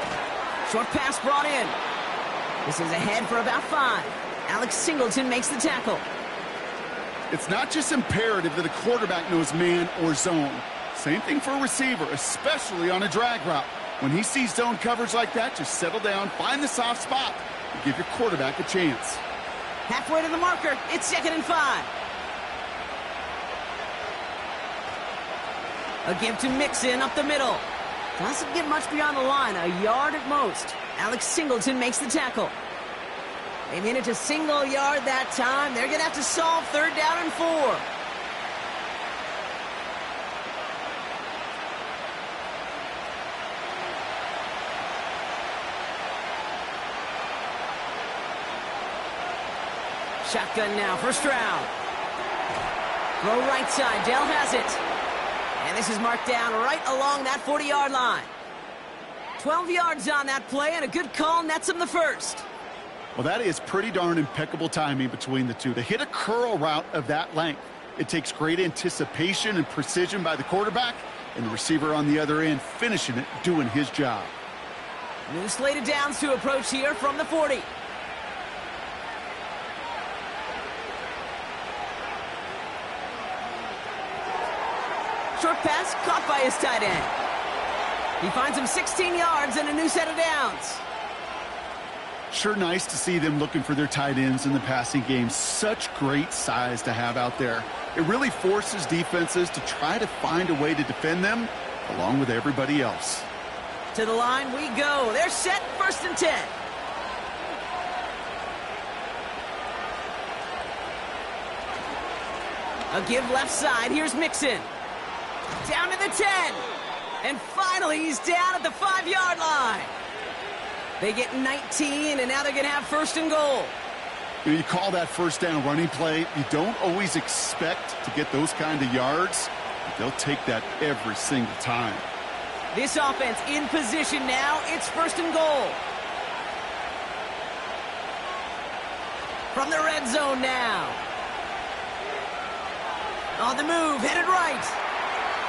Short pass brought in. This is ahead for about 5. Alex Singleton makes the tackle. It's not just imperative that a quarterback knows man or zone. Same thing for a receiver, especially on a drag route. When he sees zone coverage like that, just settle down, find the soft spot, and give your quarterback a chance. Halfway to the marker, it's 2nd and 5. A give to Mixon up the middle. Doesn't get much beyond the line, a yard at most. Alex Singleton makes the tackle. They made it to single yard that time. They're going to have to solve 3rd down and 4. Shotgun now for Stroud. Throw right side, Dell has it. And this is marked down right along that 40-yard line. 12 yards on that play, and a good call nets him the 1st. Well, that is pretty darn impeccable timing between the two. To hit a curl route of that length, it takes great anticipation and precision by the quarterback, and the receiver on the other end finishing it, doing his job. New slated downs to approach here from the 40. Short pass caught by his tight end. He finds him 16 yards and a new set of downs. Sure nice to see them looking for their tight ends in the passing game. Such great size to have out there. It really forces defenses to try to find a way to defend them along with everybody else. To the line we go. They're set, 1st and 10. A give left side. Here's Mixon. Down to the 10. And finally, he's down at the 5-yard line. They get 19, and now they're going to have 1st and goal. You call that 1st down running play. You don't always expect to get those kind of yards, but they'll take that every single time. This offense in position now. It's 1st and goal. From the red zone now. On the move, headed right.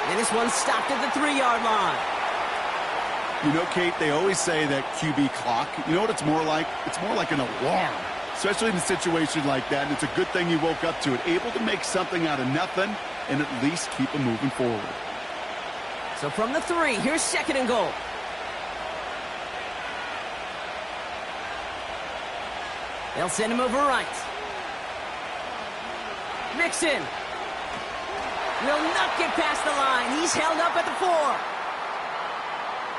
And this one stopped at the 3-yard line. You know, Kate, they always say that QB clock. You know what it's more like? It's more like an alarm, especially in a situation like that. And it's a good thing he woke up to it, able to make something out of nothing and at least keep him moving forward. So from the 3, here's 2nd and goal. They'll send him over right. Mixon will not get past the line. He's held up at the 4.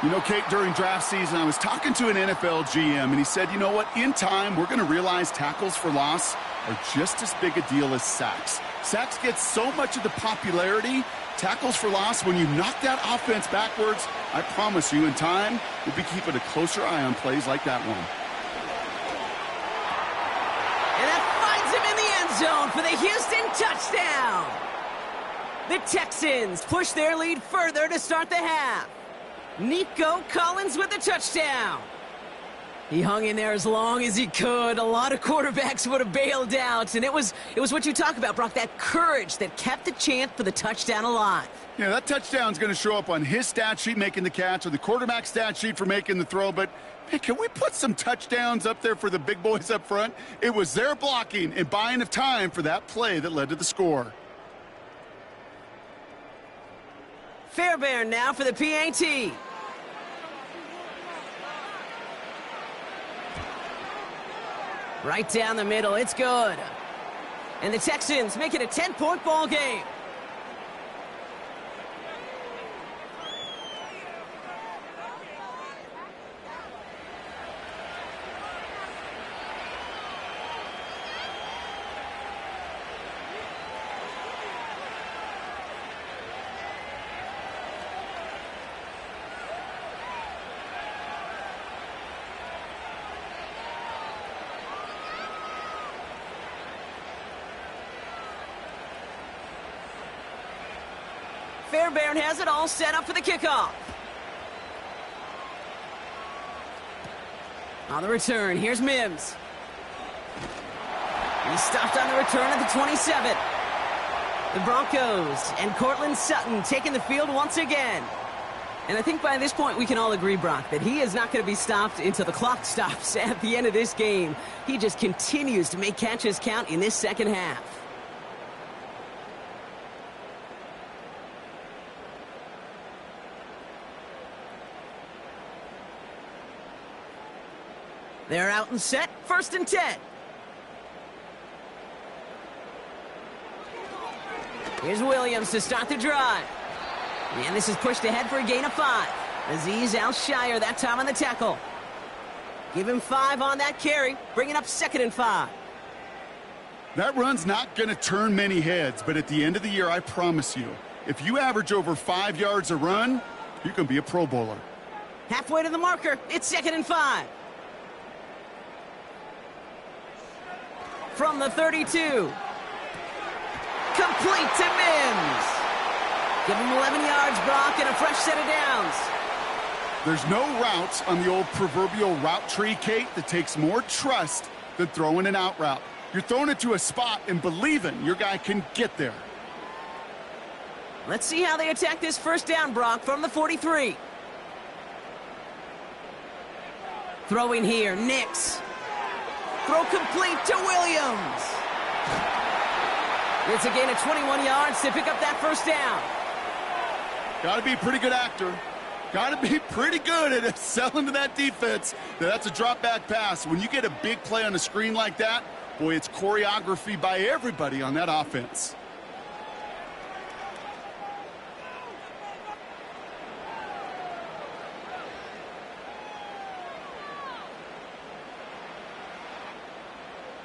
You know, Kate, during draft season, I was talking to an NFL GM, and he said, you know what, in time, we're going to realize tackles for loss are just as big a deal as sacks. Sacks get so much of the popularity. Tackles for loss, when you knock that offense backwards, I promise you, in time, we'll be keeping a closer eye on plays like that one. And that finds him in the end zone for the Houston touchdown. The Texans push their lead further to start the half. Nico Collins with the touchdown. He hung in there as long as he could. A lot of quarterbacks would have bailed out, and it was what you talk about, Brock, that courage that kept the chant for the touchdown alive. Yeah, that touchdown's going to show up on his stat sheet making the catch or the quarterback stat sheet for making the throw, but hey, can we put some touchdowns up there for the big boys up front? It was their blocking and buying of time for that play that led to the score. Fairbairn now for the PAT. Right down the middle, it's good. And the Texans make it a 10-point ball game. Fairbairn has it all set up for the kickoff. On the return, here's Mims. He stopped on the return at the 27. The Broncos and Cortland Sutton taking the field once again. And I think by this point we can all agree, Brock, that he is not going to be stopped until the clock stops at the end of this game. He just continues to make catches count in this second half. They're out and set, 1st and 10. Here's Williams to start the drive. And this is pushed ahead for a gain of 5. Azeez Al-Shire that time on the tackle. Give him 5 on that carry, bringing up 2nd and 5. That run's not going to turn many heads, but at the end of the year, I promise you, if you average over 5 yards a run, you can be a Pro Bowler. Halfway to the marker, it's 2nd and 5. From the 32. Complete to Mims. Give him 11 yards, Brock, and a fresh set of downs. There's no routes on the old proverbial route tree, Kate, that takes more trust than throwing an out route. You're throwing it to a spot and believing your guy can get there. Let's see how they attack this first down, Brock, from the 43. Throwing here, Nix. Throw complete to Williams. It's a gain of 21 yards to pick up that first down. Got to be a pretty good actor. Got to be pretty good at selling to that defense. That's a drop back pass. When you get a big play on a screen like that, boy, it's choreography by everybody on that offense.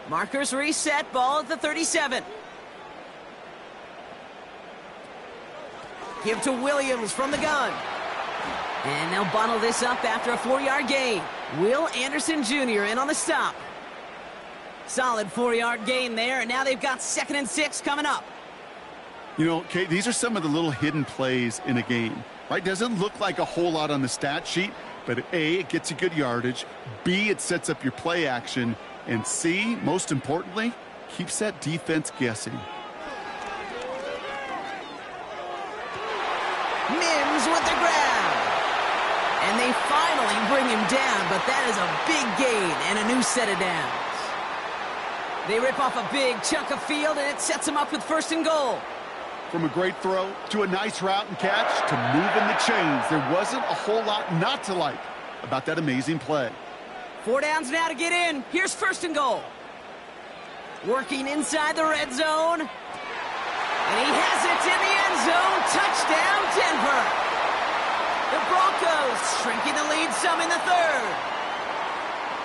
Markers reset, ball at the 37. Give to Williams from the gun. And they'll bottle this up after a 4-yard gain. Will Anderson Jr. in on the stop. Solid 4-yard gain there, and now they've got 2nd and 6 coming up. You know, Kate, these are some of the little hidden plays in a game, right? Doesn't look like a whole lot on the stat sheet, but A, it gets you good yardage. B, it sets up your play action. And C, most importantly, keeps that defense guessing. Mims with the grab. And they finally bring him down, but that is a big gain and a new set of downs. They rip off a big chunk of field, and it sets them up with 1st and goal. From a great throw to a nice route and catch to moving the chains, there wasn't a whole lot not to like about that amazing play. 4 downs now to get in. Here's 1st and goal. Working inside the red zone. And he has it in the end zone. Touchdown, Denver. The Broncos shrinking the lead some in the 3rd.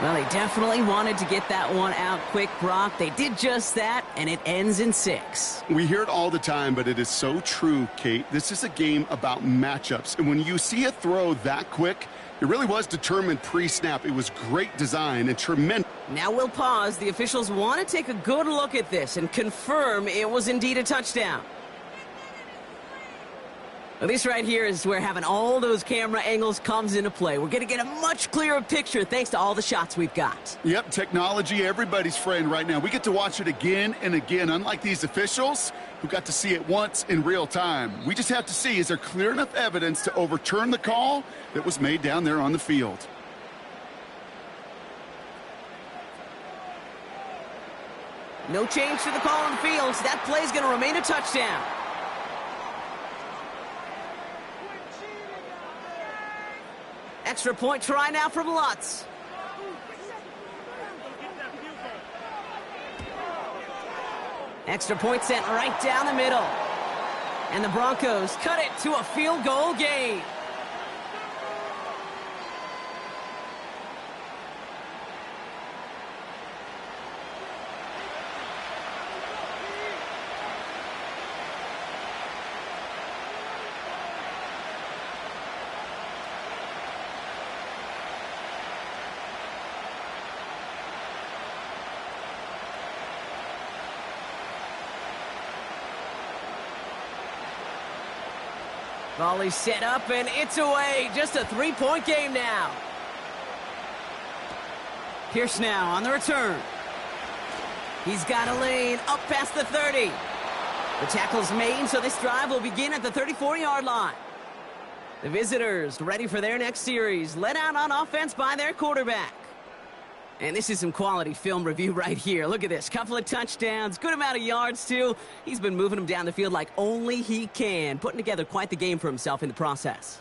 Well, they definitely wanted to get that one out quick, Brock. They did just that, and it ends in 6. We hear it all the time, but it is so true, Kate. This is a game about matchups. And when you see a throw that quick, it really was determined pre-snap. It was great design and tremendous. Now we'll pause. The officials want to take a good look at this and confirm it was indeed a touchdown. Well, this right here is where having all those camera angles comes into play. We're going to get a much clearer picture thanks to all the shots we've got. Yep, technology, everybody's friend right now. We get to watch it again and again, unlike these officials who got to see it once in real time. We just have to see, is there clear enough evidence to overturn the call that was made down there on the field? No change to the call on the field, so that play's going to remain a touchdown. Extra point try now from Lutz. Extra point sent right down the middle. And the Broncos cut it to a field goal gain. Volley set up, and it's away. Just a 3-point game now. Pierce now on the return. He's got a lane up past the 30. The tackle's made, so this drive will begin at the 34-yard line. The visitors ready for their next series, led out on offense by their quarterback. And this is some quality film review right here. Look at this. Couple of touchdowns. Good amount of yards, too. He's been moving them down the field like only he can. Putting together quite the game for himself in the process.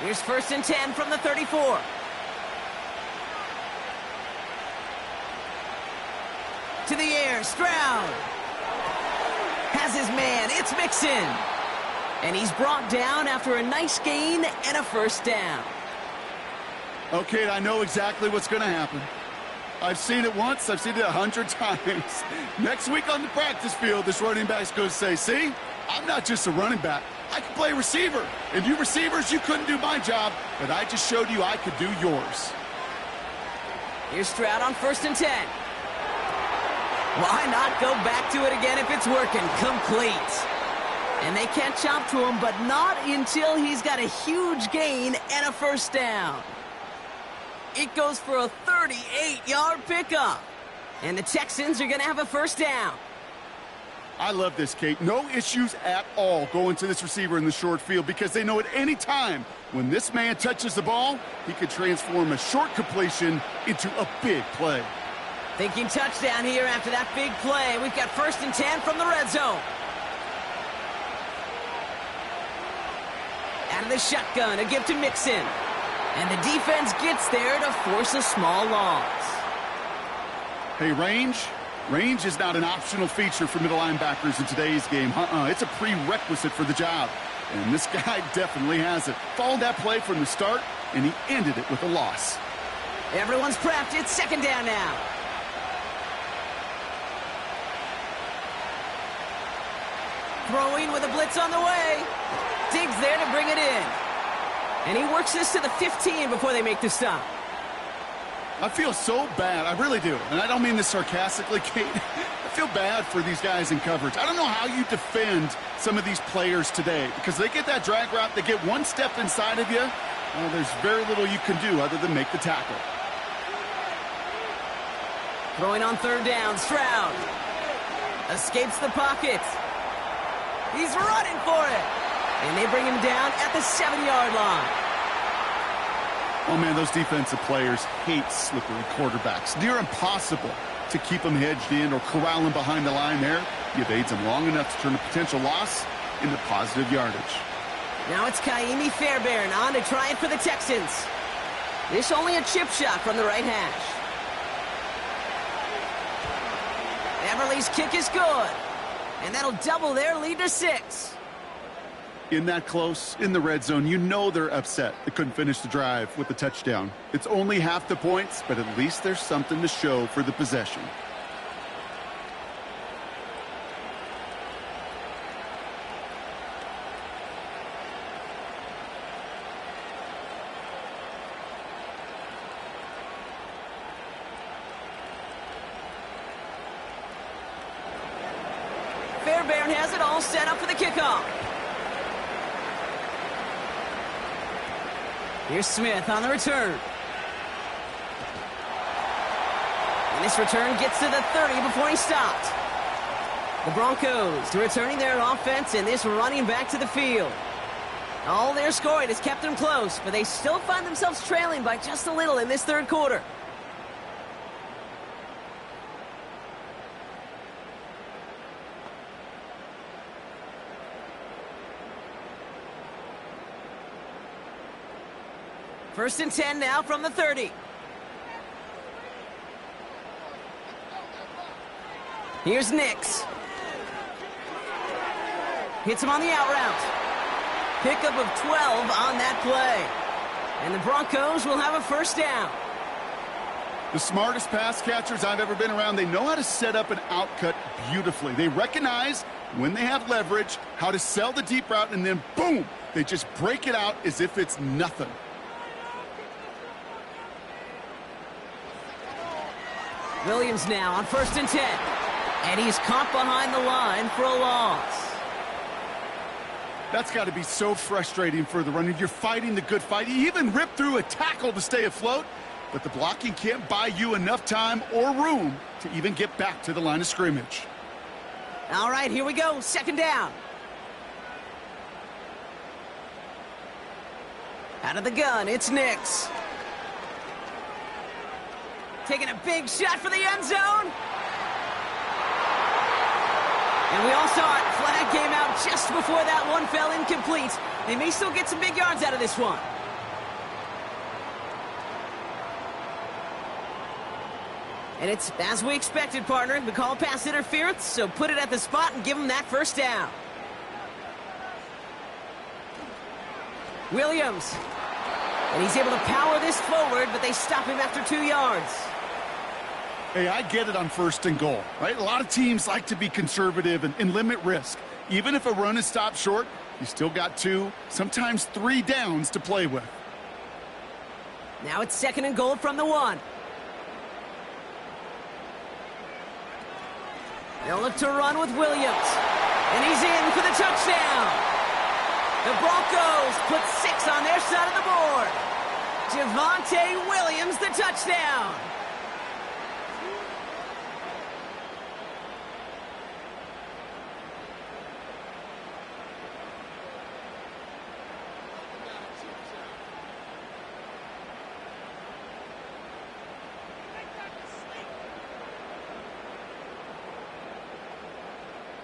Here's 1st and 10 from the 34. To the air, Stroud. Has his man, it's Mixon. And he's brought down after a nice gain and a 1st down. Okay, I know exactly what's going to happen. I've seen it once, I've seen it 100 times. Next week on the practice field, this running back's going to say, see, I'm not just a running back. I can play receiver. And you receivers, you couldn't do my job, but I just showed you I could do yours. Here's Stroud on 1st and 10. Why not go back to it again if it's working? Complete. And they catch up to him, but not until he's got a huge gain and a 1st down. It goes for a 38-yard pickup. And the Texans are going to have a 1st down. I love this, Kate. No issues at all going to this receiver in the short field because they know at any time when this man touches the ball, he could transform a short completion into a big play. Thinking touchdown here after that big play. We've got 1st and 10 from the red zone. Out of the shotgun, a give to Mixon. And the defense gets there to force a small loss. Hey, Range is not an optional feature for middle linebackers in today's game. It's a prerequisite for the job. And this guy definitely has it. Followed that play from the start, and he ended it with a loss. Everyone's prepped. It's 2nd down now. Throwing with a blitz on the way. Diggs there to bring it in. And he works this to the 15 before they make the stop. I feel so bad. I really do. And I don't mean this sarcastically, Kate. I feel bad for these guys in coverage. I don't know how you defend some of these players today because they get that drag route, they get one step inside of you. Well, there's very little you can do other than make the tackle. Throwing on third down, Stroud. Escapes the pocket. He's running for it. And they bring him down at the 7-yard line. Oh, man, those defensive players hate slippery quarterbacks. Near impossible to keep them hedged in or corral them behind the line there. You evade them long enough to turn a potential loss into positive yardage. Now it's Kaimi Fairbairn on to try it for the Texans. This only a chip shot from the right hash. Everly's kick is good. And that'll double their lead to 6. In that close, in the red zone, you know they're upset they couldn't finish the drive with the touchdown. It's only half the points, but at least there's something to show for the possession. Fairbairn has it all set up for the kickoff. Here's Smith on the return. And this return gets to the 30 before he stopped. The Broncos returning their offense and this running back to the field. All their scoring has kept them close, but they still find themselves trailing by just a little in this third quarter. First and 10 now from the 30. Here's Nix. Hits him on the out route. Pickup of 12 on that play. And the Broncos will have a first down. The smartest pass catchers I've ever been around, they know how to set up an out cut beautifully. They recognize when they have leverage, how to sell the deep route, and then boom, they just break it out as if it's nothing. Williams now on first and 10. And he's caught behind the line for a loss. That's got to be so frustrating for the runner. You're fighting the good fight. You even rip through a tackle to stay afloat, but the blocking can't buy you enough time or room to even get back to the line of scrimmage. All right, here we go. Second down. Out of the gun, it's Nix. Taking a big shot for the end zone. And we all saw it. Flag came out just before that one fell incomplete. They may still get some big yards out of this one. And it's as we expected, partner. We call pass interference, so put it at the spot and give them that first down. Williams. And he's able to power this forward, but they stop him after 2 yards. Hey, I get it on first and goal, right? A lot of teams like to be conservative and limit risk. Even if a run is stopped short, you still got 2, sometimes 3 downs to play with. Now it's second and goal from the 1. They'll look to run with Williams. And he's in for the touchdown. The Broncos put 6 on their side of the board. Javonte Williams, the touchdown.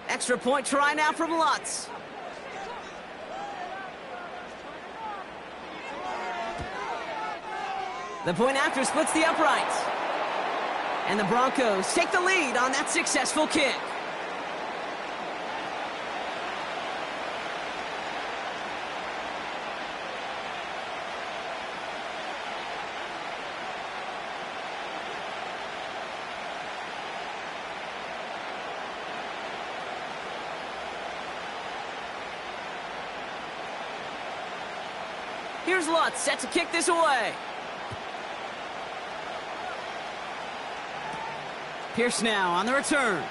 Extra point try now from Lutz. The point after splits the uprights. And the Broncos take the lead on that successful kick. Here's Lutz set to kick this away. Pierce now on the return.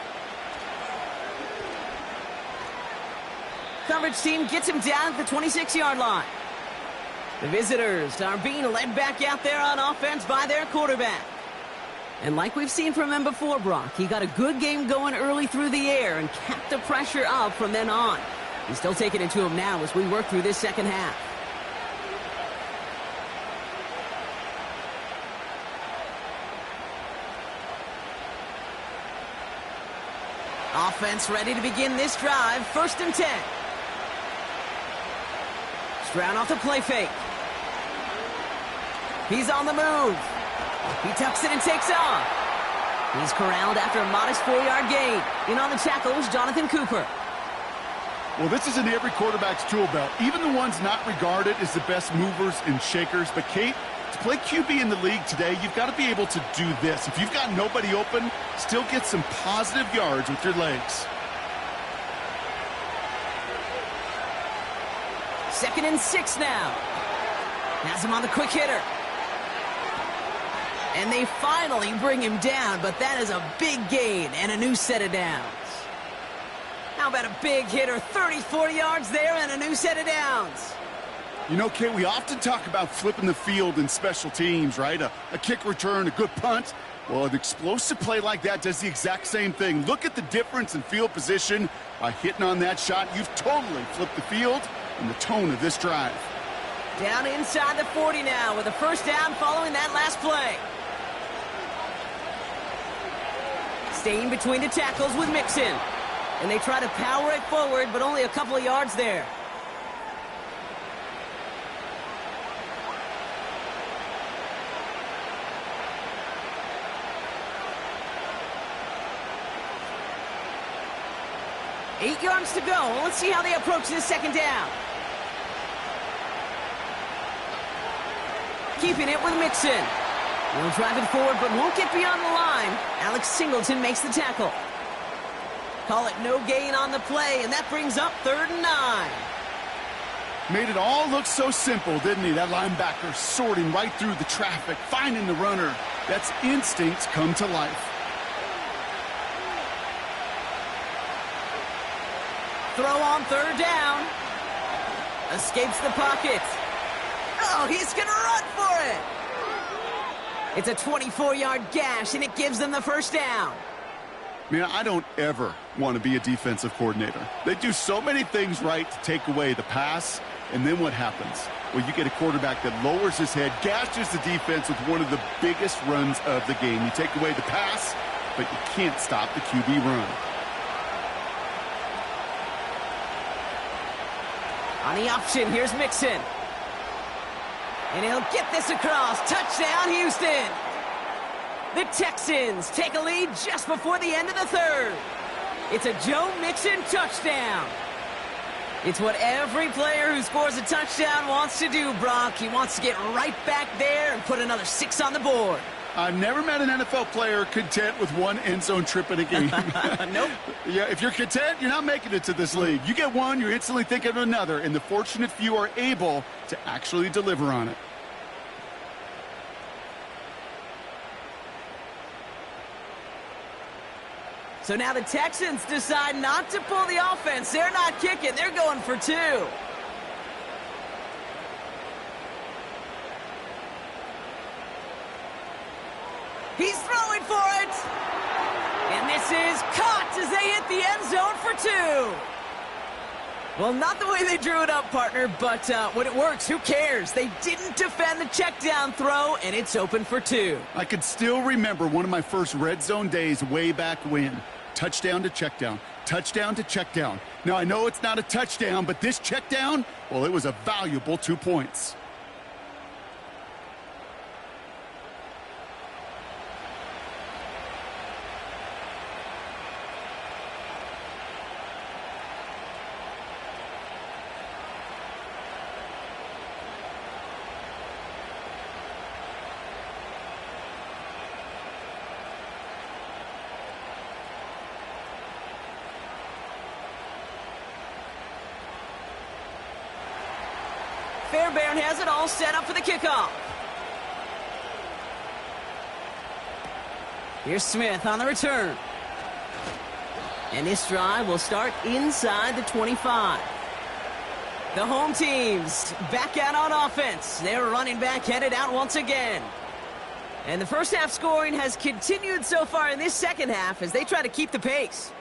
Coverage team gets him down at the 26-yard line. The visitors are being led back out there on offense by their quarterback. And like we've seen from him before, Brock, he got a good game going early through the air and kept the pressure up from then on. He's still taking it to him now as we work through this second half. Offense ready to begin this drive. 1st and 10. Stroud off the play fake. He's on the move. He tucks it and takes off. He's corralled after a modest 4-yard gain. In on the tackle was Jonathan Cooper. Well, this is in every quarterback's tool belt. Even the ones not regarded as the best movers and shakers. But, Kate, to play QB in the league today, you've got to be able to do this. If you've got nobody open, still get some positive yards with your legs. 2nd and 6 now. Has him on the quick hitter. And they finally bring him down, but that is a big gain and a new set of downs. How about a big hitter, 34 yards there and a new set of downs? You know, Kate, we often talk about flipping the field in special teams, right? A kick return, a good punt. Well, an explosive play like that does the exact same thing. Look at the difference in field position. By hitting on that shot, you've totally flipped the field and the tone of this drive. Down inside the 40 now with a 1st down following that last play. Staying between the tackles with Mixon. And they try to power it forward, but only a couple of yards there. Eight yards to go. Let's see how they approach this 2nd down. Keeping it with Mixon. He'll drive it forward, but won't get beyond the line. Alex Singleton makes the tackle. Call it no gain on the play, and that brings up 3rd and 9. Made it all look so simple, didn't he? That linebacker sorting right through the traffic, finding the runner. That's instincts come to life. Throw on 3rd down. Escapes the pocket. Oh, he's going to run for it. It's a 24-yard gash, and it gives them the 1st down. Man, I don't ever want to be a defensive coordinator. They do so many things right to take away the pass, and then what happens? Well, you get a quarterback that lowers his head, gashes the defense with one of the biggest runs of the game. You take away the pass, but you can't stop the QB run. On the option, here's Mixon. And he'll get this across. Touchdown, Houston. The Texans take a lead just before the end of the 3rd. It's a Joe Mixon touchdown. It's what every player who scores a touchdown wants to do, Brock. He wants to get right back there and put another 6 on the board. I've never met an NFL player content with one end zone trip in a game. Nope. Yeah, if you're content, you're not making it to this league. You get one, you're instantly thinking of another, and the fortunate few are able to actually deliver on it. So now the Texans decide not to pull the offense. They're not kicking. They're going for 2. He's throwing for it. And this is caught as they hit the end zone for 2. Well, not the way they drew it up, partner, but when it works, who cares? They didn't defend the check down throw, and it's open for 2. I can still remember one of my first red zone days way back when. Touchdown to check down. Touchdown to check down. Now, I know it's not a touchdown, but this check down, well, it was a valuable 2 points. Fairbairn has it all set up for the kickoff. Here's Smith on the return. And this drive will start inside the 25. The home team's back out on offense. Their running back headed out once again. And the first half scoring has continued so far in this second half as they try to keep the pace.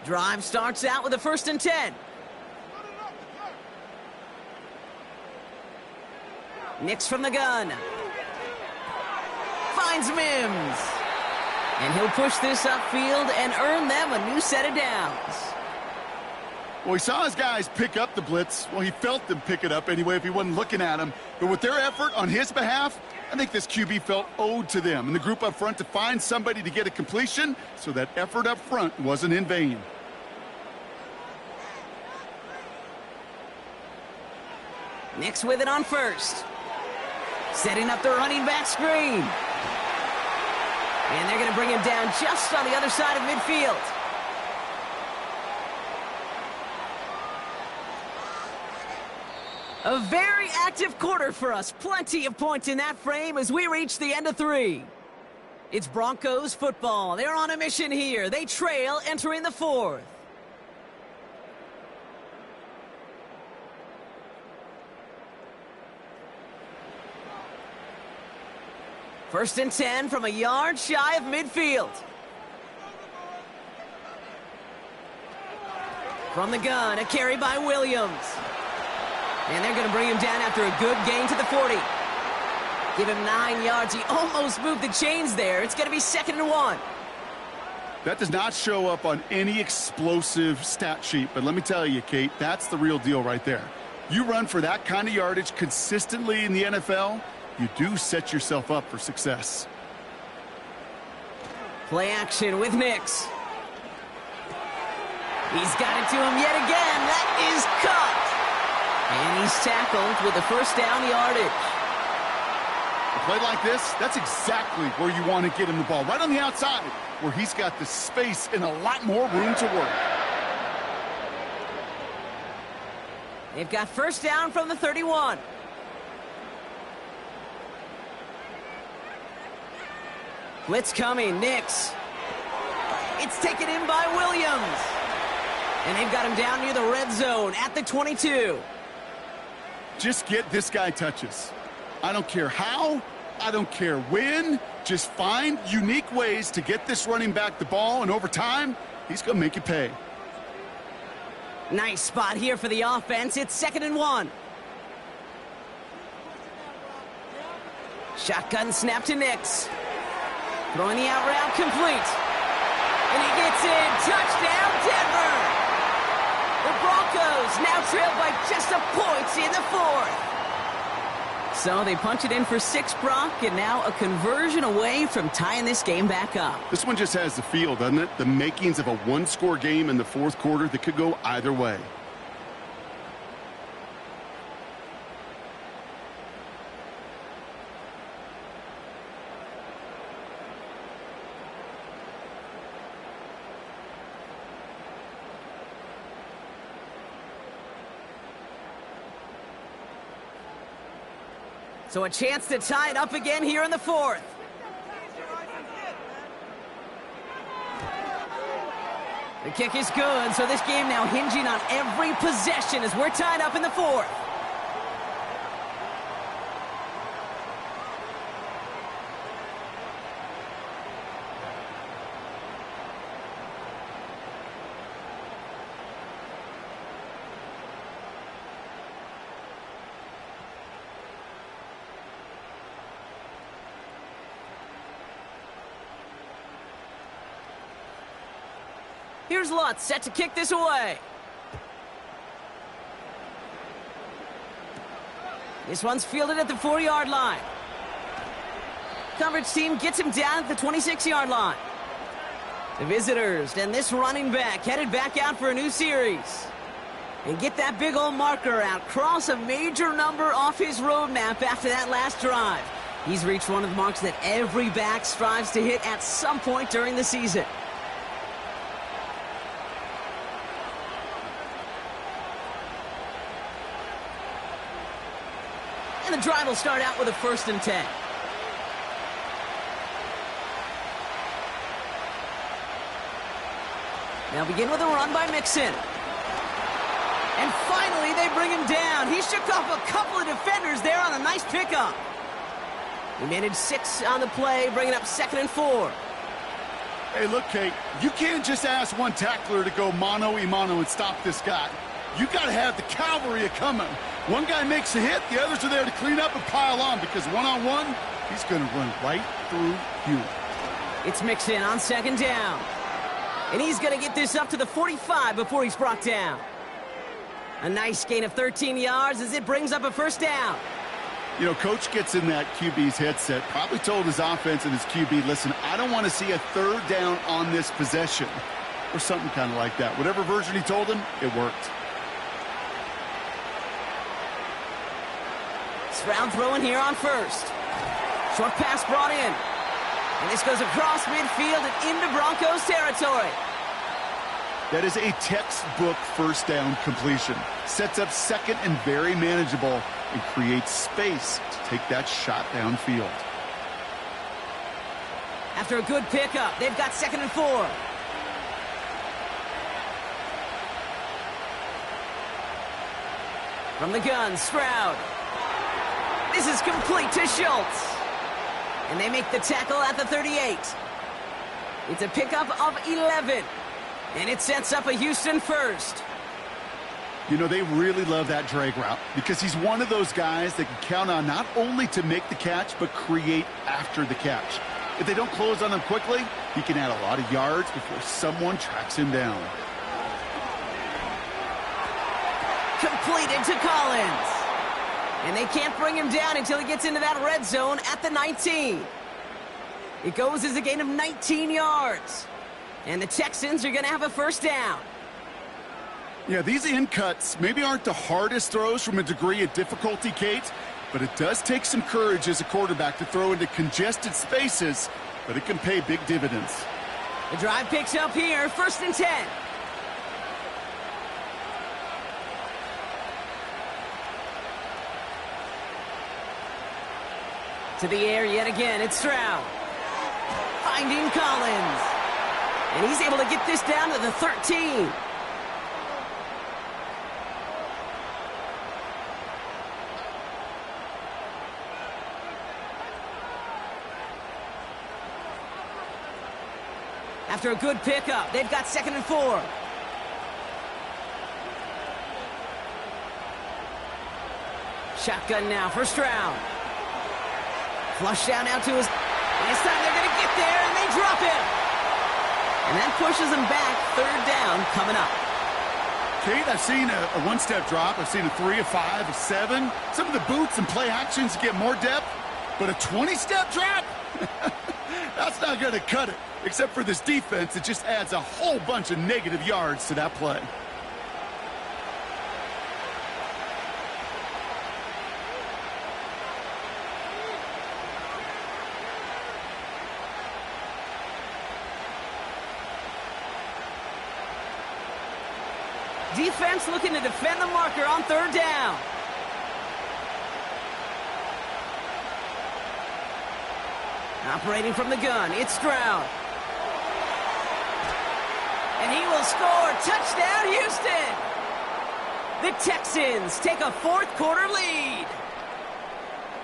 Drive starts out with a 1st and 10. Nix from the gun. Finds Mims. And he'll push this upfield and earn them a new set of downs. Well, he saw his guys pick up the blitz. Well, he felt them pick it up anyway if he wasn't looking at them. But with their effort on his behalf, I think this QB felt owed to them and the group up front to find somebody to get a completion, so that effort up front wasn't in vain. Nix with it on 1st. Setting up the running back screen. And they're going to bring him down just on the other side of midfield. A very active quarter for us. Plenty of points in that frame as we reach the end of 3. It's Broncos football. They're on a mission here. They trail entering the 4th. First and 10 from a yard shy of midfield. From the gun, a carry by Williams. And they're going to bring him down after a good gain to the 40. Give him 9 yards. He almost moved the chains there. It's going to be 2nd and 1. That does not show up on any explosive stat sheet, but let me tell you, Kate, that's the real deal right there. You run for that kind of yardage consistently in the NFL, you do set yourself up for success. Play action with Nix. He's got it to him yet again. That is cut. And he's tackled with the 1st down yardage. A play like this, that's exactly where you want to get him the ball. Right on the outside, where he's got the space and a lot more room to work. They've got 1st down from the 31. Blitz coming, Nix. It's taken in by Williams. And they've got him down near the red zone at the 22. Just get this guy touches. I don't care how, I don't care when. Just find unique ways to get this running back the ball, and over time, he's going to make you pay. Nice spot here for the offense. It's 2nd and 1. Shotgun snap to Nix. Throwing the out route complete. And he gets in. Touchdown, Denver. The Broncos now trail by just a point in the 4th. So they punch it in for 6, Brock, and now a conversion away from tying this game back up. This one just has the feel, doesn't it? The makings of a one-score game in the 4th quarter that could go either way. So a chance to tie it up again here in the 4th. The kick is good, so this game now hinging on every possession as we're tied up in the 4th. Here's Lutz set to kick this away. This one's fielded at the 4-yard line. Coverage team gets him down at the 26-yard line. The visitors and this running back headed back out for a new series. And get that big old marker out. Cross a major number off his roadmap after that last drive. He's reached one of the marks that every back strives to hit at some point during the season. drive will start out with a 1st and 10. Now begin with a run by Mixon. And finally, they bring him down. He shook off a couple of defenders there on a nice pickup. He managed 6 on the play, bringing up 2nd and 4. Hey, look, Kate, you can't just ask one tackler to go mano-a-mano and stop this guy. You got to have the cavalry coming. One guy makes a hit, the others are there to clean up and pile on, because one-on-one, he's going to run right through you. It's Mixon on 2nd down. And he's going to get this up to the 45 before he's brought down. A nice gain of 13 yards as it brings up a 1st down. You know, Coach gets in that QB's headset, probably told his offense and his QB, listen, I don't want to see a 3rd down on this possession. Or something kind of like that. Whatever version he told him, it worked. Stroud throwing here on 1st. Short pass brought in. And this goes across midfield and into Broncos territory. That is a textbook 1st down completion. Sets up 2nd and very manageable and creates space to take that shot downfield. After a good pickup, they've got 2nd and 4. From the gun, Stroud. This is complete to Schultz. And they make the tackle at the 38. It's a pickup of 11. And it sets up a Houston 1st. You know, they really love that drag route because he's one of those guys that can count on not only to make the catch, but create after the catch. If they don't close on him quickly, he can add a lot of yards before someone tracks him down. Completed to Collins. And they can't bring him down until he gets into that red zone at the 19. It goes as a gain of 19 yards. And the Texans are going to have a 1st down. Yeah, these in cuts maybe aren't the hardest throws from a degree of difficulty, Kate, but it does take some courage as a quarterback to throw into congested spaces, but it can pay big dividends. The drive picks up here, 1st and 10. To the air yet again, it's Stroud. Finding Collins. And he's able to get this down to the 13. After a good pickup, they've got 2nd and 4. Shotgun now for Stroud. Flush down out to his... And this time they're going to get there, and they drop him. And that pushes them back. 3rd down coming up. Kate, I've seen a one-step drop. I've seen a 3, a 5, a 7. Some of the boots and play actions get more depth, but a 20-step drop? That's not going to cut it. Except for this defense, it just adds a whole bunch of negative yards to that play. Defense looking to defend the marker on 3rd down. Operating from the gun, it's Stroud. And he will score. Touchdown, Houston! The Texans take a 4th quarter lead.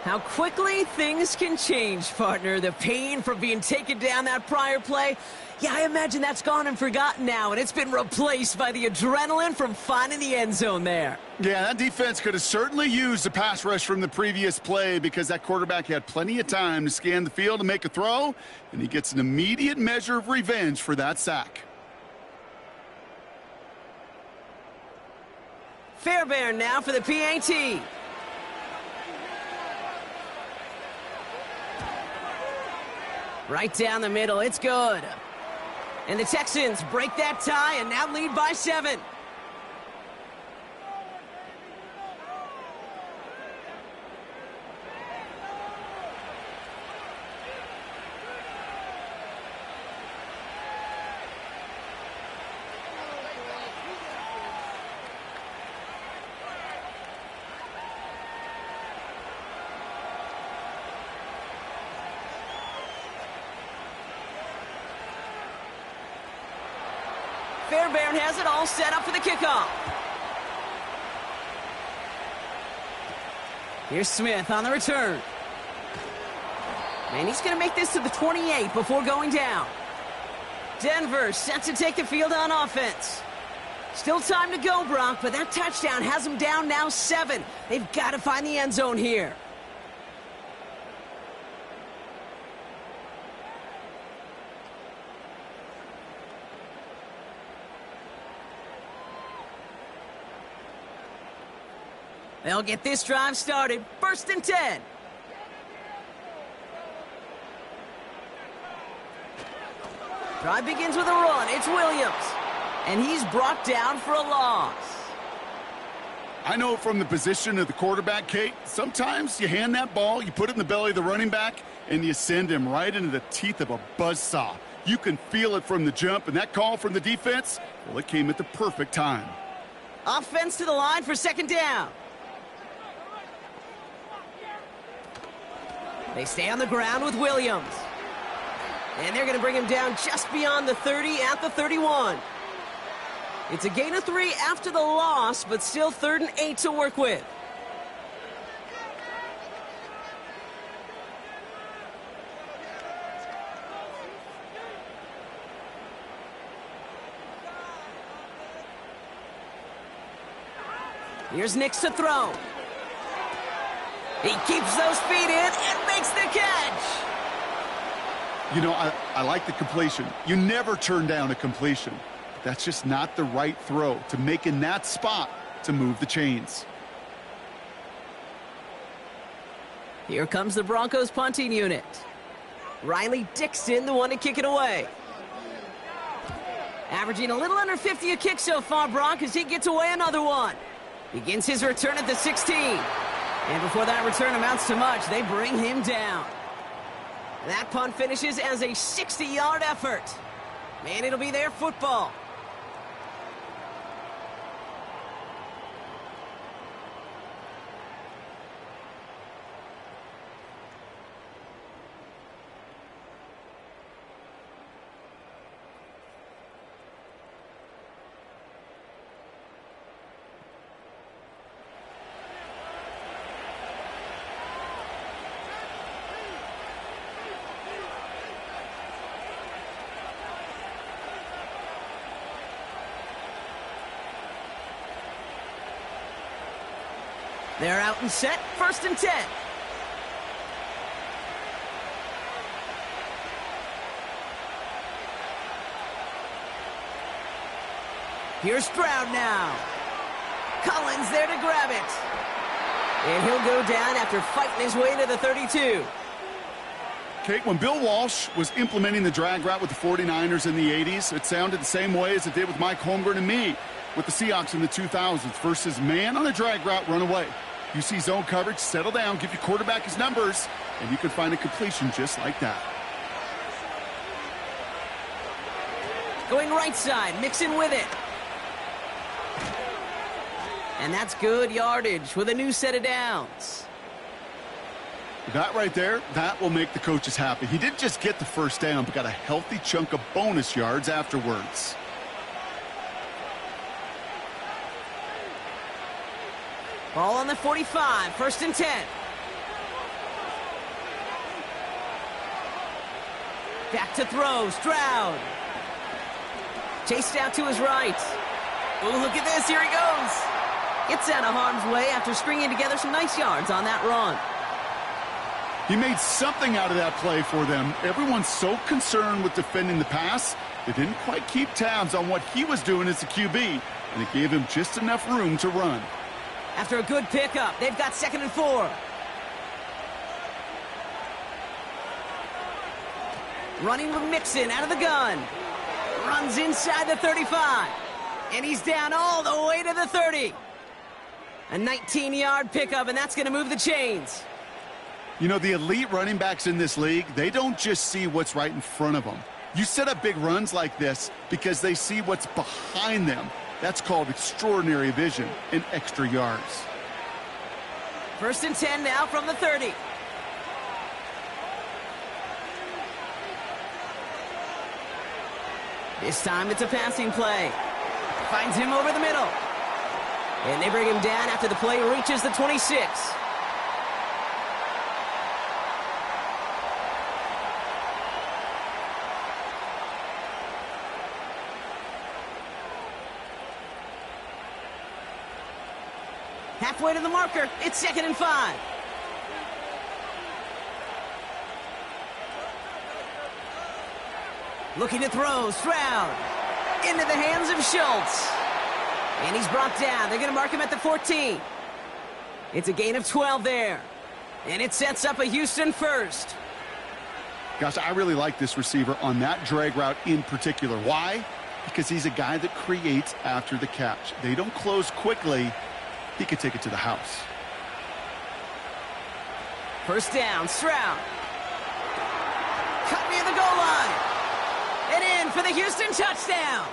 How quickly things can change, partner. The pain from being taken down that prior play, yeah, I imagine that's gone and forgotten now, and it's been replaced by the adrenaline from finding the end zone there. Yeah, that defense could have certainly used a pass rush from the previous play because that quarterback had plenty of time to scan the field and make a throw, and he gets an immediate measure of revenge for that sack. Fairbairn now for the PAT. Right down the middle, it's good. And the Texans break that tie and now lead by 7. Fairbairn has it all set up for the kickoff. Here's Smith on the return. And he's going to make this to the 28 before going down. Denver set to take the field on offense. Still time to go, Brock, but that touchdown has them down now 7. They've got to find the end zone here. They'll get this drive started. 1st and 10. Drive begins with a run. It's Williams. And he's brought down for a loss. I know from the position of the quarterback, Kate, sometimes you hand that ball, you put it in the belly of the running back, and you send him right into the teeth of a buzzsaw. You can feel it from the jump, and that call from the defense, well, it came at the perfect time. Offense to the line for 2nd down. They stay on the ground with Williams. And they're going to bring him down just beyond the 30 at the 31. It's a gain of 3 after the loss, but still 3rd and 8 to work with. Here's Nix to throw. He keeps those feet in and makes the catch. You know, I like the completion. You never turn down a completion. That's just not the right throw to make in that spot to move the chains. Here comes the Broncos punting unit. Riley Dixon, the one to kick it away. Averaging a little under 50 a kick so far, Brock, as he gets away another one. Begins his return at the 16. And before that return amounts to much, they bring him down. That punt finishes as a 60-yard effort. And it'll be their football. They're out and set, 1st and 10. Here's Stroud now. Collins there to grab it. And he'll go down after fighting his way to the 32. Kate, when Bill Walsh was implementing the drag route with the 49ers in the 80s, it sounded the same way as it did with Mike Holmgren and me with the Seahawks in the 2000s versus man on a drag route, run away. You see zone coverage, settle down, give your quarterback his numbers, and you can find a completion just like that. Going right side, Mixon with it. And that's good yardage with a new set of downs. That right there, that will make the coaches happy. He didn't just get the 1st down, but got a healthy chunk of bonus yards afterwards. Ball on the 45, 1st and 10. Back to throw, Stroud. Chased out to his right. Oh, look at this, here he goes. Gets out of harm's way after stringing together some nice yards on that run. He made something out of that play for them. Everyone's so concerned with defending the pass, they didn't quite keep tabs on what he was doing as a QB, and it gave him just enough room to run. After a good pickup, they've got 2nd and 4. Running with Mixon out of the gun. Runs inside the 35. And he's down all the way to the 30. A 19-yard pickup, and that's going to move the chains. You know, the elite running backs in this league, they don't just see what's right in front of them. You set up big runs like this because they see what's behind them. That's called extraordinary vision and extra yards. 1st and 10 now from the 30. This time it's a passing play. Finds him over the middle. And they bring him down after the play reaches the 26. Halfway to the marker, it's 2nd and 5. Looking to throw, Stroud. Into the hands of Schultz. And he's brought down. They're going to mark him at the 14. It's a gain of 12 there. And it sets up a Houston first. Gosh, I really like this receiver on that drag route in particular. Why? Because he's a guy that creates after the catch. They don't close quickly. He could take it to the house. First down, Stroud. Cut near the goal line. And in for the Houston touchdown.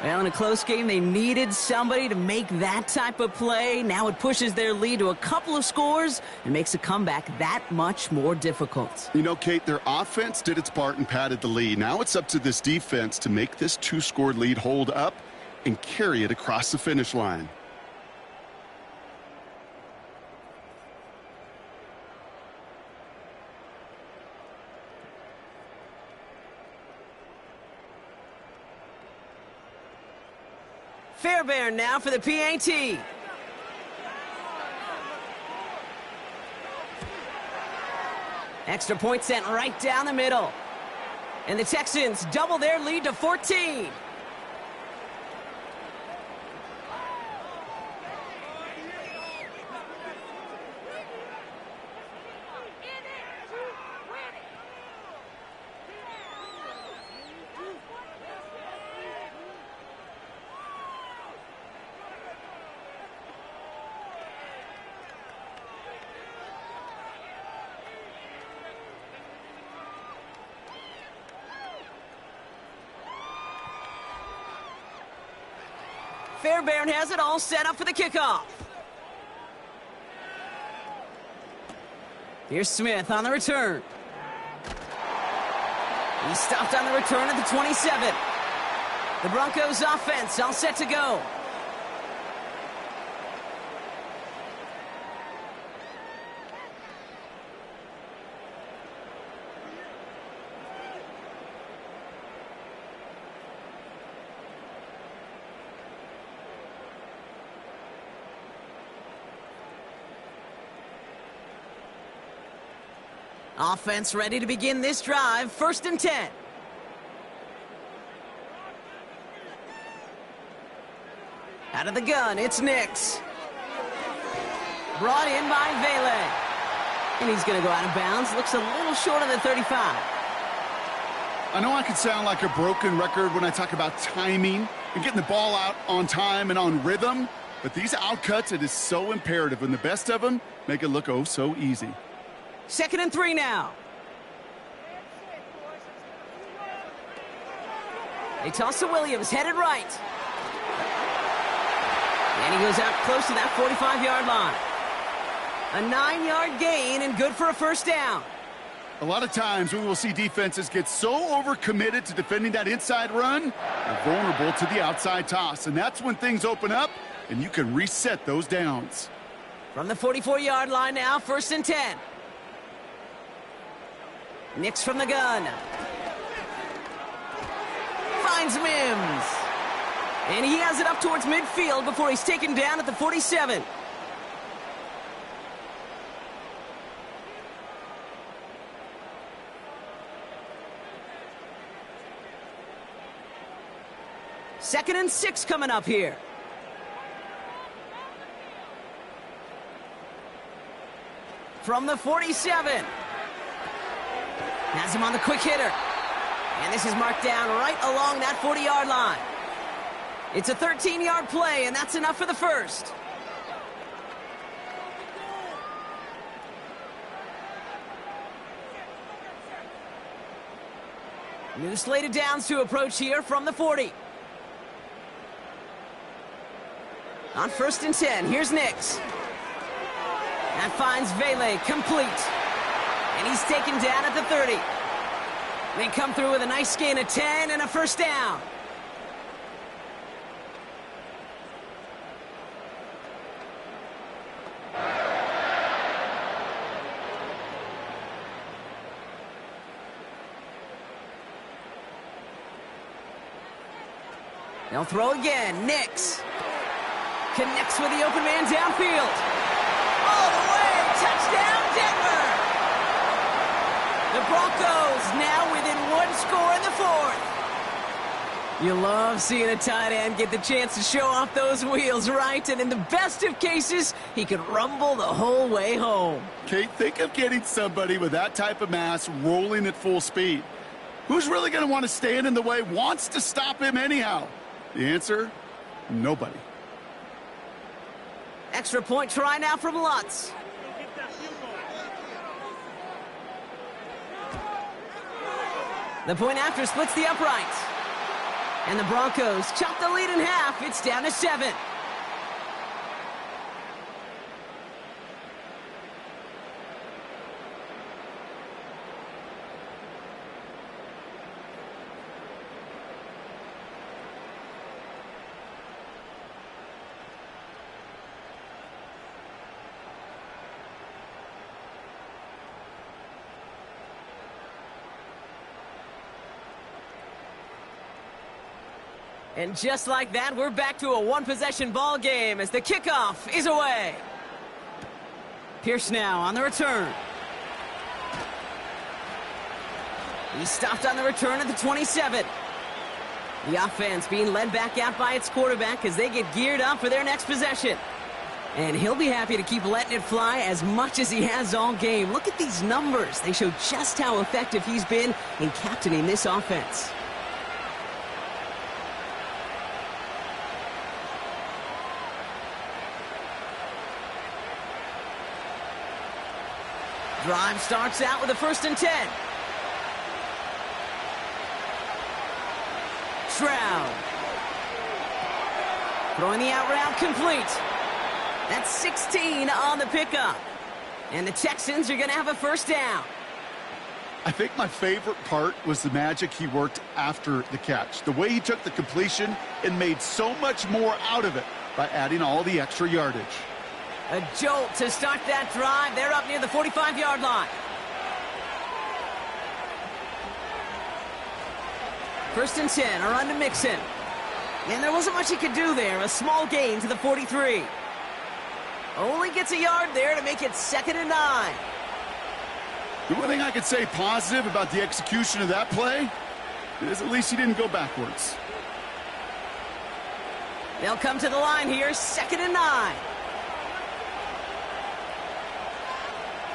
Well, in a close game, they needed somebody to make that type of play. Now it pushes their lead to a couple of scores and makes a comeback that much more difficult. You know, Kate, their offense did its part and padded the lead. Now it's up to this defense to make this 2-score lead hold up and carry it across the finish line. Fairbairn now for the PAT. Extra point sent right down the middle. And the Texans double their lead to 14. Fairbairn has it all set up for the kickoff. Here's Smith on the return. He stopped on the return at the 27. The Broncos offense all set to go. Offense ready to begin this drive. 1st and 10. Out of the gun, it's Nix. Brought in by Vele. And he's going to go out of bounds. Looks a little short of the 35. I know I can sound like a broken record when I talk about timing and getting the ball out on time and on rhythm, but these outcuts, it is so imperative, and the best of them make it look oh so easy. 2nd and 3 now. They toss to Williams, headed right. And he goes out close to that 45-yard line. A 9-yard gain and good for a first down. A lot of times we will see defenses get so overcommitted to defending that inside run, they're vulnerable to the outside toss. And that's when things open up and you can reset those downs. From the 44-yard line now, 1st and 10. Nix from the gun. Finds Mims. And he has it up towards midfield before he's taken down at the 47. Second and 6 coming up here. From the 47. Has him on the quick hitter. And this is marked down right along that 40-yard line. It's a 13-yard play, and that's enough for the first. New slated downs to approach here from the 40. On 1st and 10, here's Nix. That finds Vele complete. And he's taken down at the 30. They come through with a nice gain of 10 and a first down. They'll throw again. Nix connects with the open man downfield. All the way. Touchdown, Denver. The Broncos now within one score in the fourth. You love seeing a tight end get the chance to show off those wheels, right? And in the best of cases, he could rumble the whole way home. Kate, think of getting somebody with that type of mass rolling at full speed. Who's really going to want to stand in the way, wants to stop him anyhow? The answer, nobody. Extra point try now from Lutz. The point after splits the uprights. And the Broncos chop the lead in half. It's down to 7. And just like that, we're back to a one-possession ball game as the kickoff is away. Pierce now on the return. He stopped on the return at the 27. The offense being led back out by its quarterback as they get geared up for their next possession. And he'll be happy to keep letting it fly as much as he has all game. Look at these numbers. They show just how effective he's been in captaining this offense. Drive starts out with a 1st and 10. Stroud. Throwing the out route complete. That's 16 on the pickup. And the Texans are going to have a first down. I think my favorite part was the magic he worked after the catch. The way he took the completion and made so much more out of it by adding all the extra yardage. A jolt to start that drive. They're up near the 45-yard line. 1st and 10 are on to Mixon. And there wasn't much he could do there. A small gain to the 43. Only gets a yard there to make it 2nd and 9. The one thing I could say positive about the execution of that play is at least he didn't go backwards. They'll come to the line here, 2nd and 9.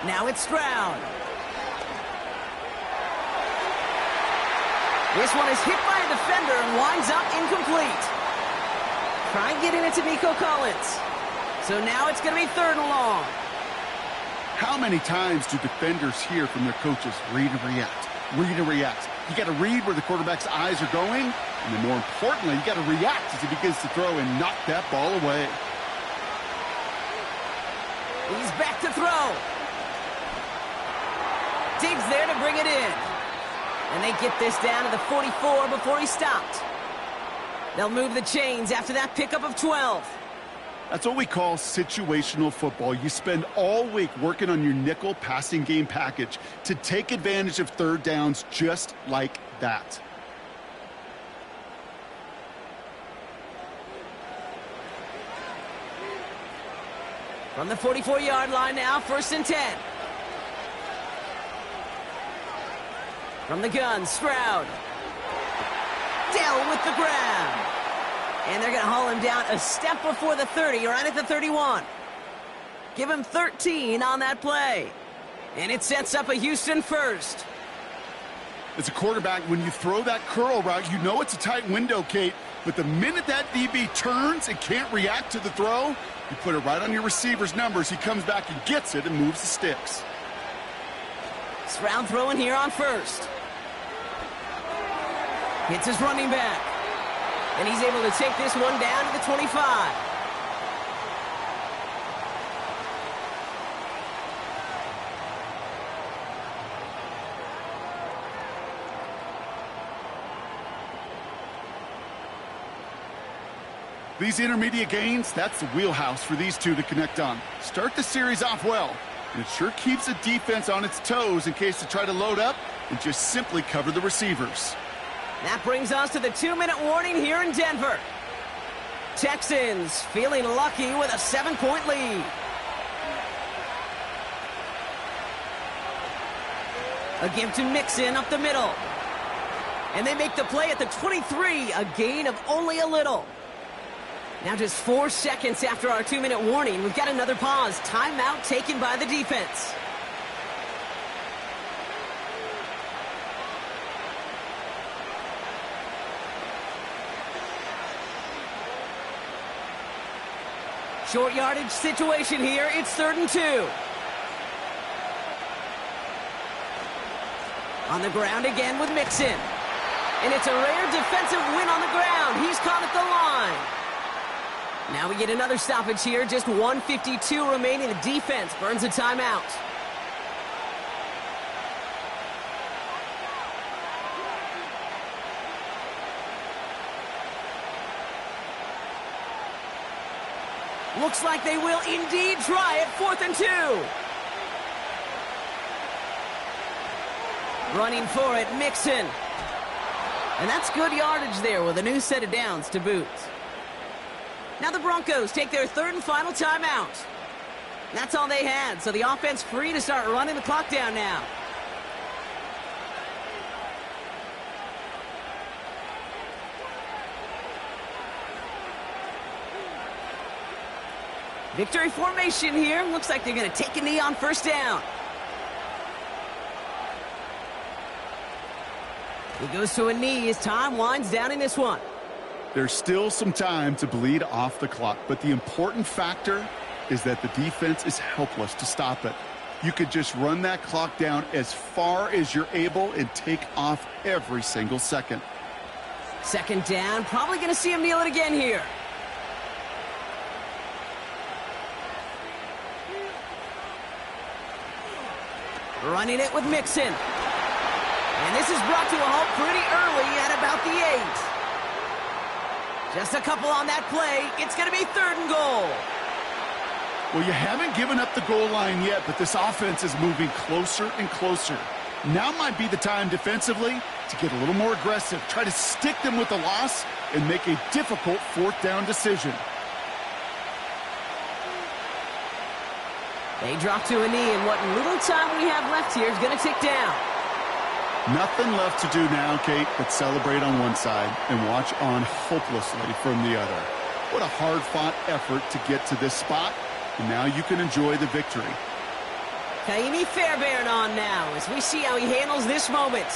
Now it's Stroud. This one is hit by a defender and winds up incomplete. Try getting it to Nico Collins. So now it's going to be 3rd and long. How many times do defenders hear from their coaches, read and react, read and react? You got to read where the quarterback's eyes are going, and then more importantly, you got to react as he begins to throw and knock that ball away. He's back to throw. Diggs there to bring it in. And they get this down to the 44 before he stopped. They'll move the chains after that pickup of 12. That's what we call situational football. You spend all week working on your nickel passing game package to take advantage of 3rd downs just like that. From the 44-yard line now, 1st and 10. From the gun, Stroud. Dell with the grab. And they're going to haul him down a step before the 30, right at the 31. Give him 13 on that play. And it sets up a Houston first. As a quarterback, when you throw that curl route, you know it's a tight window, Kate. But the minute that DB turns and can't react to the throw, you put it right on your receiver's numbers. He comes back and gets it and moves the sticks. Stroud throwing here on 1st. Hits his running back. And he's able to take this one down to the 25. These intermediate gains, that's the wheelhouse for these two to connect on. Start the series off well, and it sure keeps the defense on its toes in case they try to load up and just simply cover the receivers. That brings us to the 2-minute warning here in Denver. Texans feeling lucky with a 7-point lead. A give to Mixon up the middle. And they make the play at the 23, a gain of only a little. Now just 4 seconds after our 2-minute warning, we've got another pause. Timeout taken by the defense. Short yardage situation here. It's 3rd and 2. On the ground again with Mixon. And it's a rare defensive win on the ground. He's caught at the line. Now we get another stoppage here. Just 1:52 remaining. The defense burns a timeout. Looks like they will indeed try it. 4th and 2. Running for it, Mixon. And that's good yardage there with a new set of downs to boot. Now the Broncos take their 3rd and final timeout. That's all they had, so the offense free to start running the clock down now. Victory formation here. Looks like they're going to take a knee on 1st down. He goes to a knee as time winds down in this one. There's still some time to bleed off the clock, but the important factor is that the defense is helpless to stop it. You could just run that clock down as far as you're able and take off every single second. 2nd down. Probably going to see him kneel it again here. Running it with Mixon. And this is brought to a halt pretty early at about the 8. Just a couple on that play. It's going to be 3rd and goal. Well, you haven't given up the goal line yet, but this offense is moving closer and closer. Now might be the time defensively to get a little more aggressive. Try to stick them with the loss and make a difficult 4th down decision. They drop to a knee, and what little time we have left here is going to tick down. Nothing left to do now, Kate, but celebrate on one side and watch on hopelessly from the other. What a hard-fought effort to get to this spot, and now you can enjoy the victory. Kaimi Fairbairn on now as we see how he handles this moment.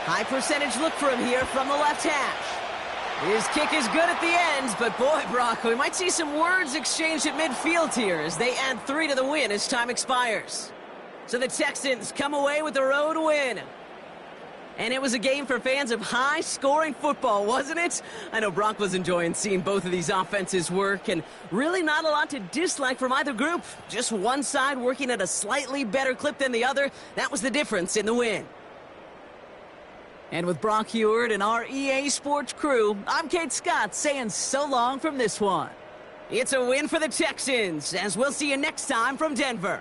High percentage look for him here from the left hash. His kick is good at the end, but boy, Brock, we might see some words exchanged at midfield here as they add 3 to the win as time expires. So the Texans come away with the road win. And it was a game for fans of high-scoring football, wasn't it? I know Brock was enjoying seeing both of these offenses work, and really not a lot to dislike from either group. Just one side working at a slightly better clip than the other. That was the difference in the win. And with Brock Heward and our EA Sports crew, I'm Kate Scott saying so long from this one. It's a win for the Texans, as we'll see you next time from Denver.